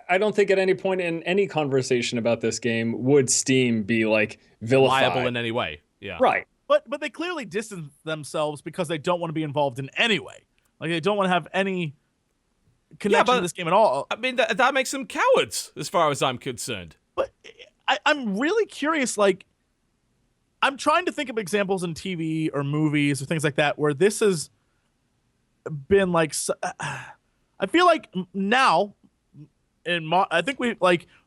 I don't think at any point in any conversation about this game would Steam be like vilified. Liable in any way. Yeah. Right. But they clearly distance themselves because they don't want to be involved in any way. Like, they don't want to have any connection to this game at all. I mean, that makes them cowards, as far as I'm concerned. But I'm really curious, like, I'm trying to think of examples in TV or movies or things like that where this has been, like, I feel like now, I think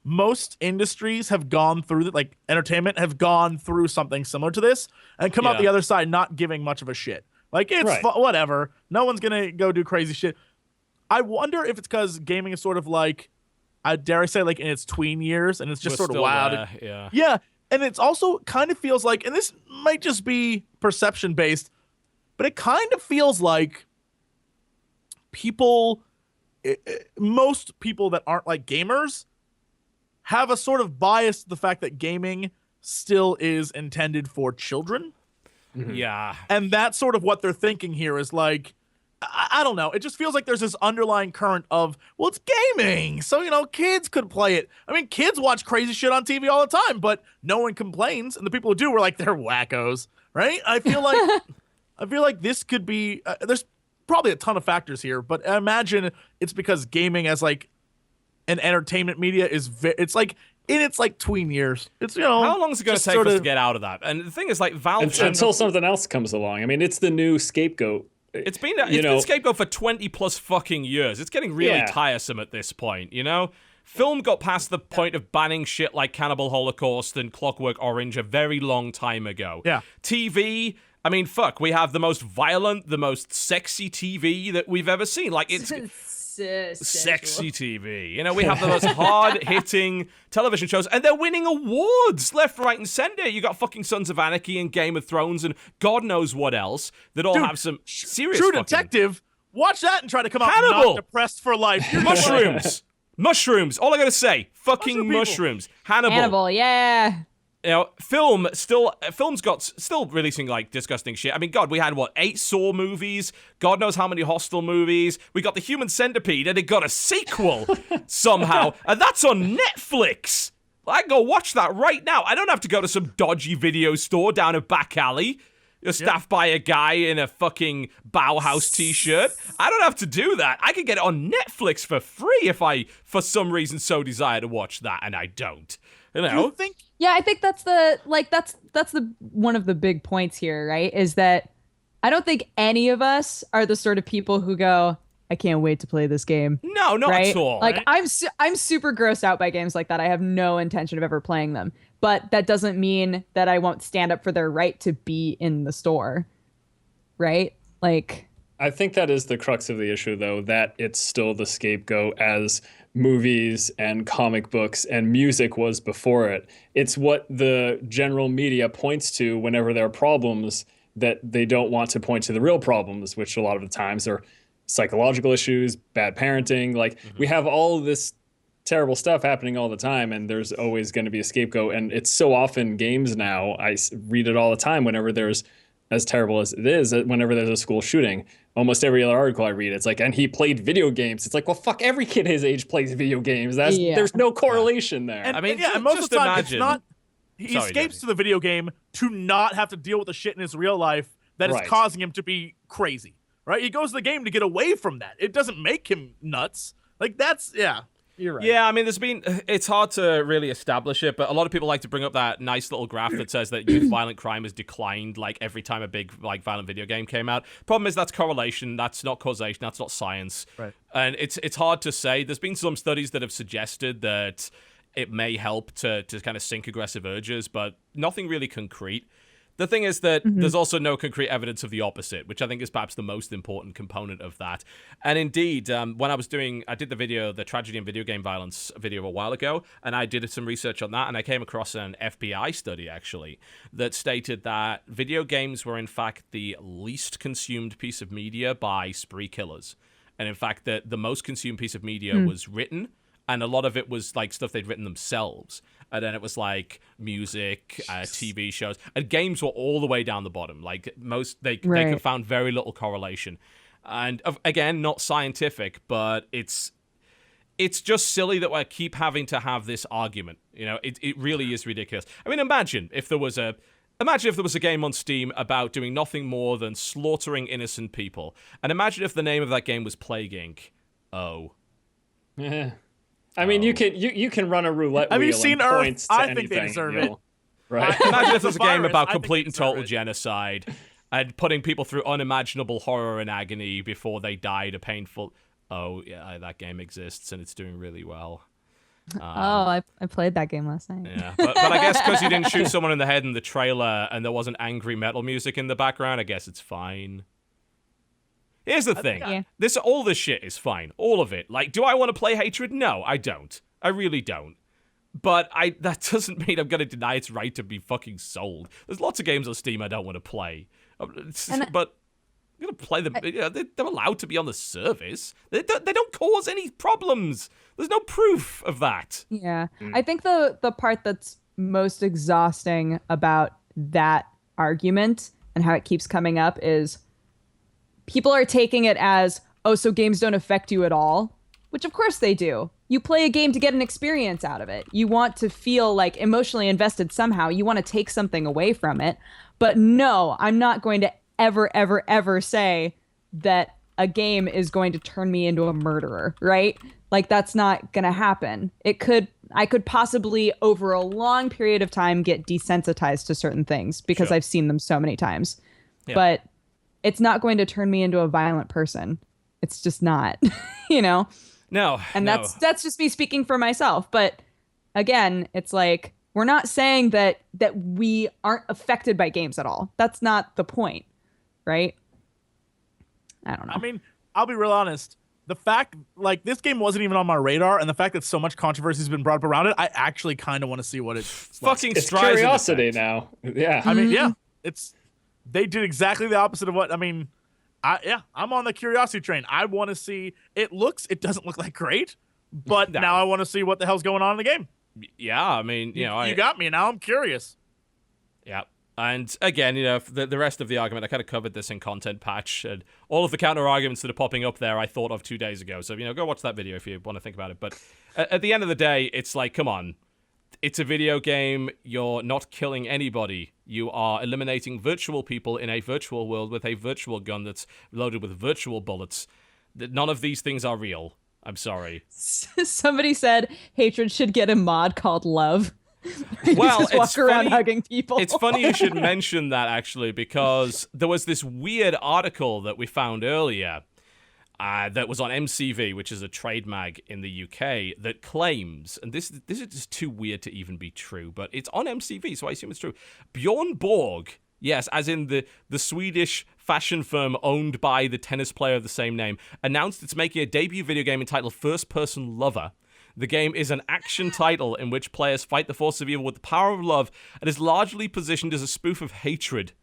most industries have gone through that, like, entertainment have gone through something similar to this and come out the other side not giving much of a shit. Like, it's whatever. No one's going to go do crazy shit. I wonder if it's because gaming is sort of like, I dare I say, like in its tween years, and it's just sort of wild. Yeah. And it's also kind of feels like, and this might just be perception based, but it kind of feels like most people that aren't like gamers have a sort of bias to the fact that gaming still is intended for children. Mm-hmm. Yeah. And that's sort of what they're thinking here is like, I don't know. It just feels like there's this underlying current of, well, it's gaming. So, kids could play it. I mean, kids watch crazy shit on TV all the time, but no one complains. And the people who do are like, they're wackos, right? I feel like this could be, there's probably a ton of factors here, but I imagine it's because gaming as like an entertainment media it's like, in its like tween years. It's how long is it going to take us to get out of that? And the thing is, like, Valve until something else comes along. I mean, it's the new scapegoat. It's been scapegoat for 20 plus fucking years. It's getting really tiresome at this point. Film got past the point of banning shit like Cannibal Holocaust and Clockwork Orange a very long time ago. Yeah. TV. I mean, fuck. We have the most violent, the most sexy TV that we've ever seen. Like, it's sexy TV. We have the most hard-hitting television shows, and they're winning awards left, right, and center. You got fucking Sons of Anarchy and Game of Thrones and God knows what else that all have some serious True Detective. Watch that and try to come out not depressed for life. Mushrooms. All I gotta say, fucking mushrooms. Hannibal, yeah. Film's still releasing like disgusting shit. I mean, God, we had 8 Saw movies, God knows how many Hostel movies. We got The Human Centipede, and it got a sequel somehow, and that's on Netflix. I can go watch that right now. I don't have to go to some dodgy video store down a back alley. You're staffed by a guy in a fucking Bauhaus t-shirt. I don't have to do that. I can get it on Netflix for free if I, for some reason, so desire to watch that, and I don't. You think? Yeah, I think that's the one of the big points here, right? Is that I don't think any of us are the sort of people who go, I can't wait to play this game. No, not at all. Like, I'm super grossed out by games like that. I have no intention of ever playing them. But that doesn't mean that I won't stand up for their right to be in the store, right? Like, I think that is the crux of the issue, though, that it's still the scapegoat as movies and comic books and music was before it. It's what the general media points to whenever there are problems that they don't want to point to the real problems, which a lot of the times are psychological issues, bad parenting. Like, we have all of this terrible stuff happening all the time, and there's always going to be a scapegoat. And it's so often games now, I read it all the time whenever there's, as terrible as it is, whenever there's a school shooting. Almost every other article I read, it's like, and he played video games. It's like, well, fuck, every kid his age plays video games. There's no correlation there. And, and most of the time, it's not. He escapes to the video game to not have to deal with the shit in his real life that is causing him to be crazy. Right? He goes to the game to get away from that. It doesn't make him nuts. Like, that's You're right. Yeah, I mean, it's hard to really establish it, but a lot of people like to bring up that nice little graph that says that youth violent crime has declined, like, every time a big, like, violent video game came out. Problem is, that's correlation, that's not causation, that's not science. Right. And it's hard to say. There's been some studies that have suggested that it may help to kind of sink aggressive urges, but nothing really concrete. The thing is that there's also no concrete evidence of the opposite, which I think is perhaps the most important component of that. And indeed, when I did the Tragedy in Video Game Violence video a while ago, and I did some research on that, and I came across an FBI study, actually, that stated that video games were, in fact, the least consumed piece of media by spree killers. And in fact, the most consumed piece of media was written, and a lot of it was like stuff they'd written themselves. And then it was like music, TV shows, and games were all the way down the bottom. Like they could found very little correlation. And again, not scientific, but it's just silly that we keep having to have this argument. You know, it really is ridiculous. I mean, imagine if there was a game on Steam about doing nothing more than slaughtering innocent people. And imagine if the name of that game was Plague Inc. Oh. Yeah. I mean, you can run a roulette wheel. Have you seen and Earth? Points to I anything, think they deserve it. Right. Imagine if there's a game Virus, about I think complete they and deserve total it. genocide and putting people through unimaginable horror and agony before they died a painful... Oh, yeah, that game exists and it's doing really well. I played that game last night. Yeah, but I guess because you didn't shoot someone in the head in the trailer and there wasn't angry metal music in the background, I guess it's fine. Here's the thing. Yeah. All this shit is fine. All of it. Like, do I want to play Hatred? No, I don't. I really don't. But that doesn't mean I'm going to deny its right to be fucking sold. There's lots of games on Steam I don't want to play. But I'm going to play them. They're allowed to be on the service. They don't cause any problems. There's no proof of that. Yeah. I think the part that's most exhausting about that argument and how it keeps coming up is people are taking it as, oh, so games don't affect you at all, which of course they do. You play a game to get an experience out of it. You want to feel like emotionally invested somehow. You want to take something away from it. But no, I'm not going to ever say that a game is going to turn me into a murderer, right? Like, that's not going to happen. I could possibly over a long period of time get desensitized to certain things because Sure. I've seen them so many times. Yeah. But it's not going to turn me into a violent person. It's just not, you know? No. And no. that's just me speaking for myself. But again, it's like, we're not saying that we aren't affected by games at all. That's not the point, right? I don't know. I mean, I'll be real honest. The fact, like, this game wasn't even on my radar, and the fact that so much controversy has been brought up around it, I actually kind of want to see what it's like. Fucking It's strides in curiosity effect. now. Yeah. I mean, yeah, they did exactly the opposite of what, I mean, I'm on the curiosity train. I want to see, it doesn't look like great, but No. now I want to see what the hell's going on in the game. Yeah, I mean, You got me, now I'm curious. Yeah. And again, the rest of the argument, I kind of covered this in Content Patch, and all of the counter arguments that are popping up there I thought of 2 days ago. So, go watch that video if you want to think about it. But at the end of the day, it's like, come on. It's a video game. You're not killing anybody. You are eliminating virtual people in a virtual world with a virtual gun that's loaded with virtual bullets. None of these things are real. I'm sorry. Somebody said Hatred should get a mod called Love. Well, just walk it's around funny- hugging people. It's funny you should mention that, actually, because there was this weird article that we found earlier that was on MCV, which is a trade mag in the UK, that claims, and this is just too weird to even be true, but it's on MCV, so I assume it's true. Bjorn Borg, yes, as in the Swedish fashion firm owned by the tennis player of the same name, announced it's making a debut video game entitled First Person Lover. The game is an action title in which players fight the forces of evil with the power of love and is largely positioned as a spoof of hatred.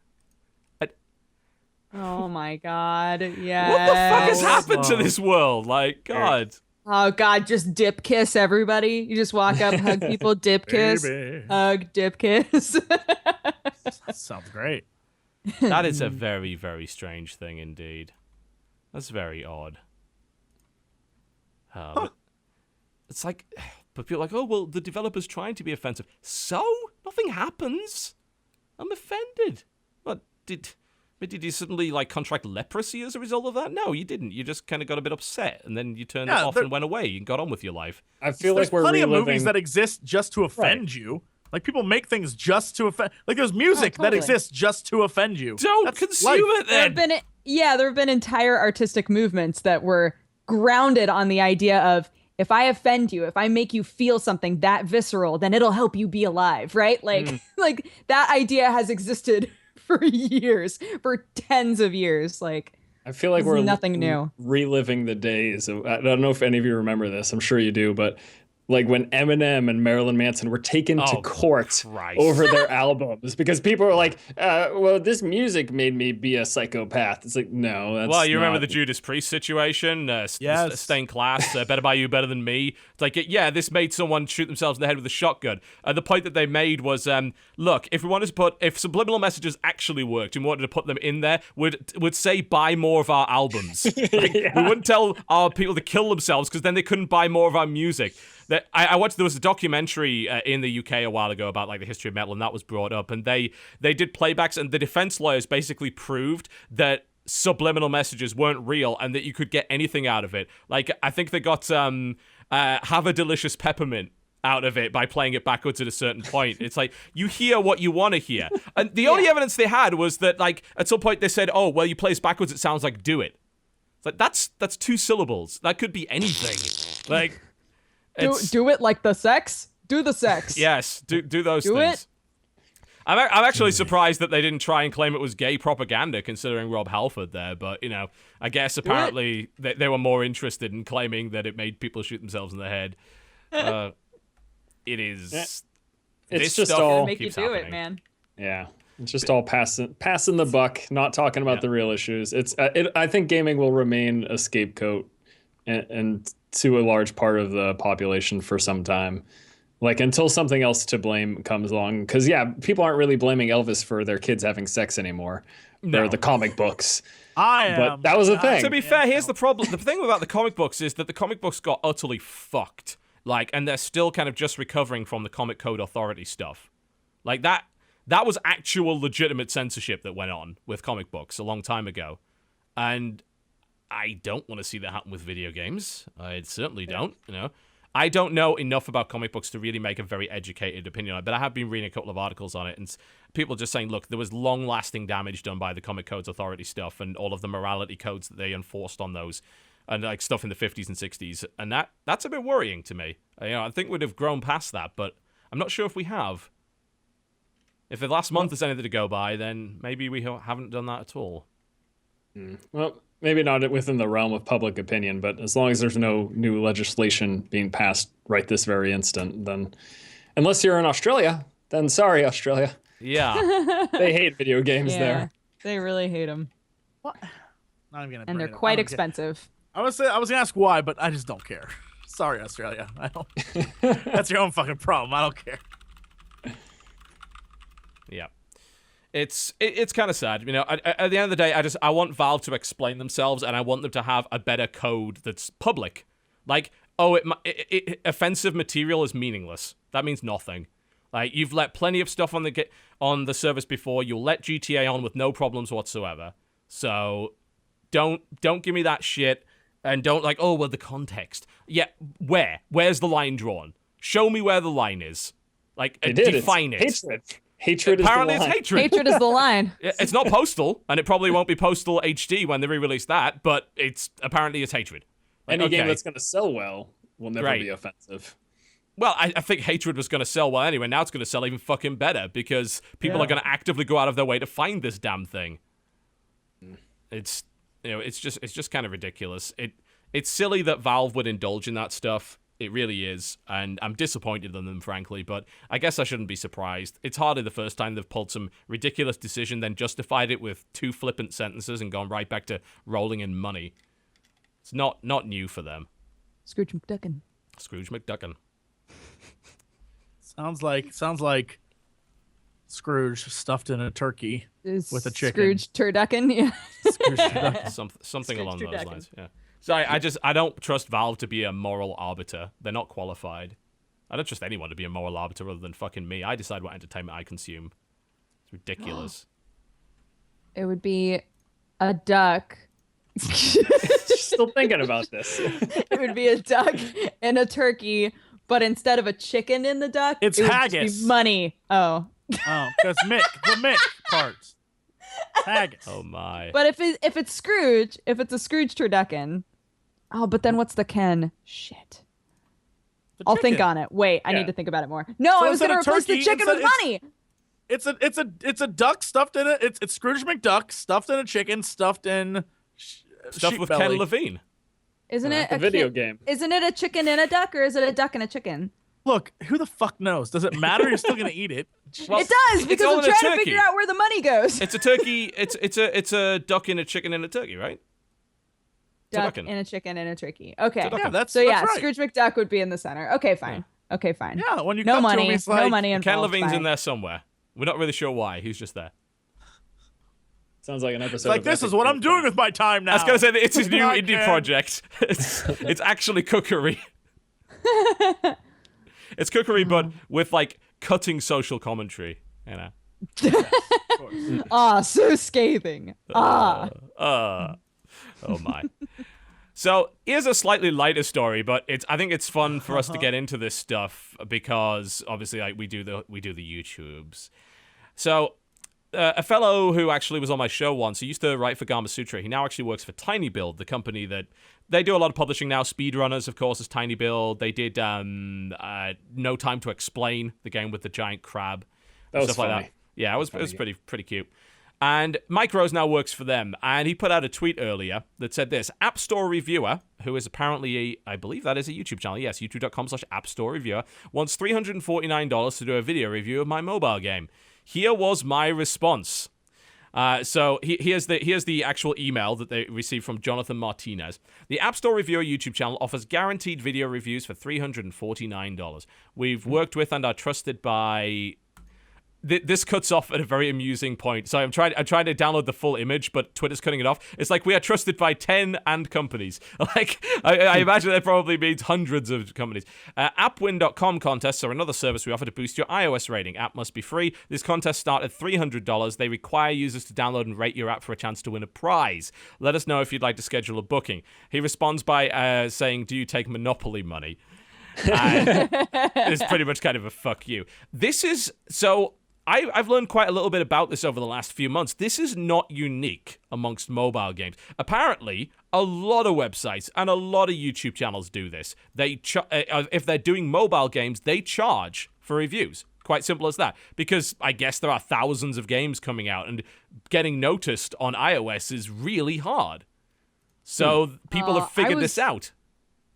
Oh my god. Yeah. What the fuck has happened to this world? Like, God. Oh god, just dip kiss everybody. You just walk up, hug people, dip kiss, Baby. hug, dip kiss. That sounds great. That is a very, very strange thing indeed. That's very odd. It's like, but people are like, oh, well, the developer's trying to be offensive. So? Nothing happens. I'm offended. What, did you suddenly, like, contract leprosy as a result of that? No, you didn't. You just kind of got a bit upset, and then you turned it off and went away and got on with your life. I feel There's like we're plenty reliving... of movies that exist just to offend you. Like, people make things just to offend. Like, there's music that totally. exists just to offend you. Don't That's consume life. it then! There have been entire artistic movements that were grounded on the idea of, if I offend you, if I make you feel something that visceral, then it'll help you be alive, right? Like, like that idea has existed for years, for tens of years. Like, I feel like It's we're nothing new. reliving the days of, I don't know if any of you remember this. I'm sure you do, but like when Eminem and Marilyn Manson were taken to Oh, court Christ. over their albums because people were like, well, this music made me be a psychopath. It's like, no, that's Well, you remember not- the Judas Priest situation? Yes. Stained Class, Better By You, Better Than Me. It's like, yeah, this made someone shoot themselves in the head with a shotgun. And the point that they made was, look, if we wanted to if subliminal messages actually worked and we wanted to put them in there, would say buy more of our albums. Like, we wouldn't tell our people to kill themselves because then they couldn't buy more of our music. That I watched. There was a documentary in the UK a while ago about like the history of metal, and that was brought up. And they did playbacks, and the defense lawyers basically proved that subliminal messages weren't real and that you could get anything out of it. Like I think they got have a delicious peppermint out of it by playing it backwards at a certain point. It's like you hear what you want to hear, and the only evidence they had was that like at some point they said, "Oh, well, you play this backwards, it sounds like do it." It's like that's 2 syllables. That could be anything. Like. Do it like the sex. Do the sex. Yes, do those Do things. it. I'm actually surprised that they didn't try and claim it was gay propaganda, considering Rob Halford there. But you know, I guess apparently they were more interested in claiming that it made people shoot themselves in the head. It is. It's this just stuff all- Make you keeps do happening. it, man. Yeah. It's just all passing the buck, not talking about the real issues. I think gaming will remain a scapegoat and to a large part of the population for some time. Like until something else to blame comes along. Because, people aren't really blaming Elvis for their kids having sex anymore. No. Or the comic books. I am. But that was a thing. To be fair, here's the problem. The thing about the comic books is that the comic books got utterly fucked. Like, and they're still kind of just recovering from the Comic Code Authority stuff. Like that was actual legitimate censorship that went on with comic books a long time ago. And I don't want to see that happen with video games. I certainly don't, you know. I don't know enough about comic books to really make a very educated opinion on it, but I have been reading a couple of articles on it, and people just saying, look, there was long-lasting damage done by the Comic Codes Authority stuff and all of the morality codes that they enforced on those, and like stuff in the 50s and 60s, and that's a bit worrying to me. You know, I think we'd have grown past that, but I'm not sure if we have. If the last month is anything to go by, then maybe we haven't done that at all. Well, maybe not within the realm of public opinion, but as long as there's no new legislation being passed right this very instant, then unless you're in Australia, then sorry, Australia. Yeah. They hate video games Yeah, there. they really hate them, What? Not even gonna and bring they're it up. I quite don't care. expensive. I was gonna ask why, but I just don't care. Sorry, Australia. I don't. That's your own fucking problem. I don't care. Yeah. It's kind of sad, you know. At the end of the day, I want Valve to explain themselves, and I want them to have a better code that's public. Like, offensive material is meaningless. That means nothing. Like, you've let plenty of stuff on the service before. You'll let GTA on with no problems whatsoever. So, don't give me that shit, and don't like, oh well, the context. Yeah, where's the line drawn? Show me where the line is. Like, define it. Hatred. Hatred Apparently is the it's line. hatred. Hatred is the line. It's not Postal, and it probably won't be Postal HD when they re-release that, but it's hatred. Like, Any game okay. that's going to sell well will never Right. be offensive. Well, I think hatred was going to sell well anyway. Now it's going to sell even fucking better because people are going to actively go out of their way to find this damn thing. It's it's just kind of ridiculous. It's silly that Valve would indulge in that stuff. It really is, and I'm disappointed in them, frankly, but I guess I shouldn't be surprised. It's hardly the first time they've pulled some ridiculous decision, then justified it with 2 flippant sentences and gone right back to rolling in money. It's not new for them. Scrooge McDuckin. Scrooge McDuckin. Sounds like Scrooge stuffed in a turkey Is with a chicken. Scrooge Turducken. Yeah. Scrooge McDuck. Something Scrooge along those McDuckin. lines, yeah. Sorry, I don't trust Valve to be a moral arbiter. They're not qualified. I don't trust anyone to be a moral arbiter other than fucking me. I decide what entertainment I consume. It's ridiculous. It would be a duck. Still thinking about this. It would be a duck and a turkey, but instead of a chicken in the duck, It's it would just haggis. be money. Oh, Oh, because the Mick parts. Haggis. Oh my. but if it's Scrooge, if it's a Scrooge turducken, oh, but then what's the Ken? Shit. The I'll think chicken. on it. Wait, I Yeah. need to think about it more. No, So I was instead gonna of replace the turkey, chicken with it's- money. It's a duck stuffed in it. It's Scrooge McDuck stuffed in a chicken stuffed in Stuff sheep with belly. Ken Levine. Isn't it a video game. Isn't it a chicken and a duck, or is it a duck and a chicken? Look, who the fuck knows? Does it matter? You're still gonna eat it. Well, It does, it's because all I'm in a trying to turkey. figure out where the money goes. It's a turkey. It's a duck and a chicken and a turkey, right? Duck ducking. and a chicken and a turkey. Okay. ducking. Yeah, that's So yeah, that's right. Scrooge McDuck would be in the center. Okay, fine. Okay, fine. Yeah, when you No cut to him, money. he's like, No money involved. Ken Levine's fine. in there somewhere. We're not really sure why. He's just there. Sounds like an episode. It's like, of this Epic is what I'm Fail. doing with my time now. I was gonna say that it's his new I indie can. project. It's actually cookery. It's cookery, but with like cutting social commentary. You know. Ah, so scathing. Ah. Oh my. So here's a slightly lighter story, but I think it's fun for us to get into this stuff because obviously like we do the YouTubes. So a fellow who actually was on my show once, he used to write for Gama Sutra. He now actually works for Tiny Build, the company that they do a lot of publishing now. Speedrunners, of course, is Tiny Build. They did No Time to Explain, the game with the giant crab, That was stuff like funny. that. Yeah, it was pretty cute. And Mike Rose now works for them, and he put out a tweet earlier that said this: App Store Reviewer, who is apparently I believe that is a YouTube channel, yes, youtube.com/App Store Reviewer, wants $349 to do a video review of my mobile game. Here was my response. So here's the actual email that they received from Jonathan Martinez. The App Store Reviewer YouTube channel offers guaranteed video reviews for $349. We've worked with and are trusted by... This cuts off at a very amusing point. So I'm trying to download the full image, but Twitter's cutting it off. It's like we are trusted by 10 and companies. Like I imagine that probably means hundreds of companies. Appwin.com contests are another service we offer to boost your iOS rating. App must be free. This contest start at $300. They require users to download and rate your app for a chance to win a prize. Let us know if you'd like to schedule a booking. He responds by saying, "Do you take Monopoly money?" It's pretty much kind of a fuck you. This is so. I've learned quite a little bit about this over the last few months. This is not unique amongst mobile games. Apparently, a lot of websites and a lot of YouTube channels do this. They if they're doing mobile games, they charge for reviews. Quite simple as that. Because I guess there are thousands of games coming out, and getting noticed on iOS is really hard. So people have figured this out.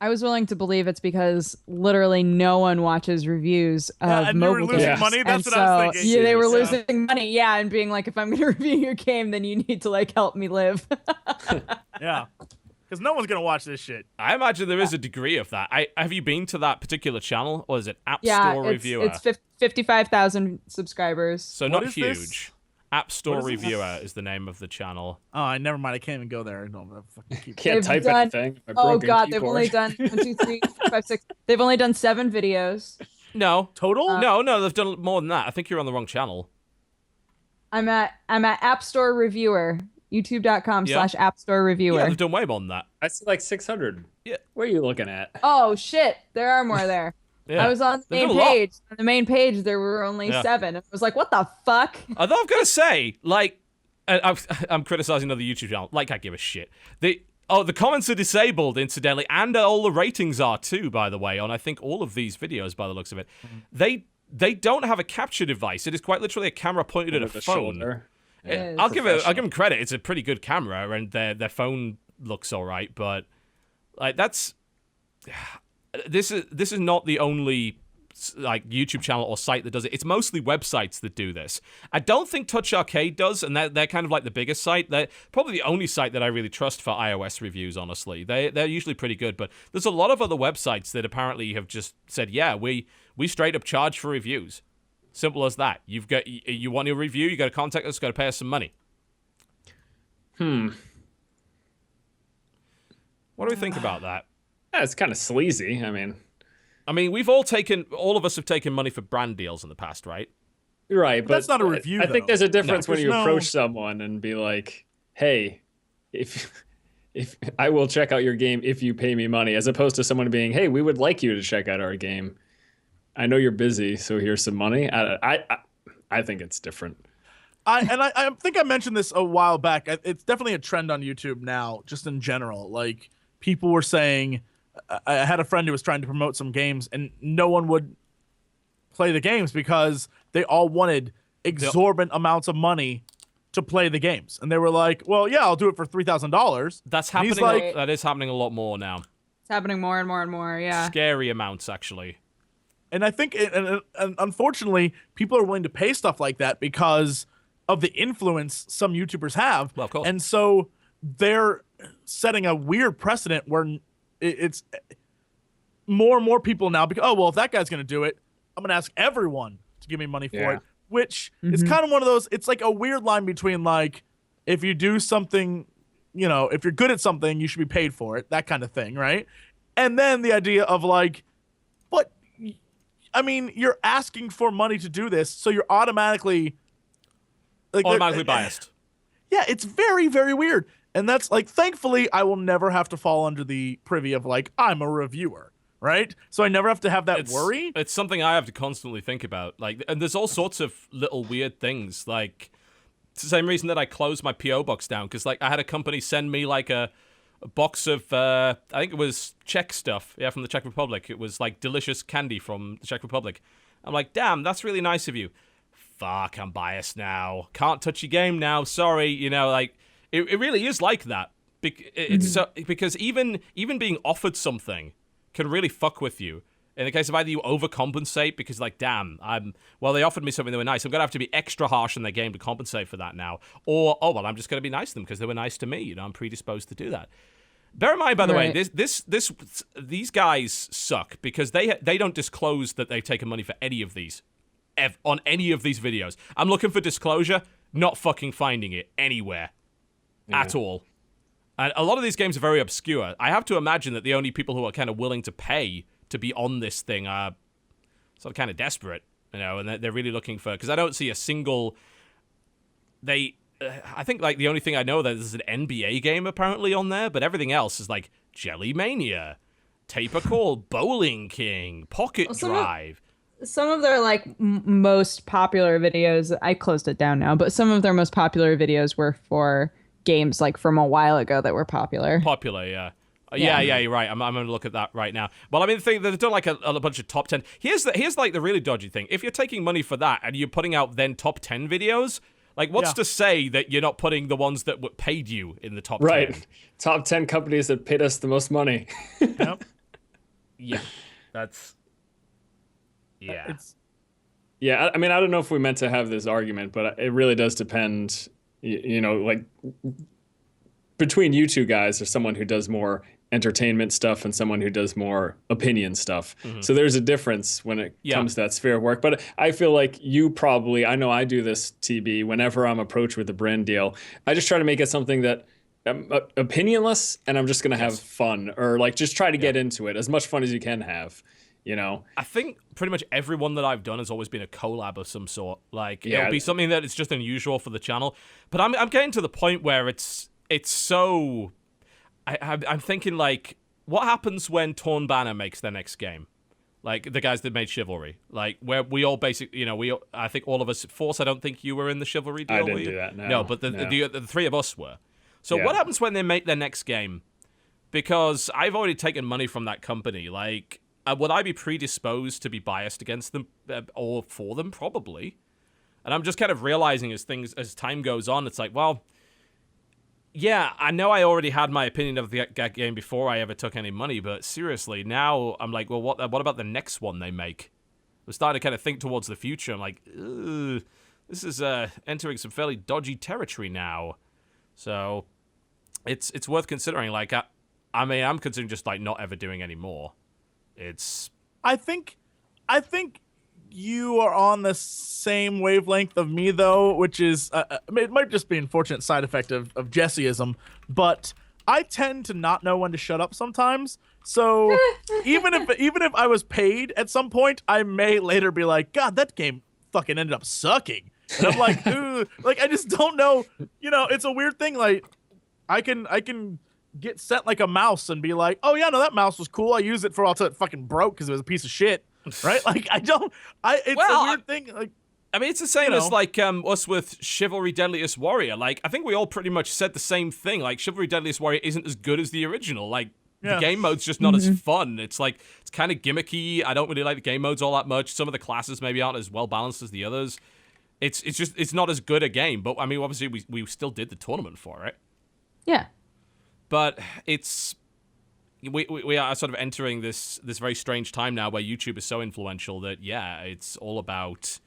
I was willing to believe it's because literally no one watches reviews of and they were mobile losing games. money? That's And what I was so, thinking. Yeah, they were Yeah. losing money. Yeah, and being like, if I'm going to review your game, then you need to like help me live. Yeah. Because no one's going to watch this shit. I imagine there is a degree of that. Have you been to that particular channel, or is it App yeah, Store Reviewer? it's 55,000 subscribers. So What not is this? huge. App Store What is this? Reviewer is the name of the channel. Oh, never mind. I can't even go there. No, I'm fucking keep... Can't They've type done- anything. My Oh broken God, they've keyboard. only done 1, 2, 3, 4, 5, 6. They've only done 7 videos. No. Total? No, they've done more than that. I think you're on the wrong channel. I'm at App Store Reviewer. YouTube.com/App Store Reviewer. Yeah, they've done way more than that. I see like 600. Yeah. What are you looking at? Oh shit, there are more there. Yeah. I was on the They've main done a lot. page. On the main page, there were only Yeah. 7. I was like, what the fuck? Although I've got to say, like, I'm criticizing another YouTube channel. Like, I give a shit. The comments are disabled, incidentally, and all the ratings are too, by the way, on I think all of these videos, by the looks of it. They don't have a capture device. It is quite literally a camera pointed at a Over the phone. shoulder. Yeah, I'll give them credit. It's a pretty good camera, and their phone looks all right. But like this is not the only like YouTube channel or site that does it. It's mostly websites that do this. I don't think Touch Arcade does, and they're kind of like the biggest site. They're probably the only site that I really trust for iOS reviews. Honestly, they're usually pretty good. But there's a lot of other websites that apparently have just said, yeah, we straight up charge for reviews. Simple as that. You want your review, you got to contact us, got to pay us some money. What do we think about that? Yeah, it's kind of sleazy. I mean, all of us have taken money for brand deals in the past, right? you're right, but that's not a review, I think though. there's a difference when there's you no- approach someone and be like, "Hey, if I will check out your game if you pay me money," as opposed to someone being, "Hey, we would like you to check out our game. I know you're busy, so here's some money." I think it's different. I think I mentioned this a while back. It's definitely a trend on YouTube now, just in general. Like, people were saying, I had a friend who was trying to promote some games, and no one would play the games because they all wanted exorbitant amounts of money to play the games. And they were like, well, yeah, I'll do it for $3,000. That's happening. like- That is happening a lot more now. It's happening more and more and more. Yeah. Scary amounts, actually. And I think, and unfortunately, people are willing to pay stuff like that because of the influence some YouTubers have. Well, of course. And so they're setting a weird precedent where it's more and more people now, because, oh, well, if that guy's going to do it, I'm going to ask everyone to give me money for it. Which is kind of one of those, it's like a weird line between, like, if you do something, you know, if you're good at something, you should be paid for it, that kind of thing, right? And then the idea of, like, but, I mean, you're asking for money to do this, so you're automatically... like, Automatically biased. Yeah, it's very, very weird. And that's, like, thankfully, I will never have to fall under the privy of, like, I'm a reviewer. Right? So I never have to have that worry. It's something I have to constantly think about. Like, and there's all sorts of little weird things. Like, it's the same reason that I closed my PO box down, because, like, I had a company send me, like, a box of I think it was Czech stuff, from the Czech Republic. It was like delicious candy from the Czech Republic. I'm like, damn, that's really nice of you. Fuck, I'm biased now. Can't touch your game now. Sorry, you know, like it really is like that. It's so, because even being offered something can really fuck with you. In the case of either you overcompensate because, like, damn, they offered me something that were nice. I'm going to have to be extra harsh in their game to compensate for that now. Or, oh, well, I'm just going to be nice to them because they were nice to me. You know, I'm predisposed to do that. Bear in mind, by the way, these guys suck because they don't disclose that they've taken money for any of these, on any of these videos. I'm looking for disclosure, not fucking finding it anywhere at all. And a lot of these games are very obscure. I have to imagine that the only people who are kind of willing to pay to be on this thing are sort of kind of desperate, you know, and they're really looking for... Because I don't see a single... I think, like, the only thing I know that there's an NBA game apparently on there, but everything else is, like, Jelly Mania, Taper Call, Bowling King, Pocket Drive. Some of their, like, most popular videos... I closed it down now, but some of their most popular videos were for... games like from a while ago that were popular. Yeah, you're right. I'm going to look at that right now. Well, I mean, they've done like a bunch of top 10. Here's like the really dodgy thing. If you're taking money for that and you're putting out then top 10 videos, like what's to say that you're not putting the ones that paid you in the top 10? Right. Top 10 companies that paid us the most money. Yep. Yeah. That's... Yeah. Yeah, I mean, I don't know if we meant to have this argument, but it really does depend... You know, like between you two guys, there's someone who does more entertainment stuff and someone who does more opinion stuff. So there's a difference when it comes to that sphere of work. But I feel like you probably, I know I do this, TB, whenever I'm approached with a brand deal, I just try to make it something that opinionless and I'm just going to have fun or like just try to get into it as much fun as you can have. You know, I think pretty much everyone that I've done has always been a collab of some sort. Like it'll be something that it's just unusual for the channel. But I'm getting to the point where it's so. I'm thinking like, what happens when Torn Banner makes their next game? Like the guys that made Chivalry, like where we all basically, you know, I think all of us, Force. I don't think you were in the Chivalry deal. I didn't do that. No, but the three of us were. So what happens when they make their next game? Because I've already taken money from that company, like. Would I be predisposed to be biased against them or for them? Probably. And I'm just kind of realizing as time goes on, it's like, well, yeah, I know I already had my opinion of the game before I ever took any money, but seriously, now I'm like, well, what about the next one they make? I'm starting to kind of think towards the future. I'm like, this is entering some fairly dodgy territory now. So it's worth considering. Like, I mean, I'm considering just like not ever doing any more. I think you are on the same wavelength of me though, which is it might just be an unfortunate side effect of Jesseism, but I tend to not know when to shut up sometimes. So even if I was paid at some point, I may later be like, God, that game fucking ended up sucking. And I'm like, ooh, like I just don't know. You know, it's a weird thing. Like I can get sent like a mouse and be like, oh yeah, no, that mouse was cool. I used it for all till it fucking broke because it was a piece of shit, right? Like it's a weird thing. Like, I mean, it's the same as like us with Chivalry Deadliest Warrior. Like, I think we all pretty much said the same thing. Like, Chivalry Deadliest Warrior isn't as good as the original. Like, the game mode's just not as fun. It's like it's kind of gimmicky. I don't really like the game modes all that much. Some of the classes maybe aren't as well balanced as the others. it's not as good a game. But I mean, obviously we still did the tournament for it. Yeah. But we are sort of entering this very strange time now where YouTube is so influential that it's all about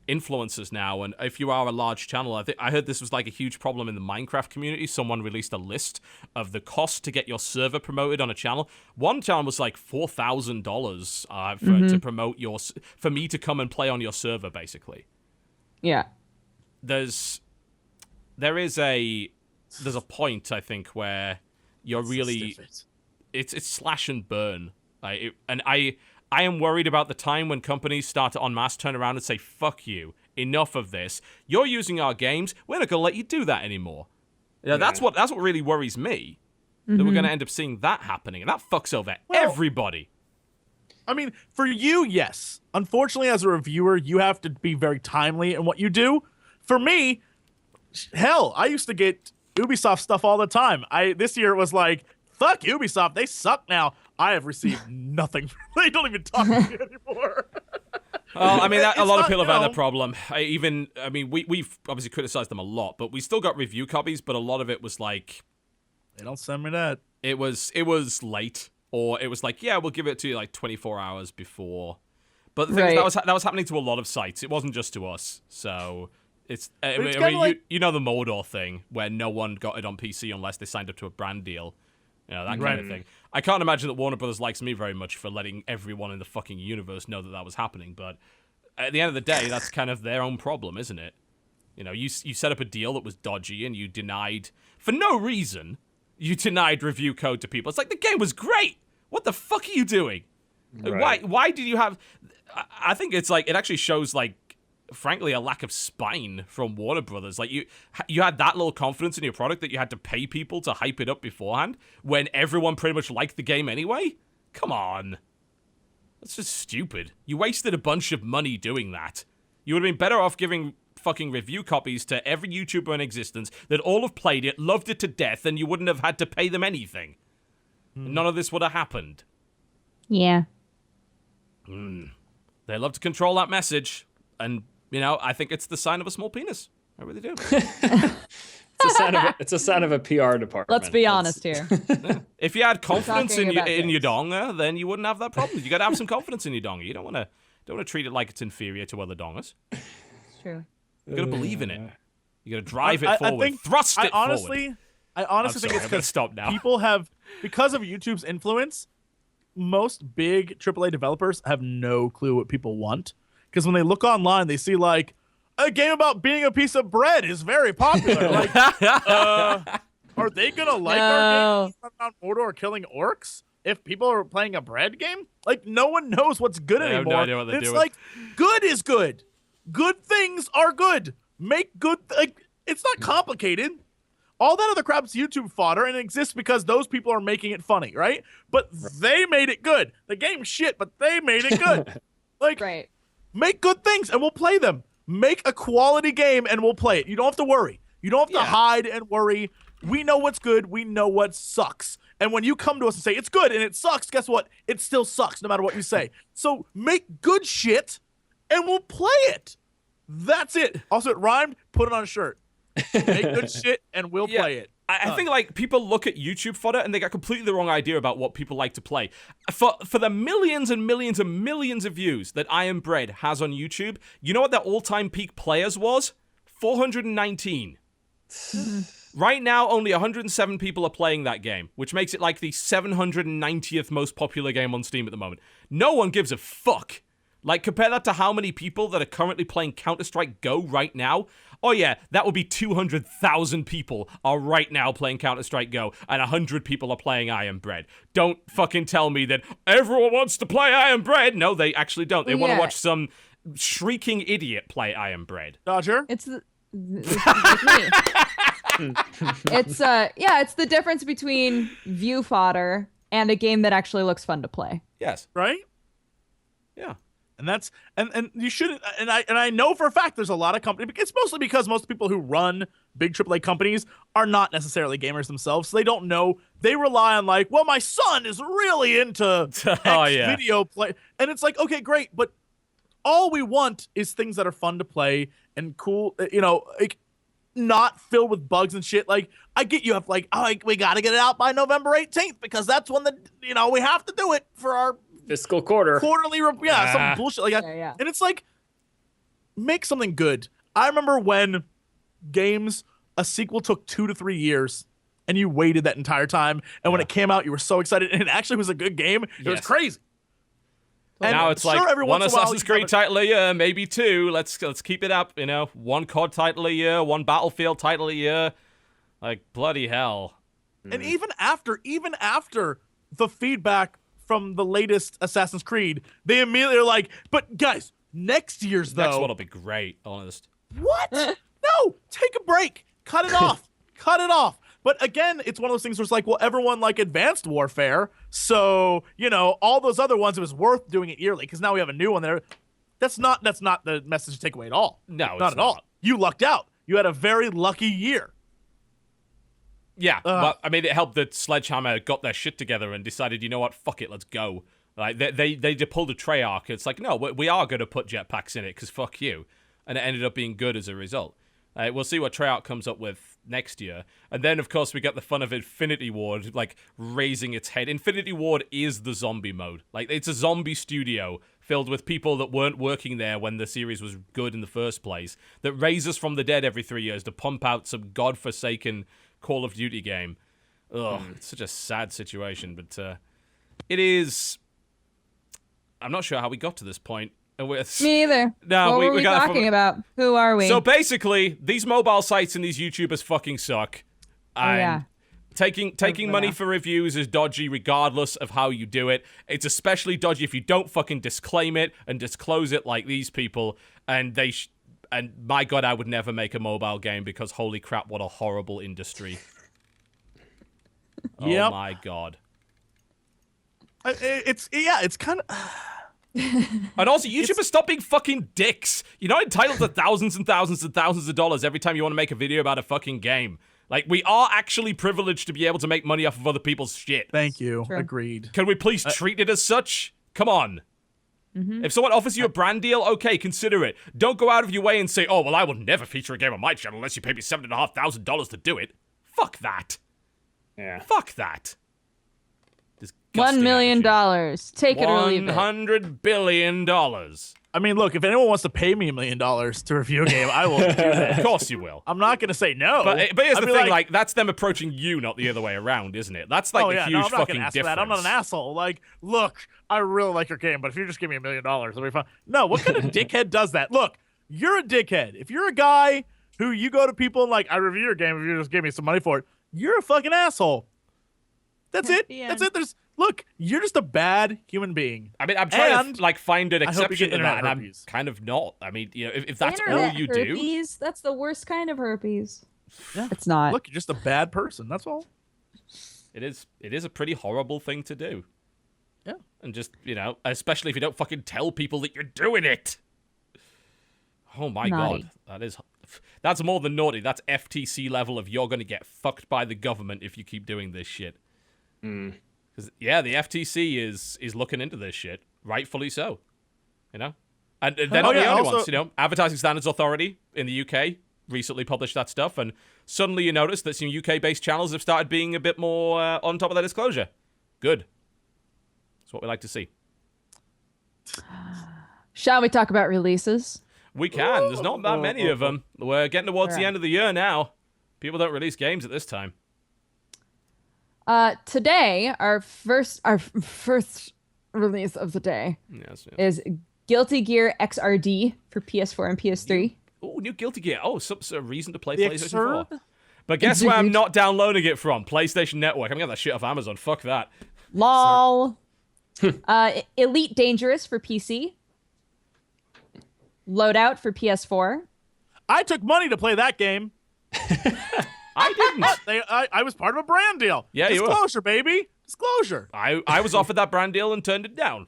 influencers now. And if you are a large channel, I heard this was like a huge problem in the Minecraft community. Someone released a list of the cost to get your server promoted on a channel. One channel was like $4,000 to promote for me to come and play on your server, basically. Yeah. There's a point, I think, where you're really it's slash and burn. I am worried about the time when companies start to en masse turn around and say, fuck you, enough of this. You're using our games. We're not going to let you do that anymore. That's what really worries me, that we're going to end up seeing that happening. And that fucks over everybody. I mean, for you, yes. Unfortunately, as a reviewer, you have to be very timely in what you do. For me, hell, I used to get Ubisoft stuff all the time. This year it was like, fuck Ubisoft, they suck now. I have received nothing. They don't even talk to me anymore. Well, I mean, a lot of people have had that problem. We've obviously criticized them a lot, but we still got review copies, but a lot of it was like... They don't send me that. It was late, or it was like, yeah, we'll give it to you like 24 hours before. But the thing is, that was happening to a lot of sites. It wasn't just to us, so... you know the Mordor thing, where no one got it on PC unless they signed up to a brand deal. That kind of thing. I can't imagine that Warner Brothers likes me very much for letting everyone in the fucking universe know that was happening, but at the end of the day, that's kind of their own problem, isn't it? You set up a deal that was dodgy, and you denied, for no reason, review code to people. It's like, the game was great! What the fuck are you doing? Right. Why did you have... I think it's like, it actually shows, like, frankly, a lack of spine from Warner Brothers. Like, you had that little confidence in your product that you had to pay people to hype it up beforehand when everyone pretty much liked the game anyway? Come on. That's just stupid. You wasted a bunch of money doing that. You would have been better off giving fucking review copies to every YouTuber in existence that all have played it, loved it to death, and you wouldn't have had to pay them anything. None of this would have happened. Yeah. They love to control that message, and... I think it's the sign of a small penis. I really do. It's a sign of a PR department. Let's be honest here. If you had confidence in your donga, then you wouldn't have that problem. You got to have some confidence in your donga. You don't want to treat it like it's inferior to other dongas. It's true. You got to believe in it. You got to drive it forward. Thrust it forward. I honestly think it's because people have, because of YouTube's influence, most big AAA developers have no clue what people want. Because when they look online, they see, like, a game about being a piece of bread is very popular. Like, are they going to like our game around Mordor or killing orcs if people are playing a bread game? Like, no one knows what's good anymore. Have no idea what they're doing. It's like, good is good. Good things are good. Make good... it's not complicated. All that other crap's YouTube fodder, and it exists because those people are making it funny, right? But they made it good. The game's shit, but they made it good. Right. Make good things, and we'll play them. Make a quality game, and we'll play it. You don't have to worry. You don't have to hide and worry. We know what's good. We know what sucks. And when you come to us and say, it's good and it sucks, guess what? It still sucks no matter what you say. So make good shit, and we'll play it. That's it. Also, it rhymed. Put it on a shirt. Make good shit, and we'll play it. I think, like, people look at YouTube fodder and they got completely the wrong idea about what people like to play. For the millions and millions and millions of views that I Am Bread has on YouTube, you know what their all-time peak players was? 419. Right now, only 107 people are playing that game, which makes it like the 790th most popular game on Steam at the moment. No one gives a fuck. Like, compare that to how many people that are currently playing Counter-Strike Go right now. Oh yeah, that would be 200,000 people are right now playing Counter-Strike Go, and 100 people are playing I Am Bread. Don't fucking tell me that everyone wants to play I Am Bread. No, they actually don't. They want to watch some shrieking idiot play I Am Bread. Dodger? It's like me. It's the difference between view fodder and a game that actually looks fun to play. Yes. Right? Yeah. And that's and you shouldn't, and I know for a fact there's a lot of companies. It's mostly because most people who run big AAA companies are not necessarily gamers themselves, so they don't know. They rely on, like, well, my son is really into X video play, and it's like, okay, great, but all we want is things that are fun to play and cool, like not filled with bugs and shit. Like, I get you have like, we got to get it out by November 18th because that's when we have to do it for our fiscal quarterly. Some bullshit like that. Yeah. And it's like, make something good. I remember when a sequel took 2 to 3 years and you waited that entire time. And when it came out, you were so excited and it actually was a good game. It was crazy. And now it's like one Assassin's Creed title a year, maybe 2. Let's keep it up, one COD title a year, one Battlefield title a year. Like, bloody hell. And even after the feedback from the latest Assassin's Creed, they immediately are like, but guys, next year's though. Next one will be great, honest. What? No, take a break. Cut it off. Cut it off. But again, it's one of those things where it's like, well, everyone like Advanced Warfare. So, all those other ones, it was worth doing it yearly because now we have a new one there. That's not the message to take away at all. No, not at all. You lucked out. You had a very lucky year. Yeah, but I mean, it helped that Sledgehammer got their shit together and decided, you know what, fuck it, let's go. Like, they pulled a Treyarch. It's like, no, we are going to put jetpacks in it because fuck you. And it ended up being good as a result. We'll see what Treyarch comes up with next year. And then, of course, we get the fun of Infinity Ward, like, raising its head. Infinity Ward is the zombie mode. Like, it's a zombie studio filled with people that weren't working there when the series was good in the first place, that raises from the dead every 3 years to pump out some godforsaken Call of Duty game. Ugh, it's such a sad situation, but it is... I'm not sure how we got to this point. Me either. No, what we were we got talking about? Who are we? So basically, these mobile sites and these YouTubers fucking suck. And taking money for reviews is dodgy regardless of how you do it. It's especially dodgy if you don't fucking disclaim it and disclose it like these people. And and my God, I would never make a mobile game because holy crap, what a horrible industry. Oh my God. It's kind of... And also, YouTubers, stop being fucking dicks. You're not entitled to thousands and thousands and thousands of dollars every time you want to make a video about a fucking game. Like, we are actually privileged to be able to make money off of other people's shit. Thank you. True. Agreed. Can we please treat it as such? Come on. If someone offers you a brand deal, okay, consider it. Don't go out of your way and say, oh, well, I will never feature a game on my channel unless you pay me $7,500 to do it. Fuck that. Fuck that. $1 million. Take it or leave it. $100 billion. I mean, look, if anyone wants to pay me $1 million to review a game, I will do that. Of course you will. I'm not going to say no. But here's the thing, like, that's them approaching you, not the other way around, isn't it? That's like the huge I'm not fucking gonna ask difference. For that. I'm not an asshole. Like, look, I really like your game, but if you just give me $1 million, it'll be fine. No, what kind of dickhead does that? Look, you're a dickhead. If you're a guy who you go to people and like, I review your game if you just give me some money for it, you're a fucking asshole. That's it. That's it. Look, you're just a bad human being. I mean, I'm trying to like find an exception to that, and I'm herpes. kind of not. I mean, if that's Internet all you herpes, that's the worst kind of herpes. Yeah. It's not. Look, you're just a bad person. That's all. It is a pretty horrible thing to do. Yeah. And just, especially if you don't fucking tell people that you're doing it. Oh my Naughty. God. That's more than naughty. That's FTC level of you're going to get fucked by the government if you keep doing this shit. Because, the FTC is looking into this shit, rightfully so, And they're not the only ones, Advertising Standards Authority in the UK recently published that stuff, and suddenly you notice that some UK-based channels have started being a bit more on top of their disclosure. Good. That's what we like to see. Shall we talk about releases? We can. There's not that many of them. We're getting towards the end of the year now. People don't release games at this time. Today, our first release of the day is Guilty Gear XRD for PS4 and PS3. Oh, new Guilty Gear. Oh, some reason to play PlayStation 4. But guess where I'm not downloading it from? PlayStation Network. I'm getting that shit off Amazon. Fuck that. LOL. Elite Dangerous for PC. Loadout for PS4. I took money to play that game. I didn't. I was part of a brand deal. Yeah, you were. Disclosure, baby. Disclosure. I was offered that brand deal and turned it down.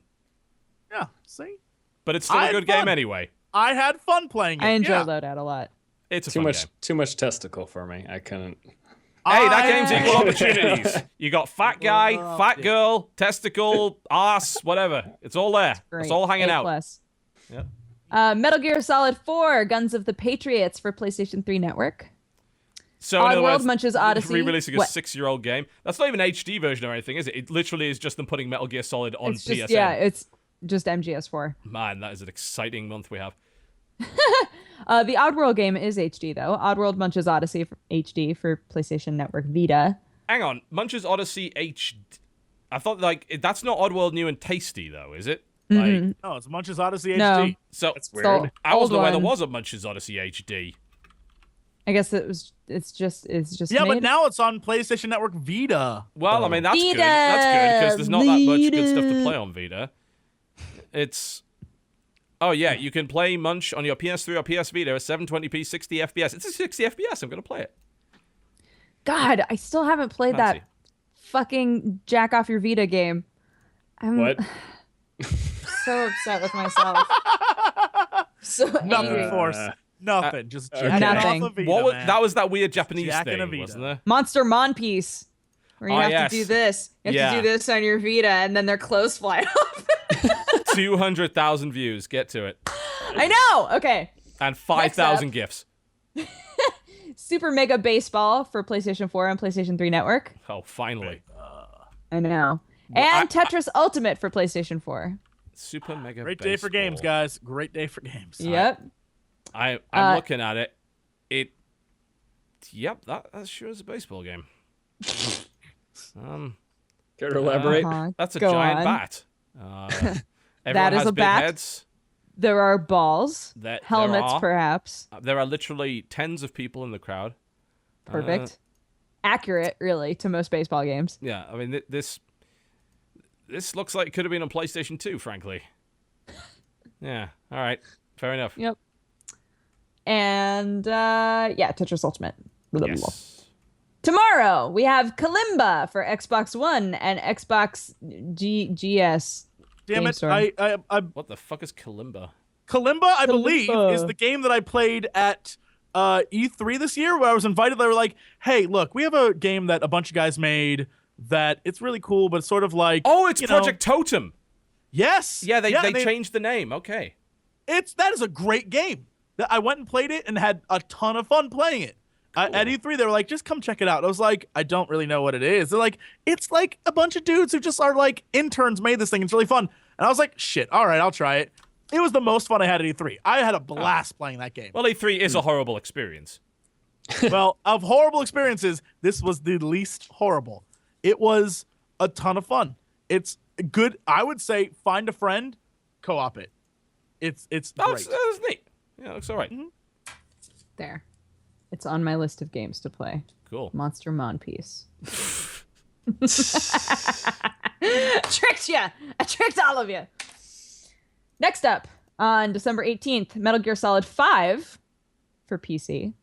Yeah, see? But it's still a good game anyway. I had fun playing it. I enjoy Loadout a lot. It's a fun game. Too much testicle for me. I couldn't. Hey, that game's equal opportunities. You got fat guy, fat girl, testicle, ass, whatever. It's all there. It's all hanging out. Plus. Yep. Metal Gear Solid 4, Guns of the Patriots for PlayStation 3 Network. So in other Oddworld words, Munch's Odyssey. re-releasing a What? 6-year-old game. That's not even an HD version or anything, is it? It literally is just them putting Metal Gear Solid on It's PSN. just, yeah, it's just MGS4. Man, that is an exciting month we have. The Oddworld game is HD, though. Oddworld Munch's Odyssey for HD for PlayStation Network Vita. Hang on, Munch's Odyssey HD. I thought that's not Oddworld New and Tasty though, is it? Like, No, it's Munch's Odyssey No. HD. so That's So, weird. I wasn't old aware there one. was a Munch's Odyssey HD. I guess it's just Yeah, made. but now it's on PlayStation Network Vita. Well, I mean that's good. Vita, That's good because there's not that much good stuff to Vita. play on Vita. Oh yeah, you can play Munch on your PS3 or PS Vita at 720p 60 FPS. It's a 60 FPS. I'm gonna play it. God, I still haven't played Fancy. that fucking Jack Off Your Vita game. I'm What? so upset with myself. So Nothing, angry. Force. Nothing. Just okay. jack Nothing. off a Vita, What was, man. that was that weird Japanese Jack and a thing, Vita. wasn't there? Monster Mon Piece. Where you Oh, have yes. to do this. You have Yeah. to do this on your Vita, and then their clothes fly off. 200,000 views. Get to it. I know. Okay. And 5,000 gifs. Super Mega Baseball for PlayStation 4 and PlayStation 3 Network. Oh, finally. I know. Well, And Tetris Ultimate for PlayStation 4. Super Mega Great day for games, Baseball. guys. Great day for games. Yep. I'm looking at it. Yep, that sure is a baseball game. Care to elaborate? Uh-huh. That's a Go giant on. bat. Everyone is has a big bat. heads. There are balls. There Helmets, are. perhaps. There are literally tens of people in the crowd. Perfect. Accurate, really, to most baseball games. Yeah, I mean this looks like it could have been on PlayStation 2, frankly. Yeah, all right, fair enough. Yep. And yeah, Tetris Ultimate. Blah, blah, blah. Yes. Tomorrow we have Kalimba for Xbox One and Xbox GS. Damn Game it. Store. I What the fuck is Kalimba? Kalimba, I believe, Kalimba. is the game that I played at E3 this year where I was invited. They were like, hey, look, we have a game that a bunch of guys made that it's really cool, but it's sort of like... Oh, it's you know- Project Totem. Yes. Yeah, they changed the name. Okay. That is a great game. I went and played it and had a ton of fun playing it. At E3, they were like, just come check it out. I was like, I don't really know what it is. They're like, it's like a bunch of dudes who just are like interns made this thing. It's really fun. And I was like, shit, all right, I'll try it. It was the most fun I had at E3. I had a blast playing that game. Well, E3 is a horrible experience. Well, of horrible experiences, this was the least horrible. It was a ton of fun. It's good. I would say find a friend, co-op it. It's Oh, great. that's neat. Yeah, looks all right. There. It's on my list of games to play. Cool. Monster Mon Piece. Tricked ya! I tricked all of you. Next up, on December 18th, Metal Gear Solid 5 for PC.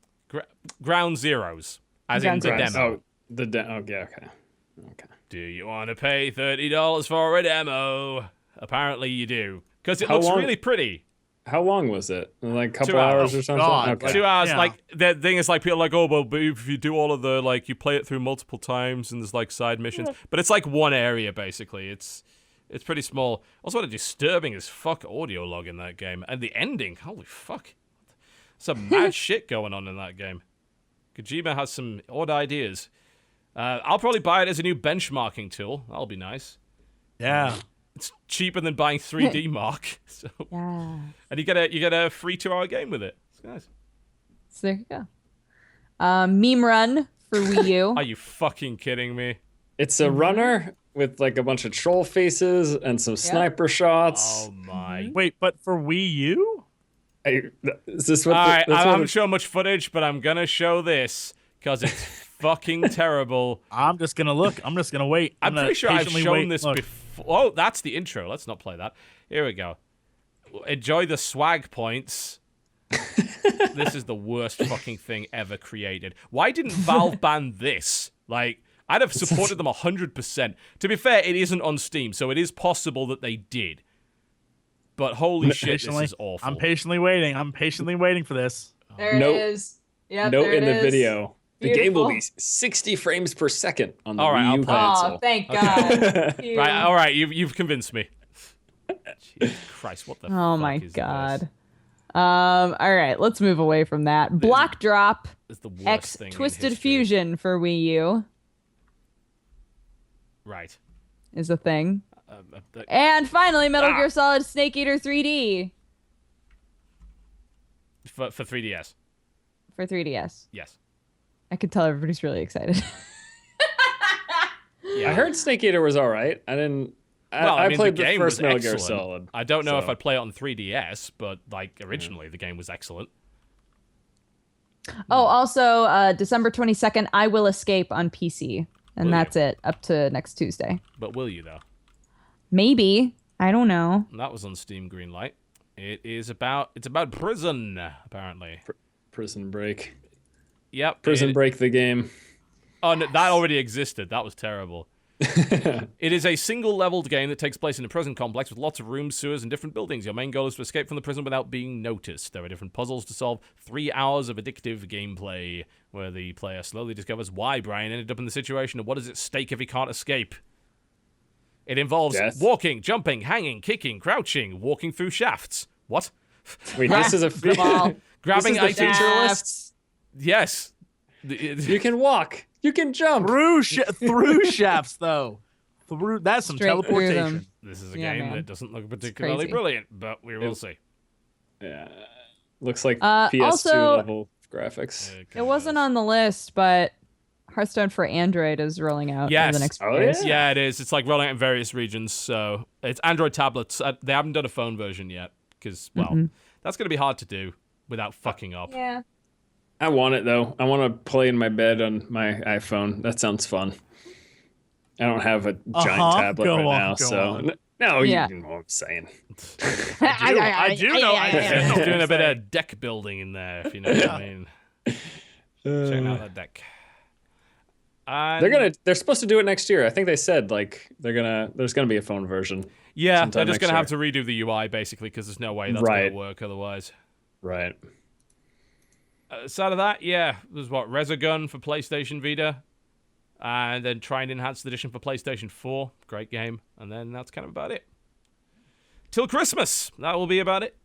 Ground Zeroes, as Ground in the Zeroes. demo. Oh, the demo. Yeah, okay. Do you want to pay $30 for a demo? Apparently you do. Because it How looks long- really pretty. How long was it? Like a couple 2 hours. hours or something? God, Okay. 2 hours. Yeah. Like, the thing is, like, people are like, oh, well, but if you do all of the, like, you play it through multiple times and there's, like, side missions. But it's, like, one area, basically. It's pretty small. Also, what a disturbing as fuck audio log in that game. And the ending, holy fuck. Some mad shit going on in that game. Kojima has some odd ideas. I'll probably buy it as a new benchmarking tool. That'll be nice. Yeah. It's cheaper than buying 3D Mark. So, Yeah. and you get a free 2-hour game with it. It's nice. So there you go. Meme Run for Wii U. Are you fucking kidding me? It's a runner with like a bunch of troll faces and some sniper shots. Oh my. Wait, but for Wii U? Is this what? All right, that's I what haven't shown much footage, but I'm gonna show this because it's fucking terrible. I'm just gonna look. I'm just gonna wait. I'm gonna pretty sure I've patiently shown wait. this Look. before. Oh, that's the intro. Let's not play that. Here we go. Enjoy the swag points. This is the worst fucking thing ever created. Why didn't Valve ban this? Like, I'd have supported them 100%. To be fair, it isn't on Steam, so it is possible that they did. But holy shit, this Patiently- is awful. I'm patiently waiting. I'm patiently waiting for this. There Nope. it is. Yep, Note there in it the is. video. The game will be Beautiful. 60 frames per second on the All right, Wii I'll U play it. console. Oh, thank God. Phew. Right, all right, you've convinced me. Jesus Christ, what the fuck Oh my is God. this? All right, let's move away from that. Block Drop It's the worst X thing in Twisted history. Fusion for Wii U Right. is a thing. Uh, And finally, Metal Gear Solid Snake Eater 3D for 3DS. for 3DS. Yes. I could tell everybody's really excited. Yeah. I heard Snake Eater was all right. I didn't. I mean, played the the game first was Metal excellent. Gear Solid. I don't know if so- I'd play it on 3DS, but like originally the game was excellent. Oh, also, December 22nd, I Will Escape on PC. And Will that's it, up to next Tuesday. But will you though? Maybe. I don't know. And that was on Steam Greenlight. It's about prison apparently. Prison Break. Yep. Prison Break the game. Oh, no, that already existed. That was terrible. It is a single-leveled game that takes place in a prison complex with lots of rooms, sewers, and different buildings. Your main goal is to escape from the prison without being noticed. There are different puzzles to solve. 3 hours of addictive gameplay where the player slowly discovers why Brian ended up in the situation and what is at stake if he can't escape. It involves Death. walking, jumping, hanging, kicking, crouching, walking through shafts. What? Wait, this is a Grabbing this is the items. feature list? Yes. You can walk. You can jump. Through shafts, though. That's some Straight through teleportation. them. This is a Yeah, game man. that doesn't look particularly crazy. brilliant, but we will see. Yeah. Looks like PS2 also- level graphics. It wasn't on the list, but Hearthstone for Android is rolling out Yes. in the next few Oh, years. Yeah, it is. It's like rolling out in various regions. So it's Android tablets. They haven't done a phone version yet because, well, that's going to be hard to do without fucking up. Yeah. I want it though. I want to play in my bed on my iPhone. That sounds fun. I don't have a giant tablet Go right on, now, go so on. no, Yeah. you know what I'm saying. I do know. Doing a bit of deck building in there, if you know what I mean. Checking out that deck. And They're supposed to do it next year. I think they said like there's gonna be a phone version. yeah, sometime they're just next going to have to redo the UI basically because there's no way that's Right. going to work otherwise. Right. Aside of that, yeah, there's Resogun for PlayStation Vita, and then Try and Enhanced Edition for PlayStation 4. Great game. And then that's kind of about it. Till Christmas, that will be about it.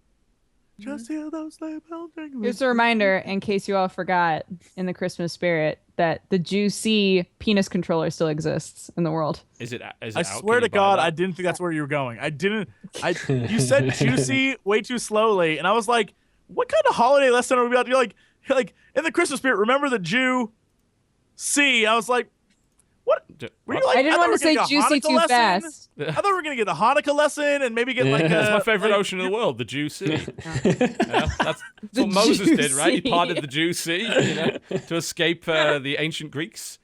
Just hear those sleigh bells ringing. Here's a reminder, in case you all forgot, in the Christmas spirit, that the Juicy penis controller still exists in the world. Is it I out? swear Can you to buy God, that? I didn't think that's where you were going. You said juicy way too slowly, and I was like, "What kind of holiday lesson are we about?" You're like in the Christmas spirit. Remember the Jew? C. I was like, "What?" Were you like, I didn't thought want we to were say gonna get a juicy Hanukkah too lesson. fast. I thought we were gonna get a Hanukkah lesson and maybe get like That's my favorite like, ocean in the world, the Jew Sea. That's The what Moses Jew did, right? He Sea. parted the Jew Sea, to escape the ancient Greeks.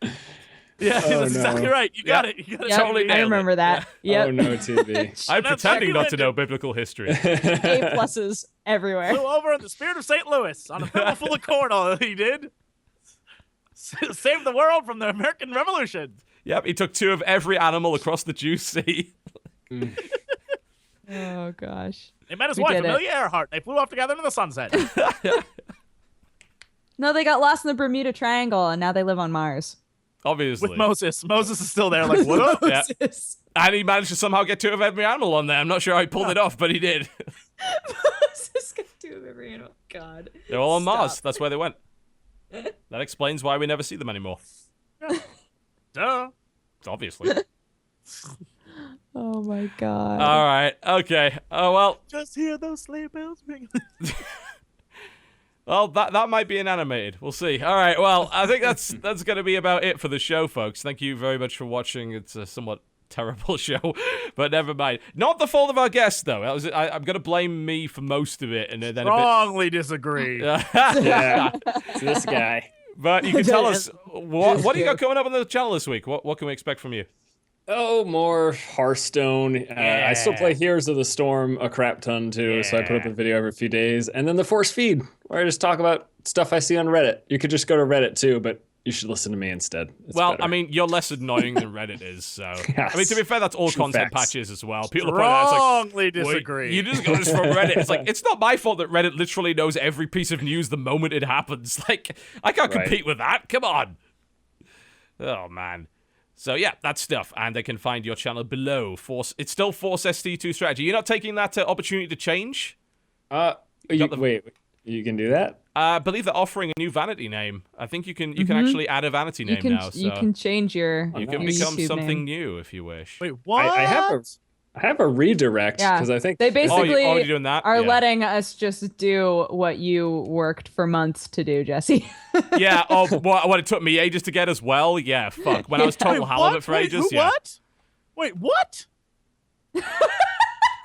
Yeah, Oh, that's no. exactly right. You got Yeah. it. You got it. Yep, Totally I nailed it. remember that. Yep. Oh no, TV. I'm That's pretending not to recommended. know biblical history. A pluses everywhere. Flew over in the spirit of St. Louis on a fiddle full of corn. All he did. Saved the world from the American Revolution. Yep, he took 2 of every animal across the Jew Sea. Oh gosh. He met his We wife, did it. Amelia Earhart. They flew off together into the sunset. No, they got lost in the Bermuda Triangle and now they live on Mars. Obviously. With Moses. Moses is still there, like, what up? Yeah. And he managed to somehow get 2 of every animal on there. I'm not sure how he pulled it off, but he did. Moses got 2 of every animal. God. They're all on Mars. Stop. That's where they went. That explains why we never see them anymore. Duh. Obviously. Oh my God. All right. Okay. Oh, well. Just hear those sleigh bells ring. Well, that might be an animated. We'll see. All right. Well, I think that's going to be about it for the show, folks. Thank you very much for watching. It's a somewhat terrible show, but never mind. Not the fault of our guest, though. I'm going to blame me for most of it, and then Strongly disagree. Yeah. It's this guy. But you can tell us what do you got coming up on the channel this week? What can we expect from you? Oh, more Hearthstone. I still play Heroes of the Storm a crap ton too, so I put up a video every few days. And then the Force Feed, where I just talk about stuff I see on Reddit. You could just go to Reddit too, but you should listen to me instead. It's Well, better. I mean, you're less annoying than Reddit is, so. Yes. I mean, to be fair, that's all True content facts. patches as well. People are pointing out, it's like, Strongly wait, disagree. you just got this from Reddit. It's like, it's not my fault that Reddit literally knows every piece of news the moment it happens. Like, I can't Right. compete with that. Come on. Oh, man. So, yeah, that's stuff. And they can find your channel below. It's still ForceSC2Strategy. You're not taking that opportunity to change? Wait, you can do that? I believe they're offering a new vanity name. I think you can actually add a vanity name now. So you can change your you can your become YouTube something name. new if you wish. Wait, what? I have a redirect Yeah, because I think they basically you're already doing that? are Yeah. letting us just do what you worked for months to do, Jesse. Yeah. Oh, what it took me ages to get as well. Yeah. Fuck. When I was total Wait, halibut what? for Wait, ages. who, Yeah. what? Wait, what?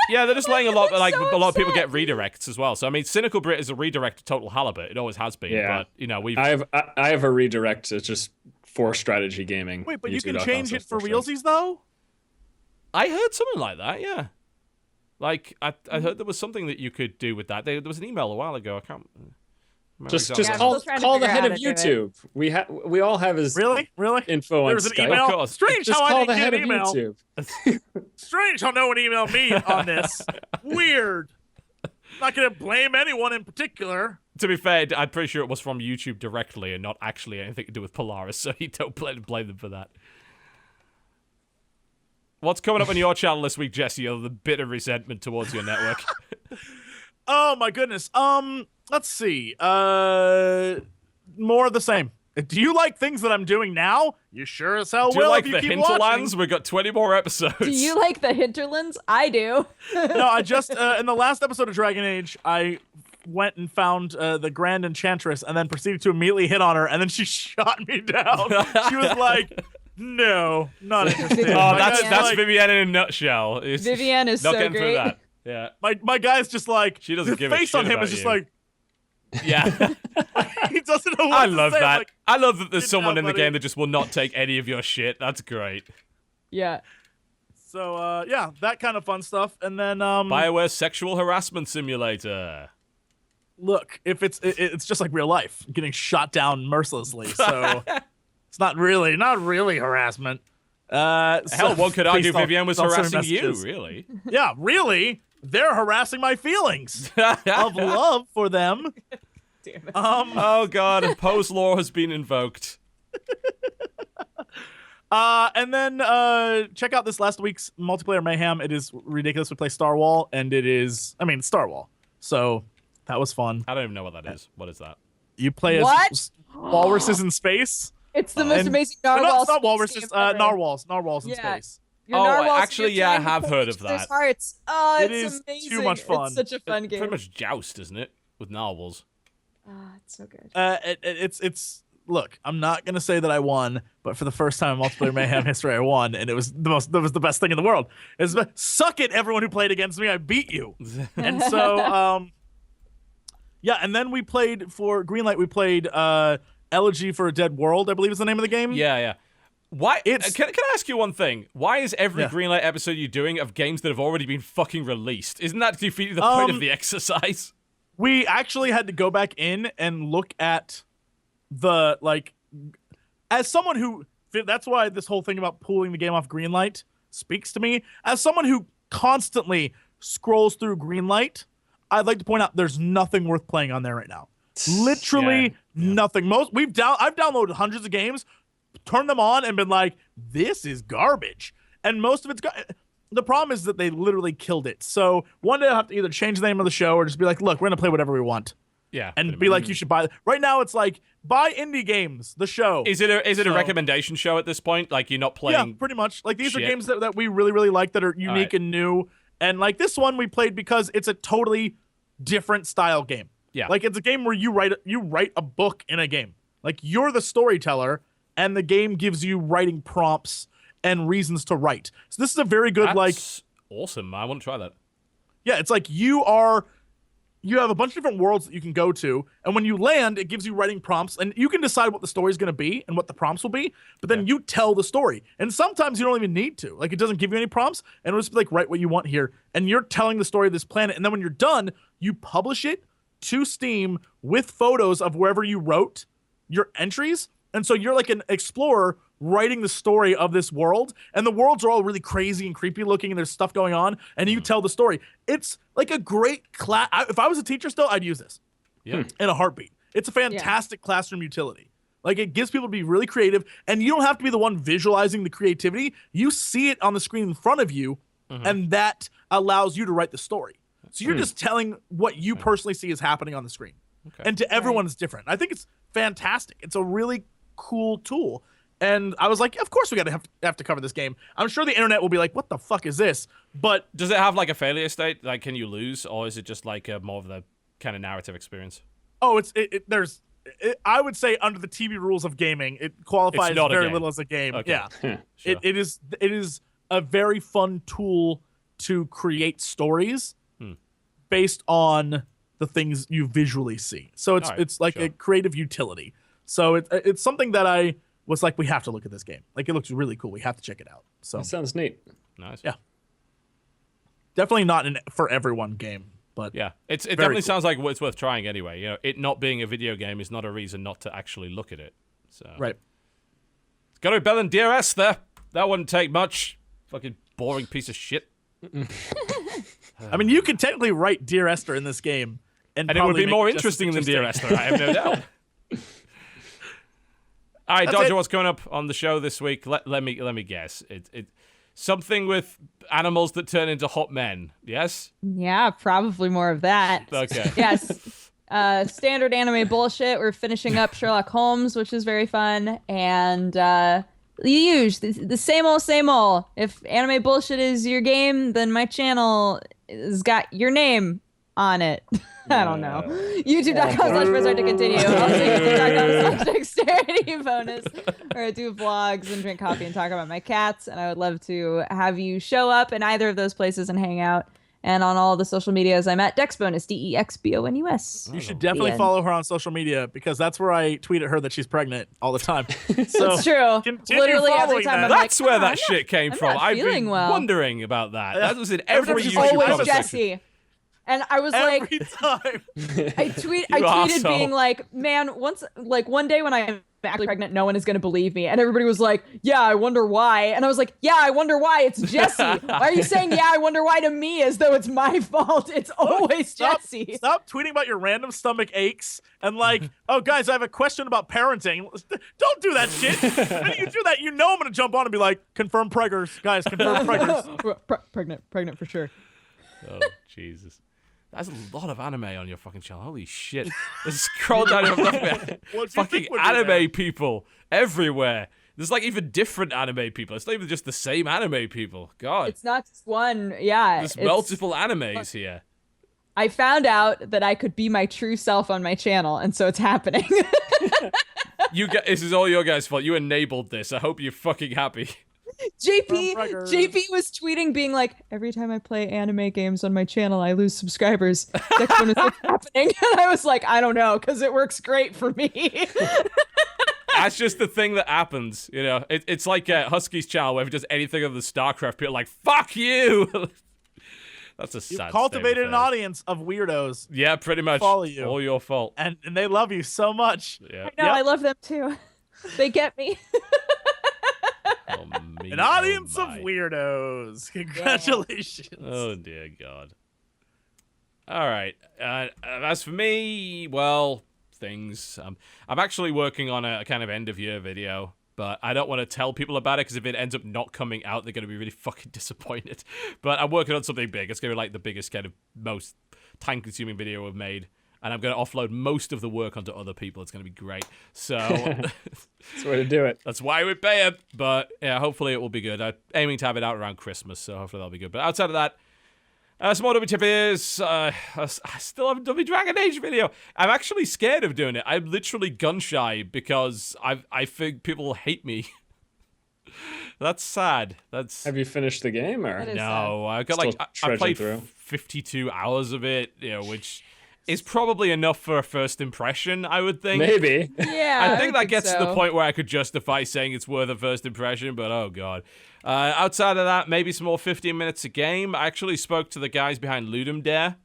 Yeah, they're just letting a lot, like so a lot of people upset? get redirects as well. So I mean, Cynical Brit is a redirect to Total Halibut. It always has been. Yeah. But we've. I have a redirect to just ForceSC2Strategy Gaming. Wait, but you can youtube.com/. change it for realsies though? I heard something like that. Yeah. Like I heard there was something that you could do with that. There was an email a while ago. I can't. remember Just exactly. I'm call still trying to call the figure head out of how to do YouTube. We all have his Really? info on There was an Skype. email. Of course. Strange Just how I call didn't the get head an of email. YouTube. Strange how no one emailed me on this. Weird. Not gonna blame anyone in particular. To be fair, I'm pretty sure it was from YouTube directly and not actually anything to do with Polaris. So you don't blame them for that. What's coming up on your channel this week, Jesse? Other than bitter resentment towards your network. Oh my goodness. Let's see. More of the same. Do you like things that I'm doing now? You sure as hell Do you will like if the you keep Hinterlands? watching. We've got 20 more episodes. Do you like the hinterlands? I do. No, I just in the last episode of Dragon Age, I went and found the Grand Enchantress and then proceeded to immediately hit on her, and then she shot me down. She was like, "No, not interested." Oh, My that's guy's that's like, Vivienne in a nutshell. It's Vivienne is not so getting through great. that. Yeah. my guy's just like, She doesn't the give a face shit on him about is just you. like, Yeah. he doesn't know what I to love say. I'm that. like, I love that there's "Good someone job, in the buddy." game that just will not take any of your shit. That's great. Yeah. So yeah, that kind of fun stuff. And then BioWare Sexual Harassment Simulator. look, if it's just like real life, getting shot down mercilessly. So it's not really harassment. Hell, one could argue Vivienne was harassing you, messages. really. Yeah, really. They're harassing my feelings of love for them. Damn it. Oh god, Poe's law has been invoked. And then check out this last week's multiplayer mayhem. It is ridiculous. We play Star Wall, and Star Wall. So that was fun. I don't even know what that is. What is that? You play What? as walruses in space. It's the most And- amazing No, narwhal. it's not walruses. space game ever. Narwhals in Yeah. space. Your Oh, narwhals, actually, you're yeah, I trying to have pull heard each of other's that. Hearts. Oh, It it's is amazing. too much fun. It's such a fun game. Pretty much joust, isn't it? With narwhals. Ah, it's so good. It's look. I'm not gonna say that I won, but for the first time in multiplayer mayhem history, I won, and it was the best thing in the world. Suck it, everyone who played against me. I beat you. And so yeah, and then we played for Greenlight. We played Elegy for a Dead World, I believe is the name of the game. Yeah. Why? It's- Can I ask you one thing? Why is every Yeah. Greenlight episode you're doing of games that have already been fucking released? Isn't that defeating the point of the exercise? We actually had to go back in and look at the, like, as someone who, that's why this whole thing about pulling the game off Greenlight speaks to me. As someone who constantly scrolls through Greenlight, I'd like to point out there's nothing worth playing on there right now. Literally nothing. I've downloaded hundreds of games, turned them on, and been like, this is garbage. And most of it's the problem is that they literally killed it. So one day I'll have to either change the name of the show or just be like, look, we're gonna play whatever we want. Yeah. And be like, you should buy. Right now it's like, buy indie games, the show. Is it a So- recommendation show at this point? Like you're not playing? Yeah, pretty much. Like these are shit. games that we really, really like that are unique right. and new. And like this one we played because it's a totally different style game. Yeah. Like it's a game where you write a book in a game. Like you're the storyteller and the game gives you writing prompts and reasons to write. So this is a very good That's awesome. I want to try that. yeah, it's like you have a bunch of different worlds that you can go to, and when you land, it gives you writing prompts, and you can decide what the story is going to be and what the prompts will be, but then you tell the story. And sometimes you don't even need to. Like, it doesn't give you any prompts, and it'll just be like, write what you want here, and you're telling the story of this planet, and then when you're done, you publish it to Steam with photos of wherever you wrote your entries, and so you're like an explorer writing the story of this world, and the worlds are all really crazy and creepy looking, and there's stuff going on, and you tell the story. It's like a great class. If I was a teacher still, I'd use this Yeah. in a heartbeat. It's a fantastic classroom utility. Like, it gives people to be really creative, and you don't have to be the one visualizing the creativity. You see it on the screen in front of you, and that allows you to write the story. So you're just telling what you personally see is happening on the screen. Okay. And to everyone it's different. I think it's fantastic. It's a really cool tool. And I was like, of course we gotta have to cover this game. I'm sure the internet will be like, what the fuck is this? But does it have like a failure state? Like, can you lose, or is it just like more of the kind of narrative experience? oh, I would say under the TV rules of gaming, it qualifies not a very game. little as a game. Okay. Yeah. Sure. It is a very fun tool to create stories based on the things you visually see. So it's like a creative utility. So it's something that I was like, we have to look at this game. Like, it looks really cool. We have to check it out. So That sounds neat. Nice. yeah, definitely not an for everyone game, but Yeah, it definitely cool. sounds like it's worth trying anyway. You know, it not being a video game is not a reason not to actually look at it. So right. It's got to be better than DRS there. That wouldn't take much. Fucking boring piece of shit. I mean, you could technically write Dear Esther in this game, and And it would probably be make more it just as interesting than Dear interesting. Esther, I have no doubt. All right, That's Dodger, it. what's coming up on the show this week? Let me guess. It something with animals that turn into hot men. Yes. Yeah, probably more of that. Okay. Yes. Standard anime bullshit. We're finishing up Sherlock Holmes, which is very fun. And the same old, same old. If anime bullshit is your game, then my channel has got your name on it. I don't know. YouTube.com/press to continue. Also YouTube.com/dexterity bonus. Where I do vlogs and drink coffee and talk about my cats. And I would love to have you show up in either of those places and hang out. And on all the social medias, I'm at DexBonus, DEXBONUS. You should definitely follow her on social media, because that's where I tweet at her that she's pregnant all the time. So It's true. continue Literally every following time that. I'm like, That's where "Oh, that I'm shit came I'm from. not I've been feeling well." wondering about that. That was in every Every YouTube time. Always comment section. Jesse. And I was like, Every time. I tweeted asshole. being like, man, one day when I'm actually pregnant, no one is going to believe me. And everybody was like, yeah, I wonder why. And I was like, yeah, I wonder why. It's Jesse. Why are you saying, yeah, I wonder why to me as though it's my fault? It's always Jesse. Stop tweeting about your random stomach aches and like, oh, guys, I have a question about parenting. Don't do that shit. When you do that, you know I'm going to jump on and be like, confirm preggers. Guys, confirm preggers. Pregnant for sure. Oh, Jesus. That's a lot of anime on your fucking channel. Holy shit. Just scroll down and look at What do you fucking think would be anime there? people everywhere. There's like even different anime people. It's not even just the same anime people. God. It's not just one. Yeah. There's multiple animes here. I found out that I could be my true self on my channel, and so it's happening. This is all your guys' fault. You enabled this. I hope you're fucking happy. JP was tweeting being like, every time I play anime games on my channel, I lose subscribers. Dexbonus, what's happening? And I was like, I don't know, because it works great for me. That's just the thing that happens, you know. It's like Husky's channel, where if he does anything of the StarCraft, people are like, fuck you! That's a sad You've cultivated state of an affairs. audience of weirdos, Yeah, pretty much. Follow you. All your fault. and they love you so much. Yeah. No, Yep. I love them too. They get me. Oh, me, An audience oh of my. weirdos. Congratulations. Oh, dear God. All right. As for me, well, things. I'm actually working on a kind of end-of-year video, but I don't want to tell people about it, because if it ends up not coming out, they're going to be really fucking disappointed. But I'm working on something big. It's going to be like the biggest, kind of most time-consuming video we've made. And I'm going to offload most of the work onto other people. It's going to be great. So That's the way to do it. that's why we pay it. But yeah, hopefully it will be good. I'm aiming to have it out around Christmas, so hopefully that'll be good. But outside of that, some more WTF is, I still haven't done my Dragon Age video. I'm actually scared of doing it. I'm literally gun shy because I think people will hate me. That's sad. That's Have you finished the game, or That is- no. I got Still like I trudging played through. 52 hours of it, you know, which is probably enough for a first impression, I would think. maybe? Yeah. I think that gets to the so. point where I could justify saying it's worth a first impression, but oh god. Outside of that, maybe some more 15 minutes a game. I actually spoke to the guys behind Ludum Dare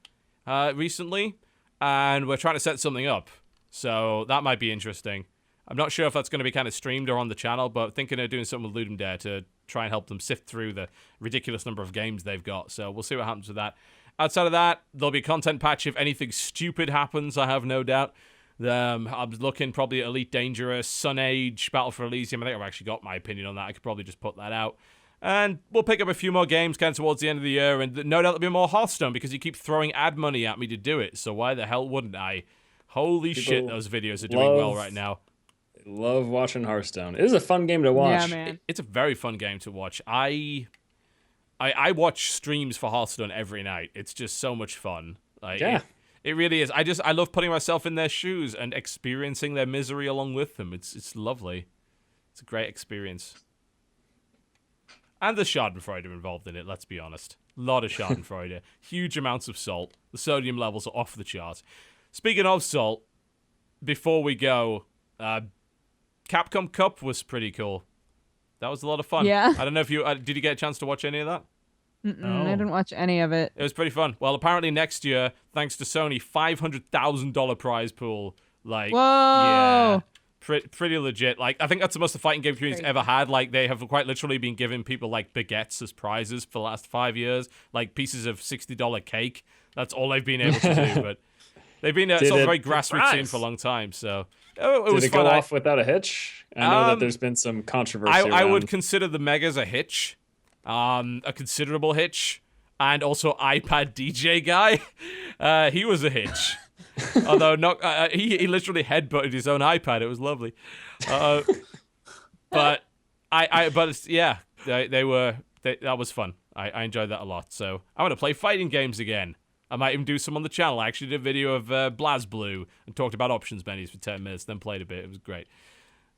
recently, and we're trying to set something up. So that might be interesting. I'm not sure if that's going to be kind of streamed or on the channel, but thinking of doing something with Ludum Dare to try and help them sift through the ridiculous number of games they've got. So we'll see what happens with that. Outside of that, there'll be a content patch if anything stupid happens, I have no doubt. I'm looking probably at Elite Dangerous, Sun Age, Battle for Elysium. I think I've actually got my opinion on that. I could probably just put that out. And we'll pick up a few more games kind of towards the end of the year, and no doubt there'll be more Hearthstone because you keep throwing ad money at me to do it. So why the hell wouldn't I? Holy shit, those videos are doing well right now. Love watching Hearthstone. It is a fun game to watch. Yeah, man. It's a very fun game to watch. I watch streams for Hearthstone every night. It's just so much fun. Like, Yeah. It really is. I love putting myself in their shoes and experiencing their misery along with them. It's lovely. It's a great experience. And the Schadenfreude involved in it, let's be honest. A lot of Schadenfreude. Huge amounts of salt. The sodium levels are off the charts. Speaking of salt, before we go, Capcom Cup was pretty cool. That was a lot of fun. Yeah. I don't know if you... did you get a chance to watch any of that? I didn't watch any of it. It was pretty fun. Well, apparently next year, thanks to Sony, $500,000 prize pool. Like, Whoa. yeah, pretty legit. Like, I think that's the most the fighting game community's ever had. Like, they have quite literally been giving people like baguettes as prizes for the last 5 years, like pieces of $60 cake. That's all they've been able to do. But they've been sort of very grassroots scene for a long time. So it was Did it fun. go off without a hitch? I know that there's been some controversy. I would around. consider the Megas a hitch. A considerable hitch, and also iPad DJ guy. He was a hitch, although not. He literally headbutted his own iPad. It was lovely. But yeah, that was fun. I enjoyed that a lot. So I want to play fighting games again. I might even do some on the channel. I actually did a video of BlazBlue and talked about options menus for 10 minutes, then played a bit. It was great.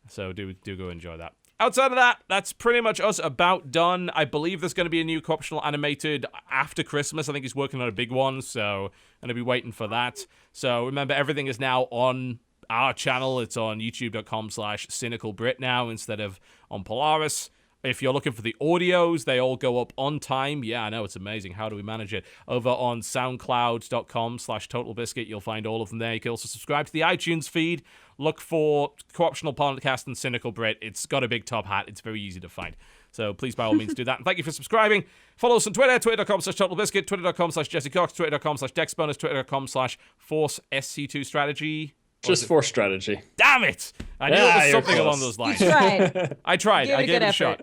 So do go enjoy that. Outside of that, that's pretty much us about done. I believe there's going to be a new co-optional animated after Christmas. I think he's working on a big one, so I'm going to be waiting for that. So remember, everything is now on our channel. It's on youtube.com/cynicalbrit now instead of on Polaris. If you're looking for the audios, they all go up on time. Yeah, I know, it's amazing. How do we manage it? Over on soundcloud.com/TotalBiscuit, you'll find all of them there. You can also subscribe to the iTunes feed. Look for Co-optional Podcast and Cynical Brit. It's got a big top hat. It's very easy to find. So please, by all means, do that. And thank you for subscribing. Follow us on Twitter, twitter.com/TotalBiscuit, twitter.com/Jesse Cox, twitter.com/DexBonus, twitter.com/ForceSC2Strategy. Just ForceStrategy. Damn it! I knew it was something along those lines. Right. I tried. I gave it a effort. shot.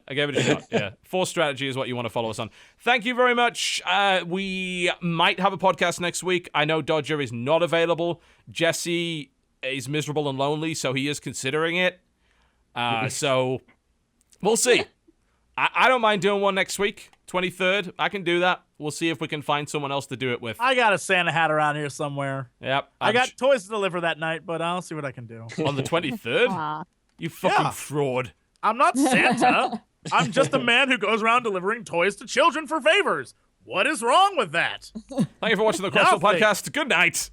Yeah. ForceStrategy is what you want to follow us on. Thank you very much. We might have a podcast next week. I know Dodger is not available. Jesse is miserable and lonely, so he is considering it. So we'll see. I don't mind doing one next week, 23rd. I can do that. We'll see if we can find someone else to do it with. I got a Santa hat around here somewhere. Yep. I got toys to deliver that night, but I'll see what I can do. On the 23rd? Aw. You fucking Yeah. fraud. I'm not Santa. I'm just a man who goes around delivering toys to children for favors. What is wrong with that? Thank you for watching the Co-optional Nothing. Podcast. Good night.